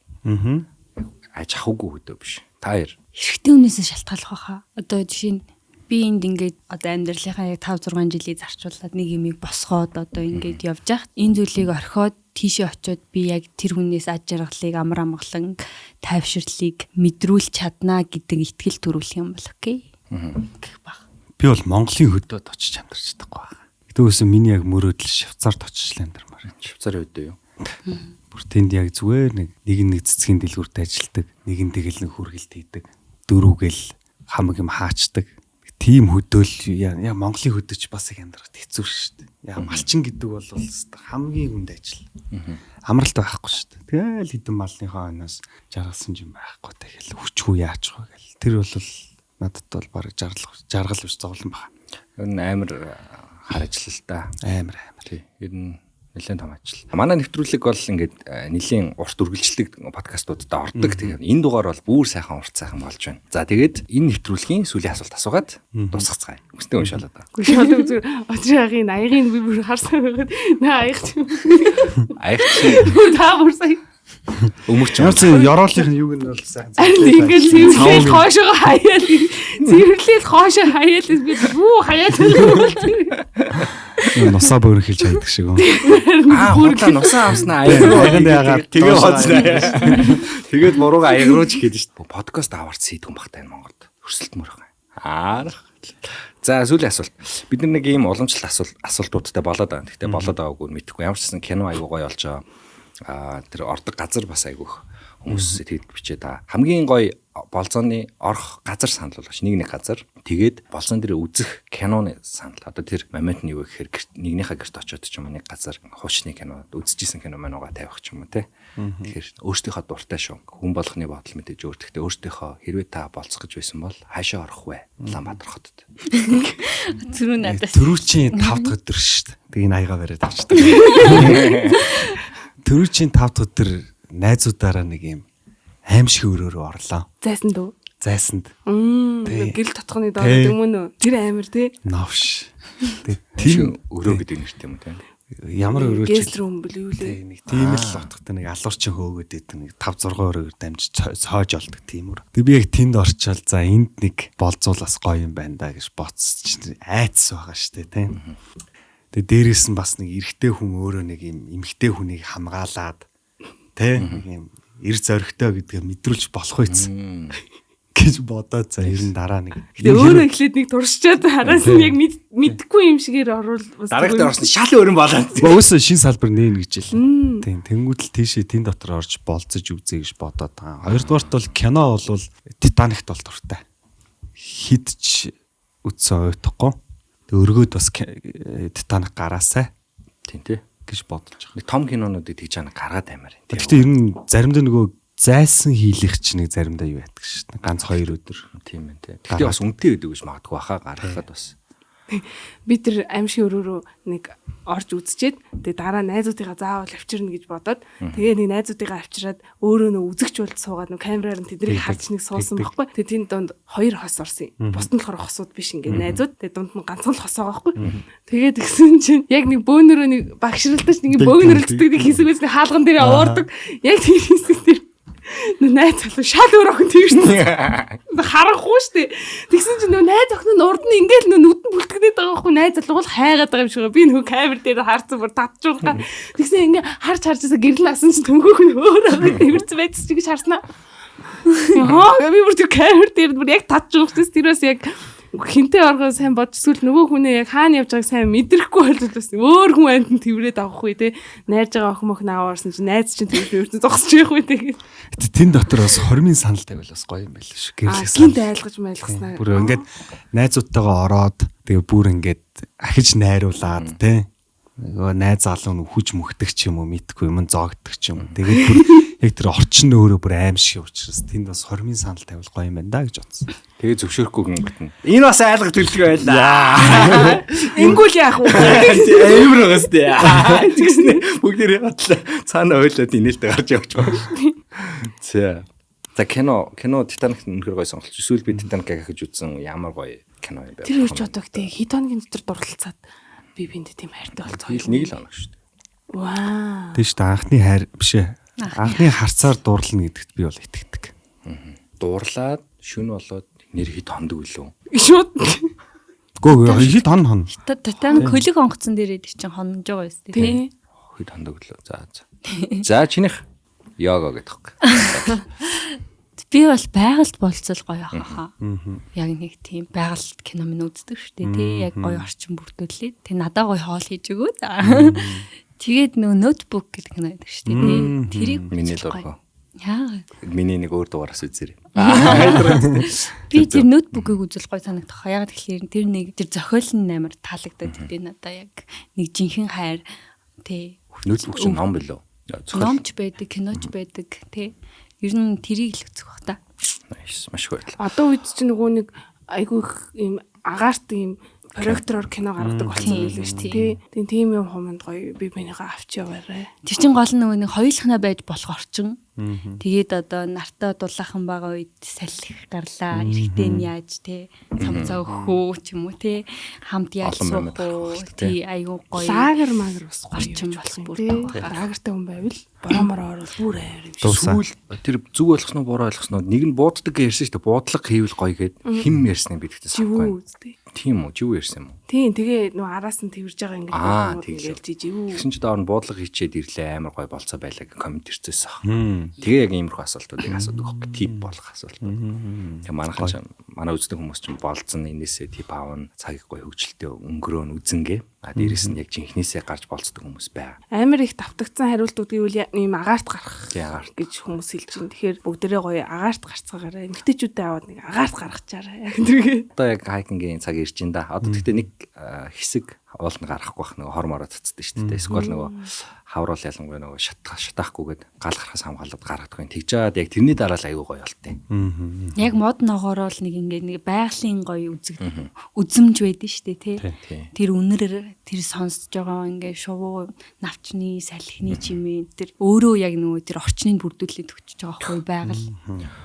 Аж ахуугүй өдөө биш. Та хоёр Хэрэгтэй хүнээсээ шалтгаалах баха. Одоо жишээ нь би энд ингээд одоо амьдралынхаа яг 5 6 жилийг зарчуулаад нэг юмыг босгоод одоо ингээд явж хахад энэ зүйлийг орхиод тийшээ очиод би яг тэр хүнээс аж аргалыг амар амгалан тайвширлыг мэдрүүлж чаднаа гэдэг итгэл төрүүлэх юм бол окей. Гэх баг. Би бол Монголын хөдөөд очиж амьдарч чадахгүй байна. Тэгтээсээ миний яг мөрөөдөл Швейцарт очиж амьдармаар байна. Швейцарын өдөө юу? Бүр тэнд яг зүгээр нэг цэцгийн дэлгүүрт ажилладаг, нэг нь тэгэл нэг хүргэлт хийдэг, дөрүүгээл хамаг юм хаачдаг. Тийм хөдөөл яг Монголын хөдөөч бас их амьдрахад хэцүү шүү дээ. Яг малчин гэдэг бол хамгийн хүнд ажил. Амралт байхгүй шүү дээ. Тэгэл хэдэн малныхаа хойноос жаргалсан юм байхгүй. Тэгэл хүчгүй яач вэ гэл. Тэр бол надад бол бараг жаргал биш зовлон байна. Ер нь амар хар ажил л да. Амар. Тий. Ер нь нэлээд том ажил. Манай нэвтрүүлэг бол ингээд нэлийн урт үргэлжлэлэг подкастуудад ордог. Тэгээд энэ дугаар бол бүр сайхан урт сайхан болж байна. За тэгээд энэ нэвтрүүлгийн сүүлийн асуулт асуугаад дуусгацгаая. Үстэй уншаалаа да. Гүшаалаа зүгээр отрын аягийн би бүр харсан байгаад наа аягч. Аягч. Та бүр сая Өмөрч юм. Ёроолынх нь юуг нь бол сайхан. Ингээд цэвэрлээд хоошоо хаяад. Цэвэрлээд хоошоо хаяад би бүү хаяад. Нусаа бөөр хэлж хайдаг шиг юм. Хурдлаа нусаа авснаа аягруу яагаад тэгээ хоцнаа. Тэгээд бурууга аягрууч хэлж шít. Подкаст аварч хийдгэн багтаа энэ Монголд. Өрсөлдмөр байна. За сүүлийн асуулт. Бид нэг ийм уламжлалт асуултуудтай болоод байгаа. Гэхдээ болоод байгаагүй мэдэхгүй. Ямар ч гэсэн кино аягүй гоё болж байгаа. Тэр ордог газар бас айгүйх Хүмүүс тэгэд бичээд хамгийн гоё болзооны орох газар санал болгоч нэг газар тэгээд болзоон дээр үзэх киноны санал. Одоо тэр момент нь юу гэхээр нэгнийхээ гэрт очиод ч юм уу нэг газар хуучны кино үзчихсэн кино манууга тавих ч юм уу те. Тэгэхээр өөртөөхөө дуртай шүү. Хүн болгоны бодол мэдээж өөр. Гэхдээ өөртөөхөө хэрвээ та болцох гэж байсан бол хаашаа орох вэ? Улаанбаатар хотод. Зүрүү надаас. Төрүүчийн 5 дахь өдөр шүү дээ. Тэгээ энэ аяга бариад авчдаг. Төрүүчийн 5 дахь өдөр найзуудаараа нэг юм аимшиг өрөөрөө орлоо. Зайсанд уу? Зайсанд. Гэрэл татхны доод юм уу? Тэр амир тий. Новш. Тийм өрөө гэдэг нэртэй юм те. Ямар өрөөч гест рум билүүлээ. нэг тийм л утгатай нэг алуурчин хөөгөөд идэв нэг 5 6 өрөөр дамжиж цоож олдог тийм үр. Тэг би яг тэнд орчвол за энд нэг болзуулаас гоё юм байна да гэж боцсон айц байгаа штэ тийм. Тэг дээрээс нь бас нэг эрэгтэй хүн өөрөө нэг юм эмэгтэй хүнийг хамгаалаад тийм нэг юм эр зоригтой гэдгээ мэдрүүлж болох байсан гэж бодоод за ер нь дараа нэг. Тэгээ өөрөө эхлээд нэг туршичаад хараас нь яг мэдхгүй юм шигээр оруул бас. Дараагтаа орсон шал өрн болоод. Өөсөө шин салбар нээн гэж л. Тийм тэнгуүтэл тийшээ тэн дотор орж болцож үзье гэж бодоод байгаа. Хоёрдугаарт бол кино бол Титаникт бол дуртай. Хидч үтсэн уйтахгүй. Тэг өргөөд бас Титаник гараасай. Тийм тий гэж бодож байгаа. Нэг том кинонуудыг тэгж яана гаргаад аймаар. Гэхдээ ер нь заримдаа нөгөө зайсан хийлэх ч нэг заримдаа юу ятдаг шүү дээ. Ганц 2 өдөр. Тийм ээ тий. Гэхдээ бас үнэтэй гэдэг гэж магадгүй баха гаргахад бас. Би тэр аимшиг өрөөрөө нэг орж үзчихэд тэгээ дараа найзуудыгаа заавал авчирна гэж бодоод тэгээ нэг найзуудыгаа авчираад өөрөө нөө үзэгч болж суугаад нөө камераар нь тэднийг харж нэг суусан байхгүй. Тэгээ тэнд донд 2 хос орсон юм. Бусд нь болохоор хосууд биш ингээ найзууд. Тэгээ дунд нь ганцхан л хос байгаа байхгүй. Тэгээд тэгсэн чинь яг нэг бөөнөрөө нэг багшралтаж нэг бөөнөрлөлтөд нэг хэсэг байсан хаалган дээр уурдаг. Яг тэр хэсэг дээр найз залуу шал өөр охин тэрсэн. Харахгүй штэ. Тэгсэн чинь нөө найз охин нь урд нь ингээл нөө нүдэн бүлтгэнээд байгаа байхгүй найз залуу бол хайгаад байгаа юм шиг. Би нөө камер дээр харцсан бүр татж байгаа. Тэгсэн ингээ харжсаа гэрэл асан чинь төнгөөх нь өөр охин тэрсэн байцс чи гэж харснаа. Яа, би бүр тэр камер дээр бүр яг татж байгаа хэвчээс тэрээс яг хинтээ оргоо сайн бодж эсвэл нөгөө хүнээ яг хаана явж байгааг сайн мэдрэхгүй болвол бас өөр хүн амтнд тэрврээд авах үе те найрж байгаа охин мохин аваарсан чинь найз чинь тэр өөртөө зогсож явах үе те. Тэн дотор бас хормын санал тавил бас гоё юм байл шүү. Гэрлээс гинт айлгаж майлгаснаа. Бүр ингээд найзуудтайгаа ороод тэгээ бүр ингээд ахиж найруулад те нөгөө найз залуу нь хүж мөхдөг ч юм уу мэдхгүй юм зоогддог ч юм. Тэгээд бүр яг тэр орчин өөрөө бүр аимшиг учраас тэнд бас хормын санал тавил гоё юм байна да гэж бодсон. Тэгээ зөвшөөрөхгүй гингүүтэн. Энэ бас айлга төлөв байлаа. Ингүүл яах вэ? Амар байгаас тээ. Тэгснэ бүгдээрээ хатлаа. Цаана ойлоод инээлтэй гарч явж байгаа. За кино Титаник үнэхээр гоё сонголт. Эсвэл би Титаник гэж үзсэн ямар гоё кино юм бэ? Тэр үуч одоо гэдэг хитоногийн дотор дурлалцаад би биэнд тийм хайртай болцоо. Нэг л оног шүү дээ. Ваа. Тийм шүү дээ анхны хайр биш ээ. Анхны харцаар дуурлна гэдэгт би бол итгэдэг. Дуурлаад шүн болоод нэр хит хондог үлээ. Шууд. Гөө хит хон. Титаник хөлөг онгоцсон дээр идэх чинь хонож байгаа юм шүү дээ. Хит хондог үлээ. За чинийх яага гэдэг. Би бол байгальд болцол гоё ахаа. Яг нэг тийм байгальд кино минь үздэг шүү дээ. Тий яг гоё орчин бүрдүүлээд. Тэг надаа гоё хоол хийж өгөө. Тэгээд нөө ноутбук гэдэг кино байдаг шүү дээ. Тэрийг миний л орхоо. Яа. Миний нэг өөр дугаараас үзээрэй. Би тэр ноутбукийг үзэл гоё санагдах. Яг тэгэхээр тэр нэг тэр зохиол нь амар таалагдаад идэв надаа яг нэг жинхэнэ хайр тий. Ноутбук чинь ном билүү? Номч байдаг, киноч байдаг тий. Ер нь тэрийг л үзэх бах та. Nice, маш их баярлалаа. Одоо үед чинь нөгөө нэг айгүй их ийм агаарт ийм проектороор кино гаргадаг болсон байлээ шүү дээ. Тийм юм хуманд гоё би бинийгаа авч яваарэ. Тэр чин гол нөгөө нэг хоёулахна байж болох орчин. Тэгээд одоо нартай дулаахан байгаа үед салхих гарлаа. Эрэхтэй нь яаж те цамцаа өгөх ч юм уу те хамт яаж суух уу тий айгүй гоё. Лагер магер бас орчин болох бүр байгаа. Лагертай хүн байвал боромороор бол бүр аяар юм шиг. Сүүл тэр зүг ойлгосноо буруу ойлгосноо нэг нь бууддаг ярьсан шүү дээ. Буудлага хийвэл гоё гэд хим ярьсныг би тэгтээ санахгүй. Тийм үү, жив ярьсан юм уу? Тийм, тэгээ нөгөө араас нь тэрж байгаа ингээд жижиг. Тэгсэн чи доор нь буудлага хийчээд ирлээ амар гоё болцоо байлаа гэх комент ирчихсэн. Тэгээ яг иймэрхүү асуултуудыг асуудаг хөөх тип болох асуулт. Тэгээ манай үздэг хүмүүс чинь болцсон энэсээ тип аавна цагийг гоё хөгжилтэй өнгөрөөн үзэнгээ. Дээрээс нь яг жинхнээсээ гарч болцдог хүмүүс байгаа. Амар их давтагдсан хариултууд гэвэл ийм агаарт гарах Агаарт. гэж хүмүүс хэлж байна. Тэгэхээр бүгдээрээ гоё агаарт гарцгаагаараа эмгтээчүүдээ аваад нэг агаарт гаргачаараа яг тэргээ. Одоо яг хайкингийн цаг ирж ин да. Одоо тэгтээ нэг хэсэг уулна гарахгүй бах нөгөө хормороо цацдаг шүү дээ. Эсвэл нөгөө хавруул ялангуяа нөгөө шатаахгүйгээд гал гарахаас хамгаалаад гаргадаг. Тэгж жаад яг тэрний дараа л аюу гоё болтой. Яг мод ногоороо л нэг ингээд нэг байгалийн гоё үзэмж байдэн шүү дээ тий. Тэр үнэрээр тэр сонсож байгаа ингээд шувуу навчны салхины чимээ тэр өөрөө яг нөгөө тэр орчныг бүрдүүлээд өгч байгаа байхгүй байгаль.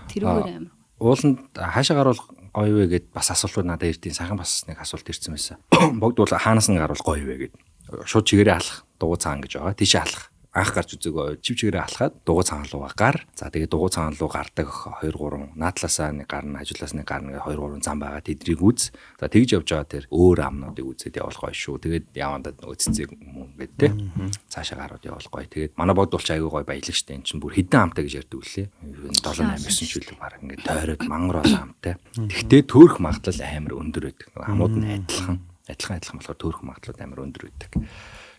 Тэрүүгээр амар. Ууланд хаашаа гарвал гоё вэ гэд бас асуултууд надад ирдیں۔ Сайхан бас нэг асуулт ирсэн байсан. Богд бол хаанаас нь гарвал гоё вэ гэд. Шууд чигээрээ алах дугуй цаан гэж байгаа. Тийшээ алах. Анх гарч үзээгөө чив чигээрээ алхаад дугуй цаан руугаа гар. За тэгээд дугуй цаан руу гардаг 2 3 наадлаасаа нэг гарна, хажуулаас нэг гарна гэ 2 3 зам байгаа. Тэдрийг үз. За тэгж явж байгаа тэр өөр амнуудыг үзээд явах гоё шүү. Тэгээд явандаа нөгөө цэцэг юм гээд те. Цаашаа гарууд явах гоё. Тэгээд манай богд бол ч аягүй гоё баялаг штэ. Энд чинь бүр хідэн амтай гэж ярьдаг үлээ. 7 8 9 жилиг баг ингээд тойроод мангар бол амтай. Тэгтээ төөрөх магадлал амар өндөр байдаг. Хамууд нь адилхан болохоор төөрөх магадлал амар өндөр байдаг.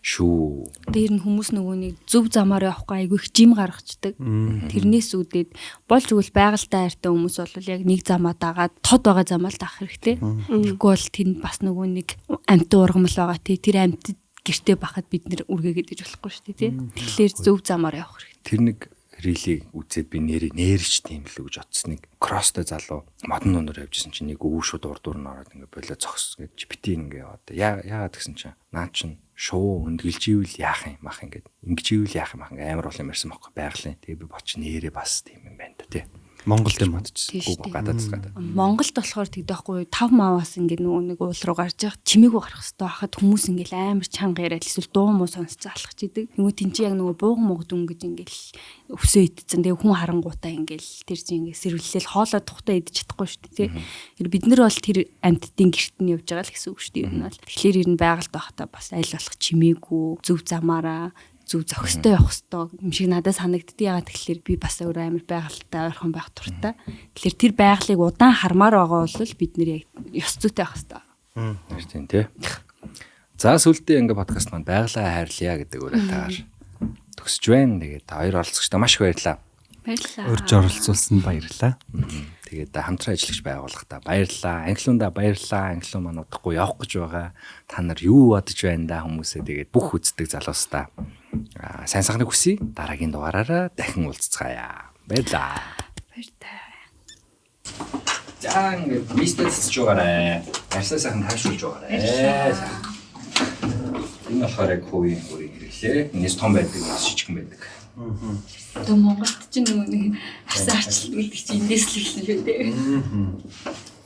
Шүү. Дээр нь хүмүүс нөгөө нэг зөв замаар явахгүй айгүй их жим гаргацдаг. Тэрнээс үүдээд болж өгвөл байгальтай хайртай хүмүүс бол яг нэг замаа дагаад тод байгаа замаа л даах хэрэгтэй. Тэгэхгүй бол тэнд бас нөгөө нэг амттай ургамал байгаа тий. Тэр амт гэртээ бахад бид нэр үргээгээд иж болохгүй шүү дээ тий. Тэгэхээр зөв замаар явах хэрэгтэй. Тэр нэг рилийг үзээд би нэрч тийм л гэж бодсон. Нэг кросстой залуу модон нунаар явжсэн чинь нэг өвшүүд урд нь ороод ингээ болоо зогс гэж GPT ингээ яваад. Яагаад гэсэн чинь наа чин шуу өндгөлживэл яах юм мах ингээд ингэживэл яах юм мах ингээ амар бол юм ярьсан байхгүй байгалийн. Тэгээ би боч нэрээ бас тийм юм байна да тий. Монголд юм бодчихсон. Гадаад. Монголд болохоор тэгдэхгүй 5 маваас ингээд нөгөө нэг уул руу гарч явах чимээгүй гарах хэрэгтэй хахад хүмүүс ингээд амар чанга яриад эсвэл дуу муу сонсож алхаж идэг. Нөгөө тэнцээ яг нөгөө бууган муугд өнгөж ингээд өсөө идсэн. Тэгээ хүн харангуудаа ингээд тэр чинь ингээд сэрвэллээл хоолой тухтаа идэж чадахгүй шүү дээ тий. Бид нар бол тэр амьтдын гэрт нь явж байгаа л гэсэн үг шүү дээ. Ер нь бол тэгэхээр ер нь байгальд байхдаа бас аль болох чимээгүй зөв замаараа зөв зохистой явах хэрэгтэй юм шиг надад санагддээ. Яагаад тэгэхээр би бас өөр амар байгальтай ойрхон байх туртай. Тэгэхээр тэр байгалыг удаан хармаар байгаа бол бид нэр яг ёс зүйтэй байх хэрэгтэй. Тийм тий. За сүлдээ ингээ подкаст маань байгалаа хайрлая гэдэг үрээ тааш төгсөж байна. Тэгээд хоёр оролцогчдоо маш их баярлалаа. Баярлалаа. Урьж оролцуулсан баярлалаа. Тэгээд хамтран ажиллаж байгууллагата баярлалаа. Англиунда баярлалаа. Англиун маань удахгүй явах гэж байгаа. Та нар юу бодож байна да хүмүүсээ тэгээд бүх үздэг залуустаа сайн сайхныг хүсье. Дараагийн дугаараараа дахин уулзцгаая. Баярлалаа. Баярлалаа. За ингээд мистецж байгаарэ. Арсаа сайхан таашруулж байгаарэ. Энэ болохоор яг хувийн хэрэглээ. Энэс том байдаг, жижигхэн байдаг. Одоо Монголд ч нөгөө нэг арсан арчлал гэдэг чинь эндээс л эхэлсэн шүү дээ.